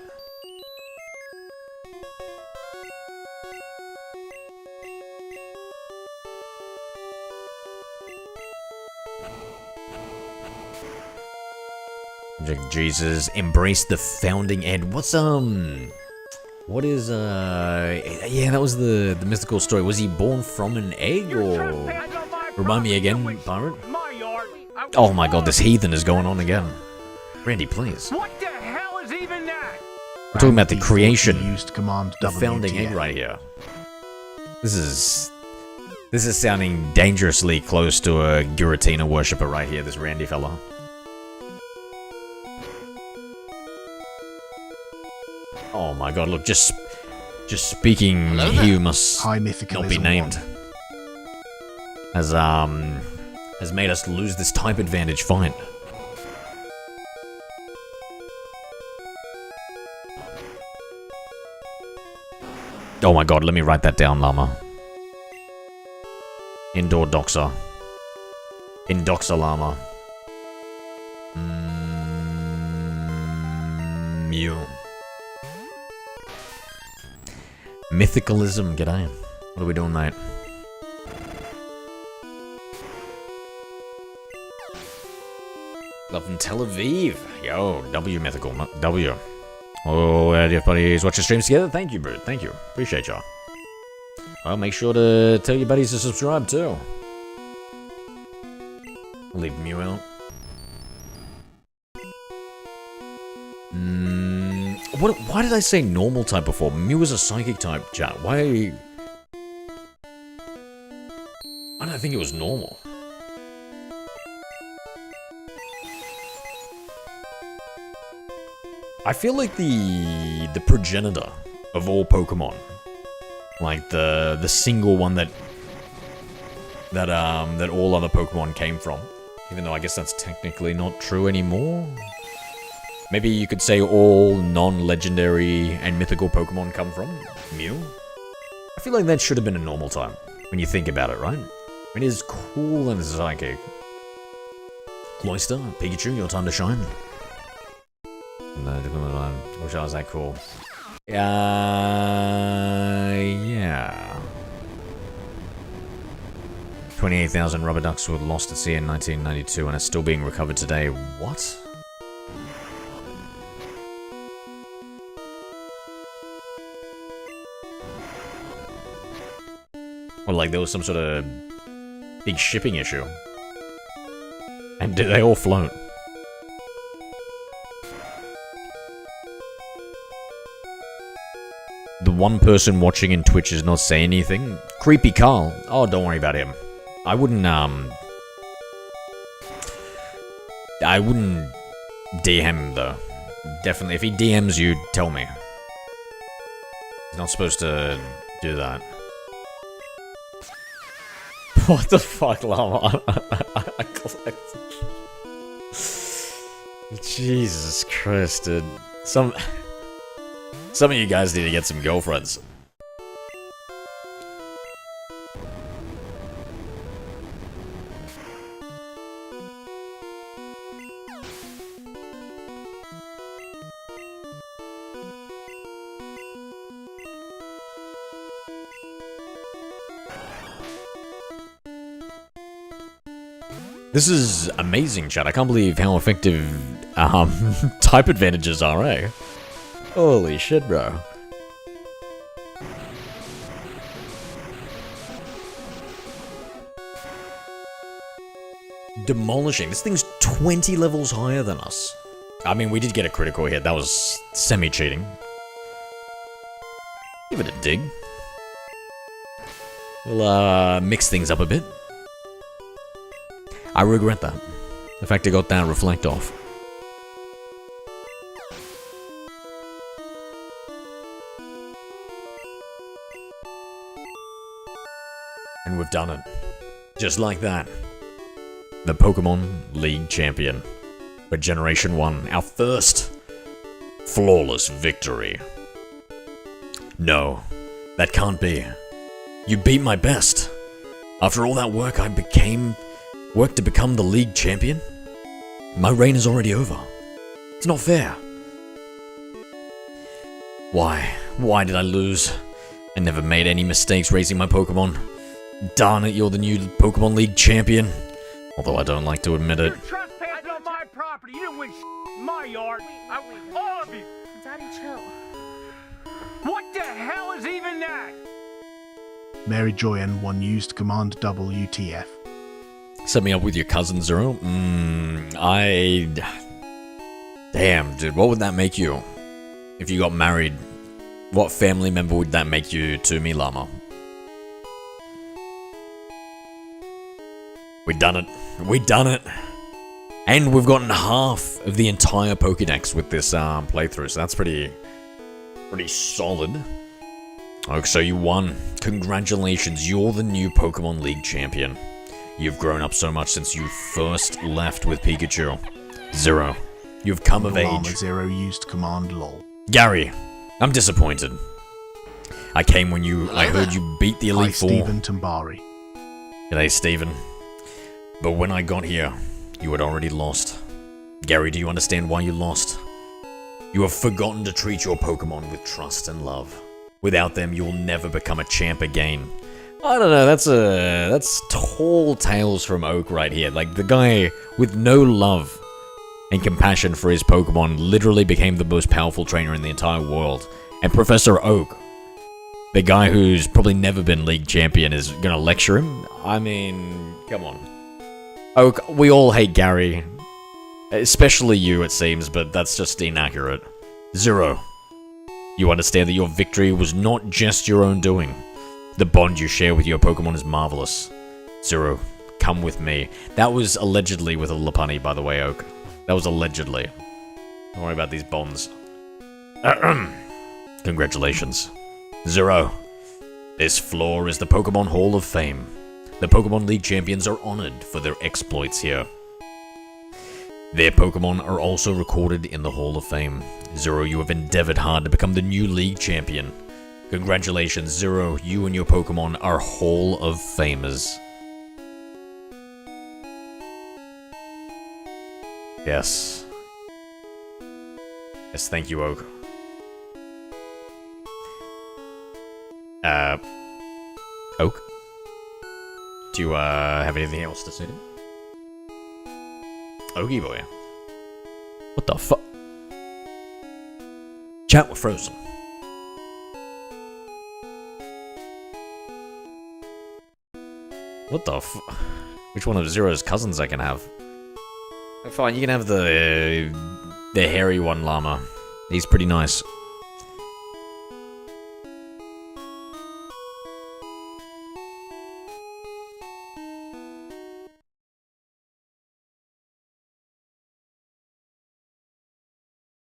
Jesus, embrace the founding end. What is, yeah, that was the mythical story. Was he born from an egg, or... Remind me again, pirate? Oh my god, this heathen is going on again. Randy, please. What the hell is even that? We're talking about the creation, Used command the founding egg right here. This is sounding dangerously close to a Giratina worshipper right here, this Randy fella. Oh my god, look, just speaking, he who must High not be mythicalism named. one. Has made us lose this type advantage fight. Oh my god, let me write that down, Llama. Indoor Doxer. Indoxer Llama. Mew. Mythicalism, g'day. What are we doing, mate? Love from Tel Aviv. Yo, W mythical, W. Oh, everybody's watching streams together. Thank you, bro. Thank you. Appreciate y'all. Well, make sure to tell your buddies to subscribe too. I'll leave Mew out. Why did I say normal type before? Mew is a psychic type, chat. Why did I think it was normal? I feel like the progenitor of all Pokemon, like the single one that all other Pokemon came from, even though I guess that's technically not true anymore. Maybe you could say all non-legendary and mythical Pokemon come from Mew. I feel like that should have been a normal type when you think about it, right? It is cool and psychic. Cloyster, Pikachu, your time to shine. Which I was that cool. Yeah. 28,000 rubber ducks were lost at sea in 1992 and are still being recovered today. What? Or like there was some sort of big shipping issue. And did they all float? The one person watching in Twitch is not saying anything. Creepy Carl. Oh, don't worry about him. I wouldn't DM him though. Definitely, if he DMs you, tell me. He's not supposed to do that. What the fuck, Llama? Jesus Christ, dude. Some of you guys need to get some girlfriends. This is amazing, chat. I can't believe how effective type advantages are, eh? Holy shit, bro. Demolishing. This thing's 20 levels higher than us. I mean, we did get a critical hit. That was semi-cheating. Give it a dig. We'll, mix things up a bit. I regret that. The fact I got that reflect off. And we've done it. Just like that. The Pokemon League champion. for Generation 1, our first flawless victory. No, that can't be. You beat my best. After all that work, worked to become the league champion? My reign is already over. It's not fair. Why? Why did I lose? I never made any mistakes raising my Pokemon. Darn it, you're the new Pokemon League champion. Although I don't like to admit it. You're trespassing on my property. You didn't win in my yard. I win all of you. Daddy, chill. What the hell is even that? Mary Joyan 1 used command WTF. Set me up with your cousin, Zero? Damn, dude, what would that make you? If you got married, what family member would that make you to me, Llama? We done it. We done it. And we've gotten half of the entire Pokédex with this playthrough, so that's pretty solid. Okay, so you won. Congratulations, you're the new Pokemon League champion. You've grown up so much since you first left with Pikachu. Zero, you've come of Llama age. 0 used command lol. Gary, I'm disappointed. I came when I heard you beat the Hi Elite Four. Stephen Tambari. G'day, Steven. But when I got here, you had already lost. Gary, do you understand why you lost? You have forgotten to treat your Pokemon with trust and love. Without them, you will never become a champ again. I don't know, that's tall tales from Oak right here. Like, the guy with no love and compassion for his Pokemon literally became the most powerful trainer in the entire world. And Professor Oak, the guy who's probably never been league champion, is gonna lecture him? I mean, come on. Oak, we all hate Gary. Especially you, it seems, but that's just inaccurate. Zero. You understand that your victory was not just your own doing. The bond you share with your Pokemon is marvelous. Zero, come with me. That was allegedly with a Lopunny, by the way, Oak. That was allegedly. Don't worry about these bonds. Congratulations. Zero. This floor is the Pokemon Hall of Fame. The Pokemon League champions are honored for their exploits here. Their Pokemon are also recorded in the Hall of Fame. Zero, you have endeavored hard to become the new League champion. Congratulations, Zero, you and your Pokemon are Hall of Famers. Yes. Yes, thank you, Oak. Oak? Do you, have anything else to say to me? Okie boy. What the fuck? Chat, we're frozen. What the fuck? Which one of Zero's cousins I can have? Oh, fine, you can have the hairy one, Llama. He's pretty nice.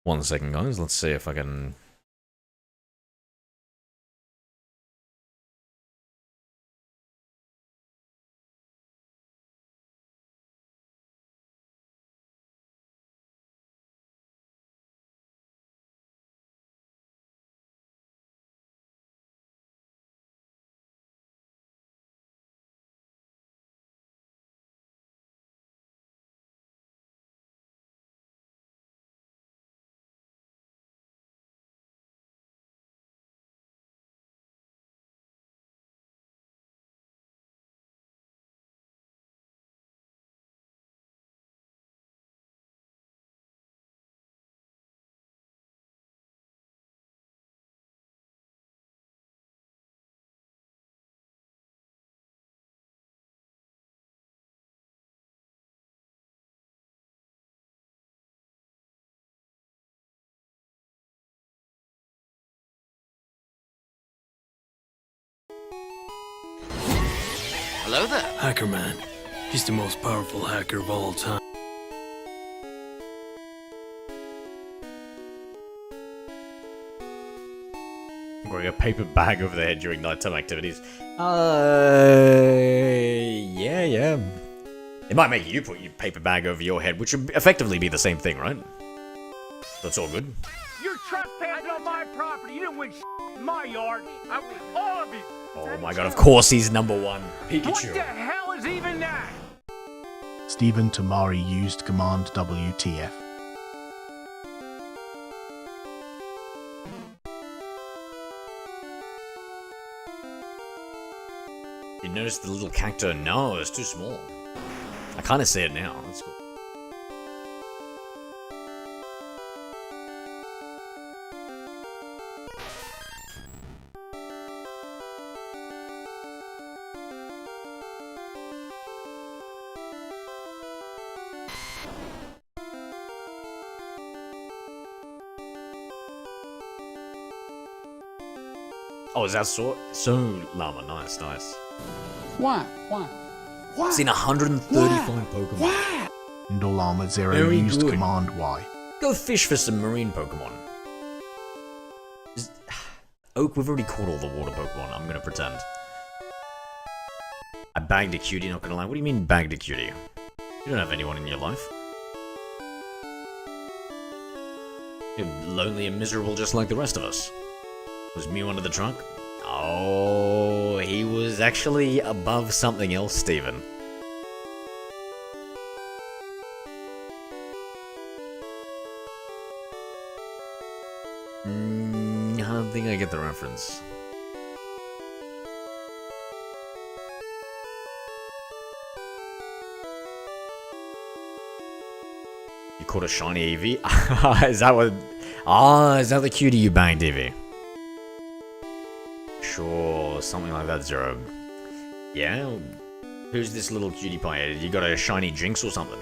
One second, guys. Let's see if I can... Hello there. Hacker Man. He's the most powerful hacker of all time. Wearing a paper bag over their head during nighttime activities. Yeah. It might make you put your paper bag over your head, which would effectively be the same thing, right? That's all good. You're trespassing on my property. You didn't win in my yard. I win all of it. Oh my god, of course he's number one. What Pikachu. the hell is even that? Stephen Tamari used command WTF. You notice the little cactus? No, it's too small. I kind of see it now. That's cool. Oh, is that so llama? Nice, nice. Why? Seen 135 Pokemon. Indoor Llama Zero Very used good. command Y. Go fish for some marine Pokemon. Oak, we've already caught all the water Pokemon. I'm gonna pretend. I bagged a cutie, not gonna lie. What do you mean bagged a cutie? You don't have anyone in your life. You're lonely and miserable just like the rest of us. Was Mew under the trunk? Oh, he was actually above something else, Steven. I don't think I get the reference. You caught a shiny Eevee? Is that what... Ah, is that the cutie you banged, Eevee? Sure, something like that, Zero. Yeah? Who's this little cutie pie? You got a shiny Jinx or something?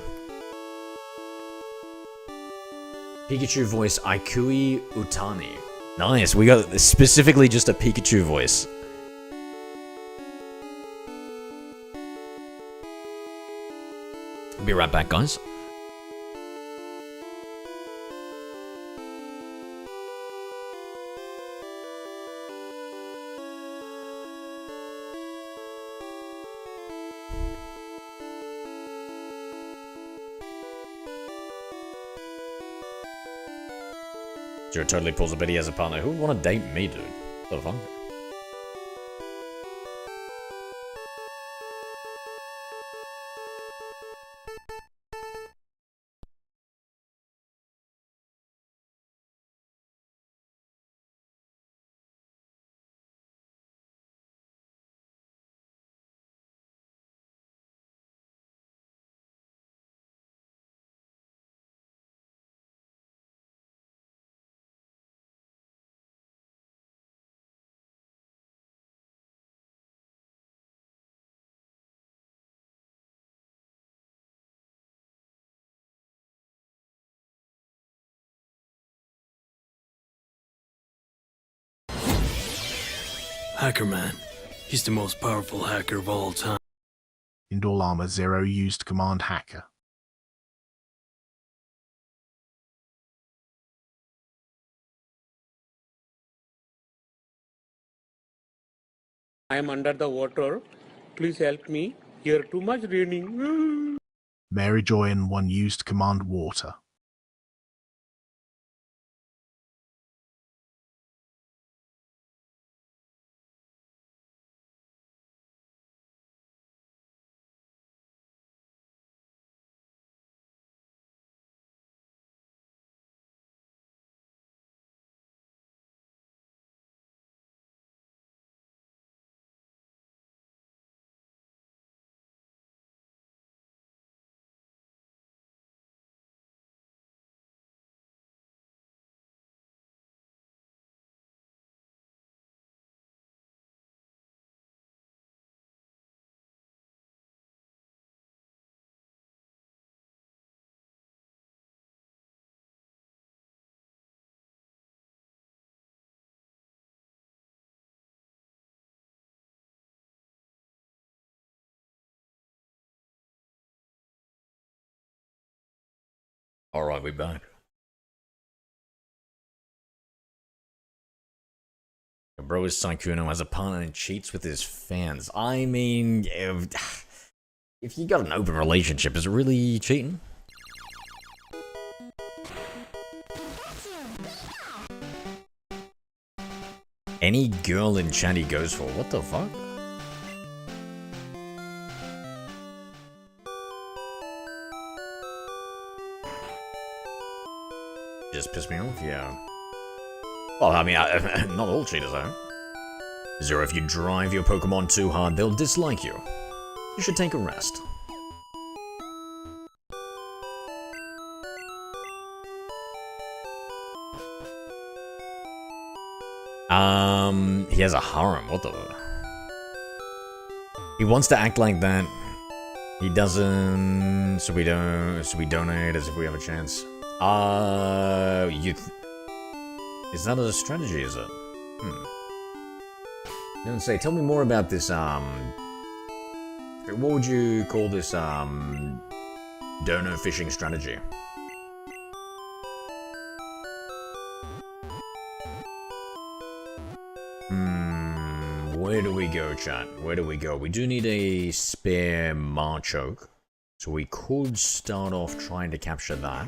Pikachu voice Aikui Utani. Nice, we got specifically just a Pikachu voice. Be right back, guys. Joe totally pulls a biddy as a partner. Who would want to date me, dude? What the fuck? Hacker Man. He's the most powerful hacker of all time. Indoor Llama Zero used command hacker. I am under the water. Please help me. Here too much raining. Mary Joyan 1 used command water. Alright, we back. Bro is Saikuno as a partner and cheats with his fans. I mean, If you got an open relationship, is it really cheating? Any girl in chat he goes for, what the fuck? Just pissed me off, yeah. Well, I mean, not all cheaters, though. Zero, if you drive your Pokemon too hard, they'll dislike you. You should take a rest. He has a harem, what the... He wants to act like that. He doesn't... So we donate as if we have a chance. Is that a strategy, is it? Don't say, tell me more about this, what would you call this, dono fishing strategy? Where do we go, chat? Where do we go? We do need a spare Machoke, so we could start off trying to capture that.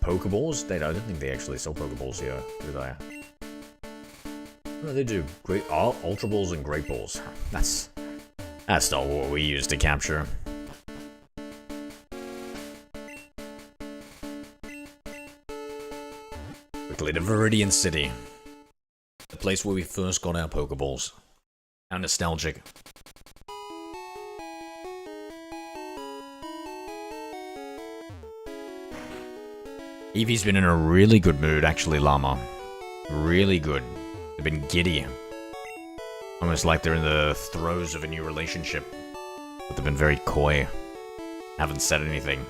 Pokeballs? I don't think they actually sell Pokeballs here, do they? No, they do. Ultra Balls and Great Balls. That's not what we use to capture. Quickly to Viridian City. The place where we first got our Pokeballs. How nostalgic. Eevee's been in a really good mood, actually, Llama. Really good. They've been giddy. Almost like they're in the throes of a new relationship. But they've been very coy. Haven't said anything.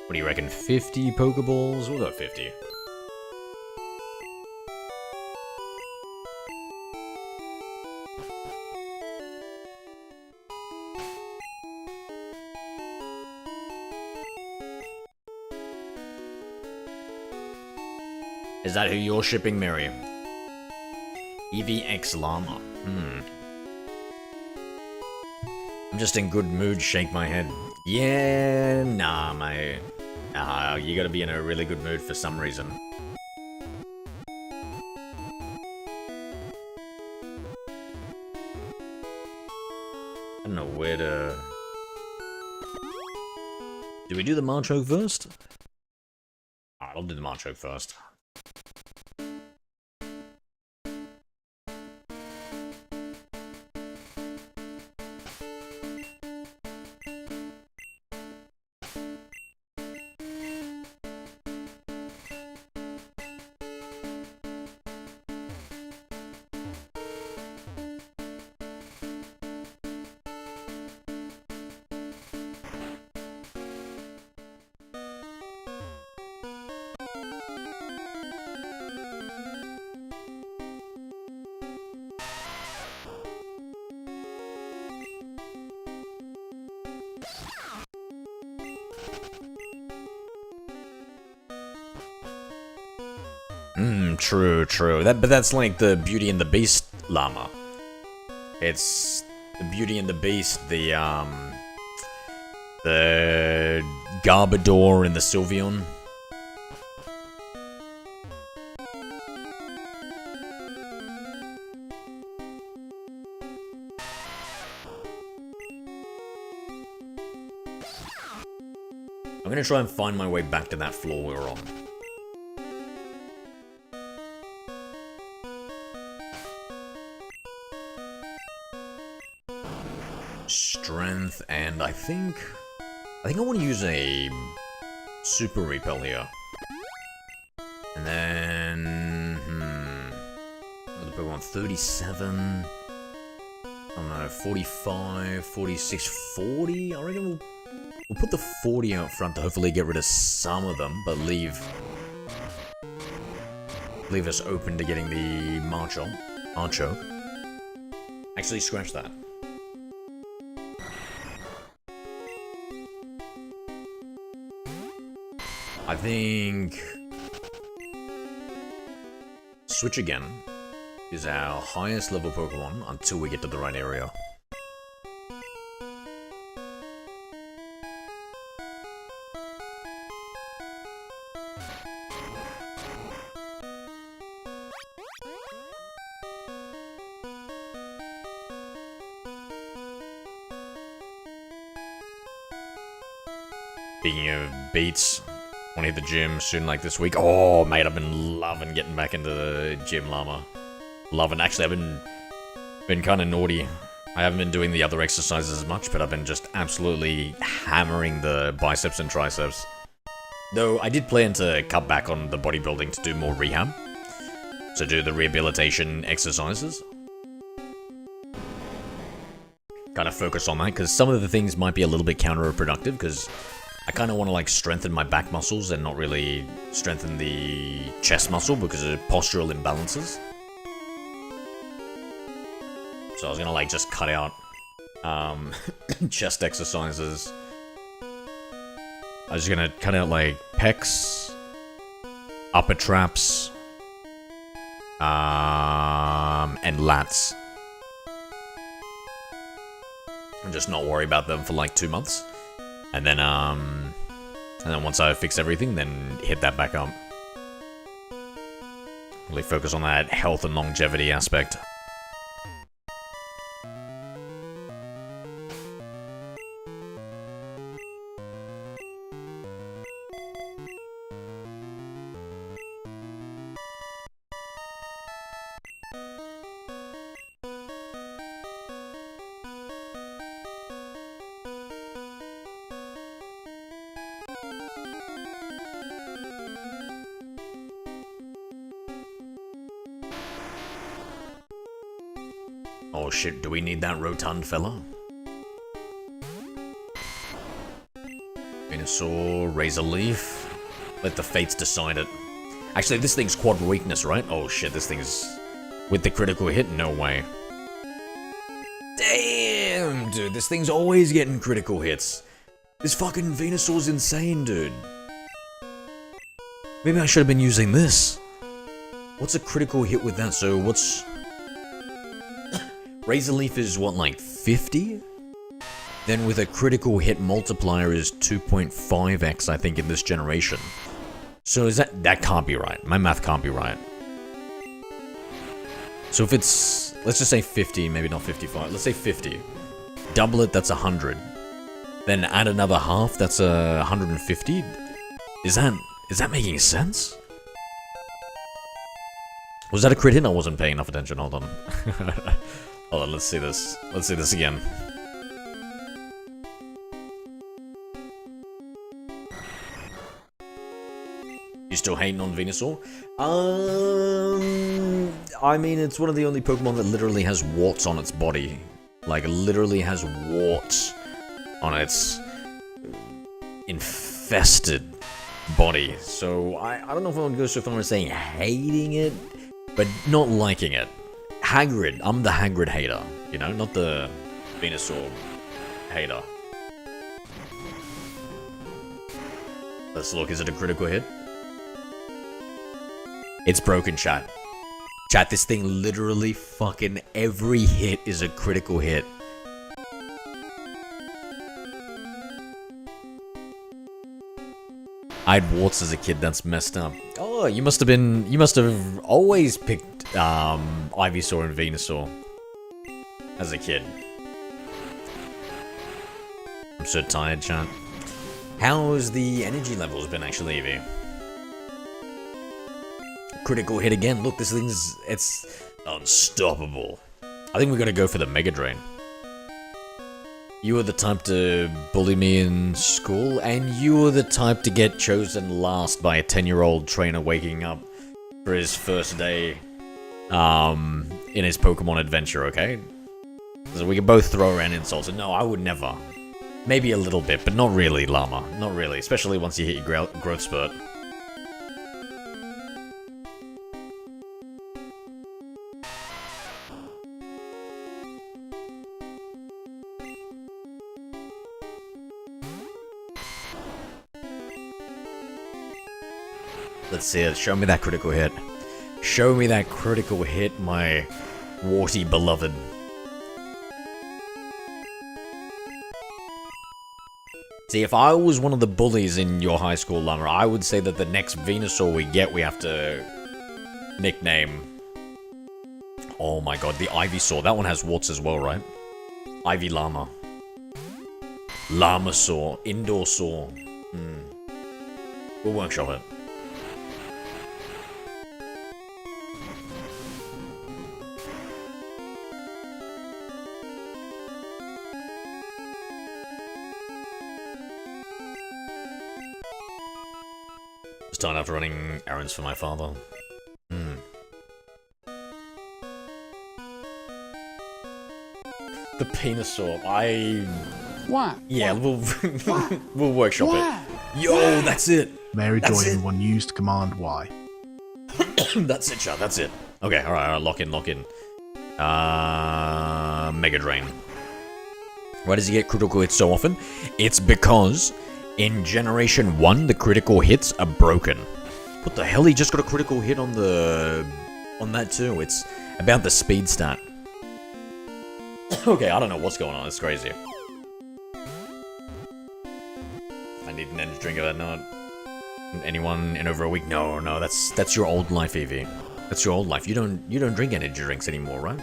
What do you reckon? 50 Pokeballs? We'll go 50. Is that who you're shipping, Mary? EVX Llama. I'm just in good mood, shake my head. Yeah, nah, mate. Nah, you gotta be in a really good mood for some reason. I don't know where to... Do we do the Machoke first? Alright, I'll do the Machoke first. True. But that's like the Beauty and the Beast llama. It's the Beauty and the Beast, the Garbodor and the Sylveon. I'm gonna try and find my way back to that floor we were on. Strength, and I think I want to use a Super Repel here. And then, the Pokemon 37, I don't know, 45, 46, 40? I reckon we'll put the 40 out front to hopefully get rid of some of them, but leave us open to getting the Machoke. Actually, scratch that. I think Switch again is our highest level Pokemon until we get to the right area. Speaking of beats, want to hit the gym soon, like this week. Oh, mate, I've been loving getting back into the gym, llama. Loving. Actually, I've been kind of naughty. I haven't been doing the other exercises as much, but I've been just absolutely hammering the biceps and triceps. Though I did plan to cut back on the bodybuilding to do more rehab. So do the rehabilitation exercises. Kind of focus on that, because some of the things might be a little bit counterproductive, because I kind of want to like strengthen my back muscles and not really strengthen the chest muscle because of postural imbalances. So I was gonna like just cut out chest exercises. I was gonna cut out like pecs, upper traps, and lats. And just not worry about them for like 2 months. And then once I fix everything, then hit that back up. Really focus on that health and longevity aspect. Oh shit, do we need that rotund fella? Venusaur, Razor Leaf. Let the fates decide it. Actually, this thing's quad weakness, right? Oh shit, this thing's... with the critical hit? No way. Damn, dude, this thing's always getting critical hits. This fucking Venusaur's insane, dude. Maybe I should have been using this. What's a critical hit with that? So what's... Razor Leaf is what, like 50? Then with a critical hit multiplier is 2.5x, I think, in this generation. So is that can't be right. My math can't be right. So if it's, let's just say 50, maybe not 55, let's say 50. Double it, that's 100. Then add another half, that's 150. Is that making sense? Was that a crit hit? I wasn't paying enough attention, hold on. Hold on, let's see this. Let's see this again. You still hating on Venusaur? I mean, it's one of the only Pokemon that literally has warts on its body. Like, literally has warts on its infested body. So, I don't know if I want to go so far as saying hating it, but not liking it. Hagrid, I'm the Hagrid hater, you know, not the Venusaur hater. Let's look, is it a critical hit? It's broken, chat. Chat, this thing literally fucking every hit is a critical hit. I had warts as a kid, that's messed up. Oh, you must have always picked Ivysaur and Venusaur as a kid. I'm so tired, chat. How's the energy levels been actually, Evie? Critical hit again. Look, this thing's, it's unstoppable. I think we're gonna go for the Mega Drain. You were the type to bully me in school, and you were the type to get chosen last by a 10-year-old trainer waking up for his first day in his Pokemon adventure, okay? So we can both throw around insults, and no, I would never. Maybe a little bit, but not really, Llama. Not really, especially once you hit your growth spurt. Let's see it. Show me that critical hit. Show me that critical hit, my warty beloved. See, if I was one of the bullies in your high school, Llama, I would say that the next Venusaur we get, we have to nickname. Oh my god, the Ivysaur. That one has warts as well, right? Ivy Llama. Llamasaur. Indoor Saw. We'll workshop it. Just time after running errands for my father. The Venusaur. What? Yeah, we'll we'll workshop it. Yo, that's it. Mary That's Joy it. in one used Command Y. That's it, chat. That's it. Okay, alright, lock in. Mega Drain. Why does he get critical hits so often? It's because in Generation 1, the critical hits are broken. What the hell? He just got a critical hit on that too. It's about the speed stat. Okay, I don't know what's going on. It's crazy. I need an energy drink of that note. Anyone in over a week? No, that's your old life, Evie. That's your old life. You don't drink energy drinks anymore, right?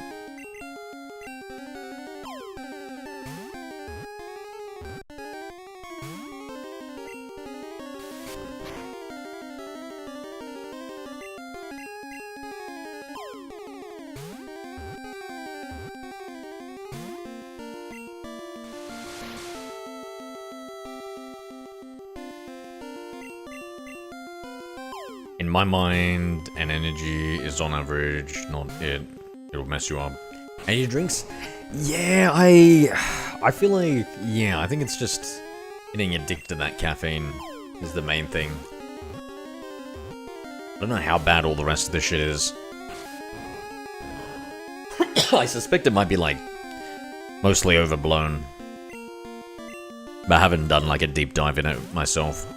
In my mind, an energy is on average not it. It'll mess you up. Energy drinks? Yeah, I feel like, yeah, I think it's just getting addicted to that caffeine is the main thing. I don't know how bad all the rest of this shit is. I suspect it might be like mostly overblown. But I haven't done like a deep dive in it myself.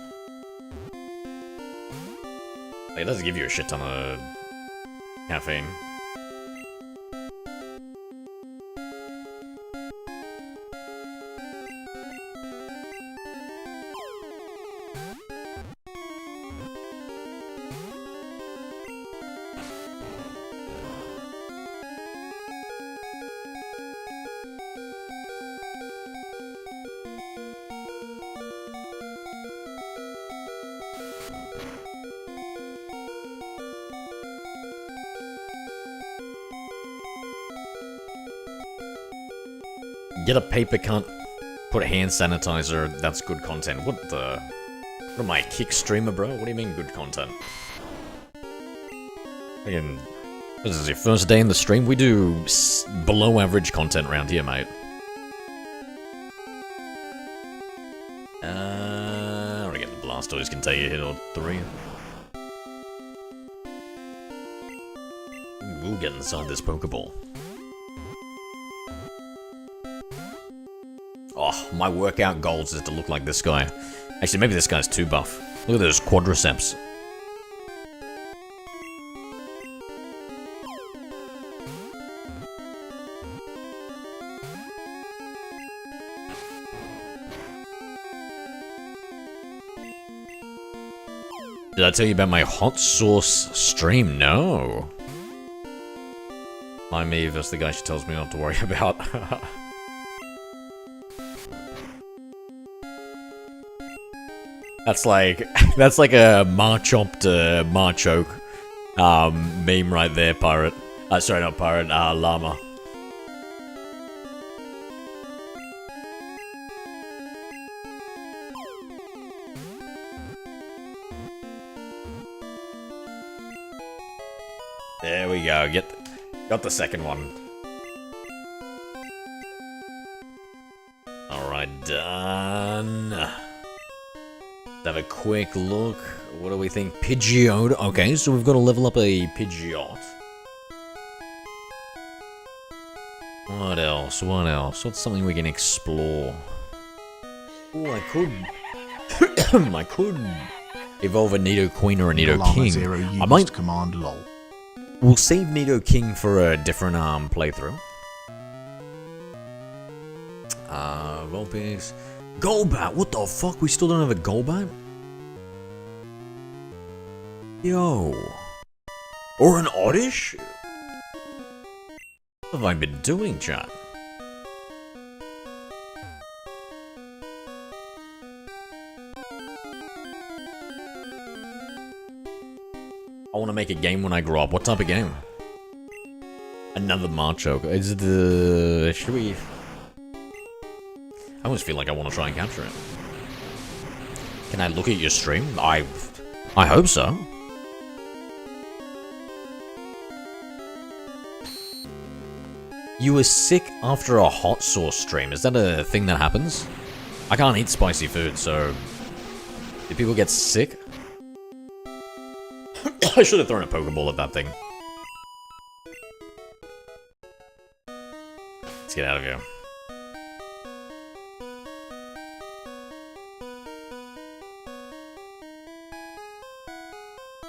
It doesn't give you a shit ton of caffeine. Get a paper cut, put hand sanitizer, that's good content. What am I, a kick streamer, bro? What do you mean good content? Again, this is your first day in the stream? We do below average content around here, mate. I reckon the Blastoise can take a hit or 3. We'll get inside this Pokeball. Oh, my workout goals is to look like this guy. Actually, maybe this guy's too buff. Look at those quadriceps. Did I tell you about my hot sauce stream? No. Mind me if that's the guy she tells me not to worry about. That's like a Marchopped Marchoke meme right there, pirate. Sorry, not pirate, llama. There we go. Got the second one. All right, done. Have a quick look. What do we think? Pidgeot. Okay, so we've got to level up a Pidgeot. What else? What else? What's something we can explore? Oh, I could evolve a Nidoqueen or a Nidoking. Zero used I might. Command LOL. We'll save Nido King for a different playthrough. Vulpix. Golbat! What the fuck? We still don't have a Golbat? Yo. Or an Oddish? What have I been doing, chat? I want to make a game when I grow up. What type of game? Another Machoke. Is it the... Should we... I almost feel like I want to try and capture it. Can I look at your stream? I hope so. You were sick after a hot sauce stream. Is that a thing that happens? I can't eat spicy food, so... Do people get sick? I should have thrown a Pokeball at that thing. Let's get out of here.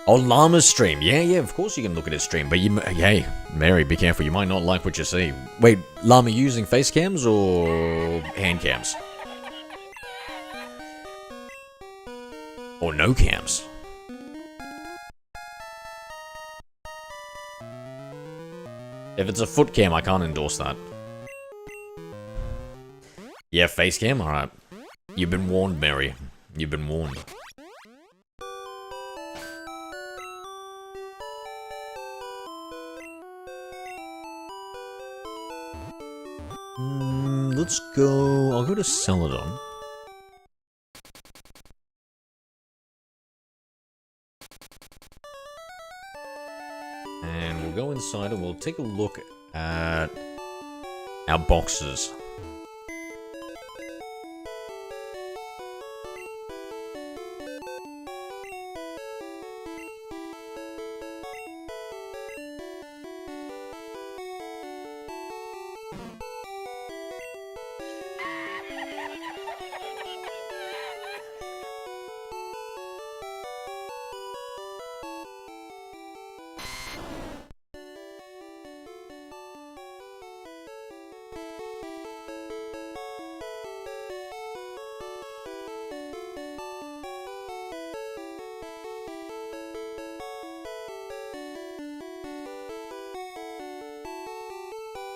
Oh, Llama's stream. Yeah, of course you can look at his stream. But hey, Mary, be careful. You might not like what you see. Wait, Llama using face cams or hand cams? Or no cams? If it's a foot cam, I can't endorse that. Yeah, face cam? Alright. You've been warned, Mary. You've been warned. Let's go... I'll go to Celadon. And we'll go inside and we'll take a look at our boxes.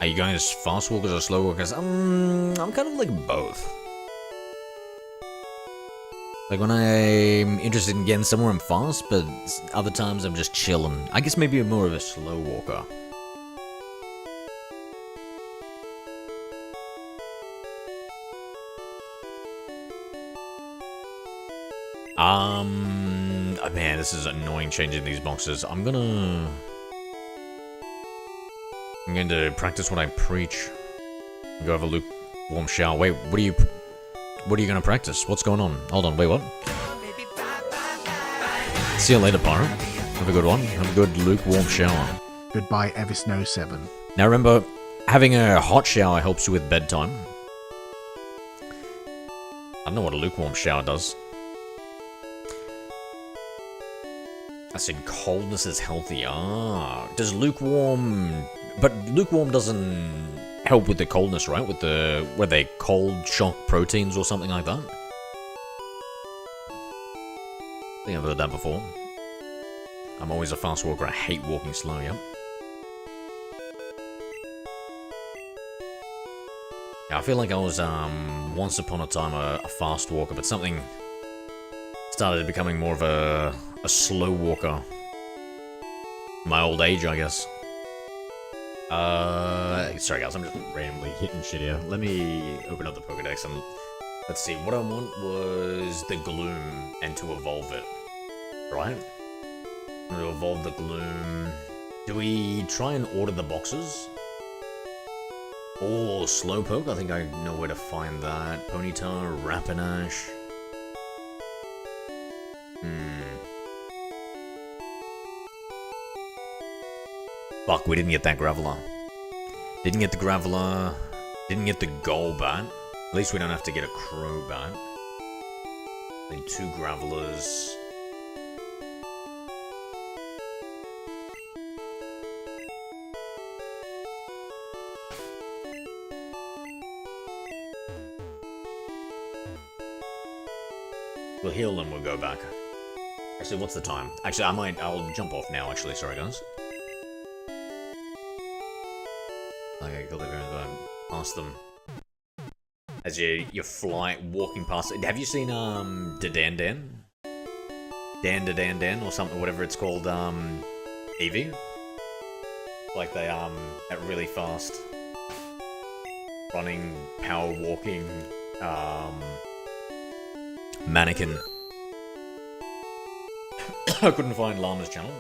Are you guys fast walkers or slow walkers? I'm kind of like both. Like when I'm interested in getting somewhere, I'm fast, but other times I'm just chilling. I guess maybe I'm more of a slow walker. Oh man, this is annoying changing these boxes. I'm going to practice what I preach. Go have a lukewarm shower. Wait, what are you going to practice? What's going on? Hold on, wait, what? See you later, Pyro. Have a good one. Have a good lukewarm shower. Goodbye, Evisnow7. Now remember, having a hot shower helps you with bedtime. I don't know what a lukewarm shower does. I said coldness is healthy. Ah, does lukewarm... But lukewarm doesn't help with the coldness, right? With the... Were they cold shock proteins or something like that? I think I've heard that before. I'm always a fast walker. I hate walking slow, yep. Yeah, I feel like I was, once upon a time a fast walker, but something started becoming more of a slow walker. My old age, I guess. Sorry guys, I'm just randomly hitting shit here. Let me open up the Pokedex and let's see. What I want was the Gloom and to evolve it, right? I'm going to evolve the Gloom. Do we try and order the boxes? Or Slowpoke? I think I know where to find that. Ponyta, Rapinash. Fuck, we didn't get that Graveler. Didn't get the Graveler. Didn't get the Golbat. At least we don't have to get a Crobat. Then 2 Gravelers. We'll heal and we'll go back. Actually, what's the time? Actually, I'll jump off now, actually. Sorry, guys. Like, I got the going past them. As you fly, walking past. Have you seen, Dan? Dan, or something, whatever it's called, Eevee? Like they, that really fast, running, power walking, mannequin. I couldn't find Llama's channel.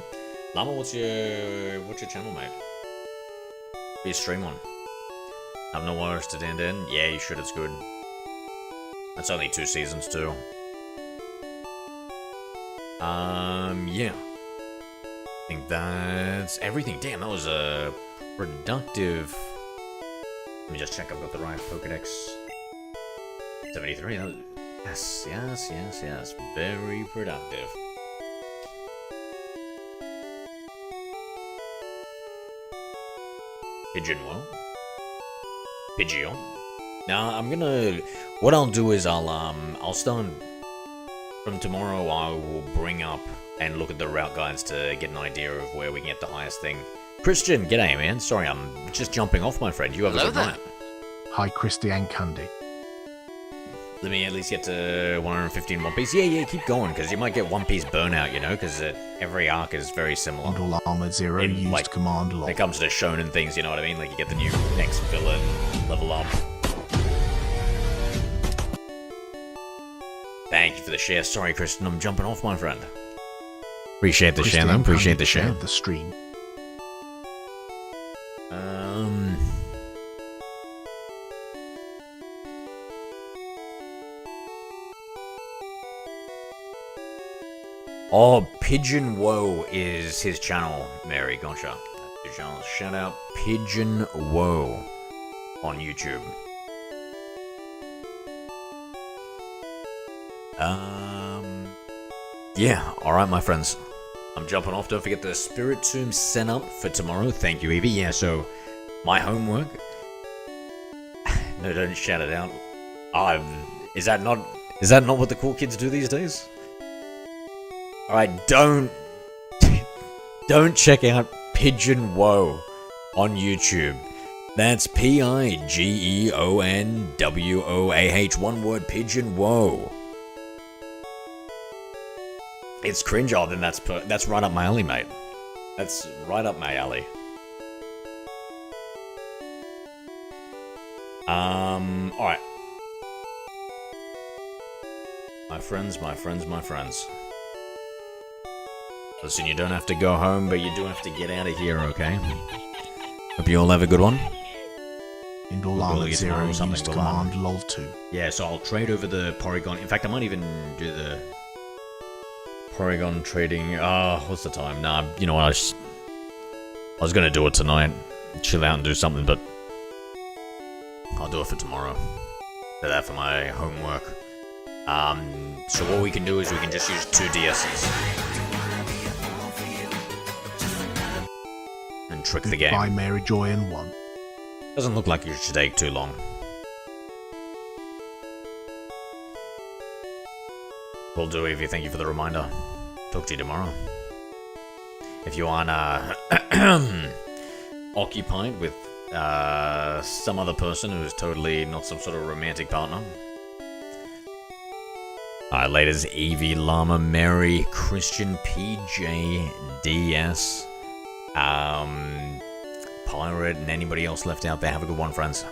Llama, what's your channel, mate? Be a stream on. Have no wires to Dan. Yeah, you should. It's good. That's only 2 seasons too. Yeah. I think that's everything. Damn, that was a productive. Let me just check I've got the right Pokedex. 73. Yes. Very productive. Pidgeon. Now I'm gonna. What I'll do is I'll start from tomorrow. I will bring up and look at the route guides to get an idea of where we can get the highest thing. Christian, g'day, man. Sorry, I'm just jumping off, my friend. You have a good night. Hi, Christy and Candy. Let me at least get to 115 One Piece. Yeah, keep going, because you might get One Piece burnout, you know, because every arc is very similar. Model Armor 0 used like, command log. When it comes to shonen things, you know what I mean? Like, you get the new next villain, level up. Thank you for the share. Sorry, Kristen, I'm jumping off, my friend. Appreciate the share, though. Appreciate the share. The stream. Oh, Pigeon Woe is his channel, Mary. Gotcha. That's your channel. Shout out Pigeon Woe on YouTube. Yeah, alright, my friends. I'm jumping off. Don't forget the Spirit Tomb sent up for tomorrow. Thank you, Evie. Yeah, so my homework. No, don't shout it out. Is that not what the cool kids do these days? Alright, don't check out Pigeon Woe on YouTube. That's PIGEONWOAH. One word, Pigeon Woe. It's cringe. Oh, then that's right up my alley, mate. That's right up my alley. Alright. My friends. Listen, you don't have to go home, but you do have to get out of here, okay? Hope you all have a good one. Indol Armor 0 used command lol 2. Yeah, so I'll trade over the Porygon. In fact, I might even do the Porygon trading. What's the time? Nah, you know what? I was gonna do it tonight. Chill out and do something, but I'll do it for tomorrow. Do that for my homework. So what we can do is we can just use 2 DSs. And trick the game. By Mary Joy and 1. Doesn't look like it should take too long. Will do, Evie. Thank you for the reminder. Talk to you tomorrow. If you aren't occupied with some other person who's totally not some sort of romantic partner. Alright, laters, Evie, Llama, Mary, Christian, PJ, DS, Pirate, and anybody else left out there. Have a good one, friends.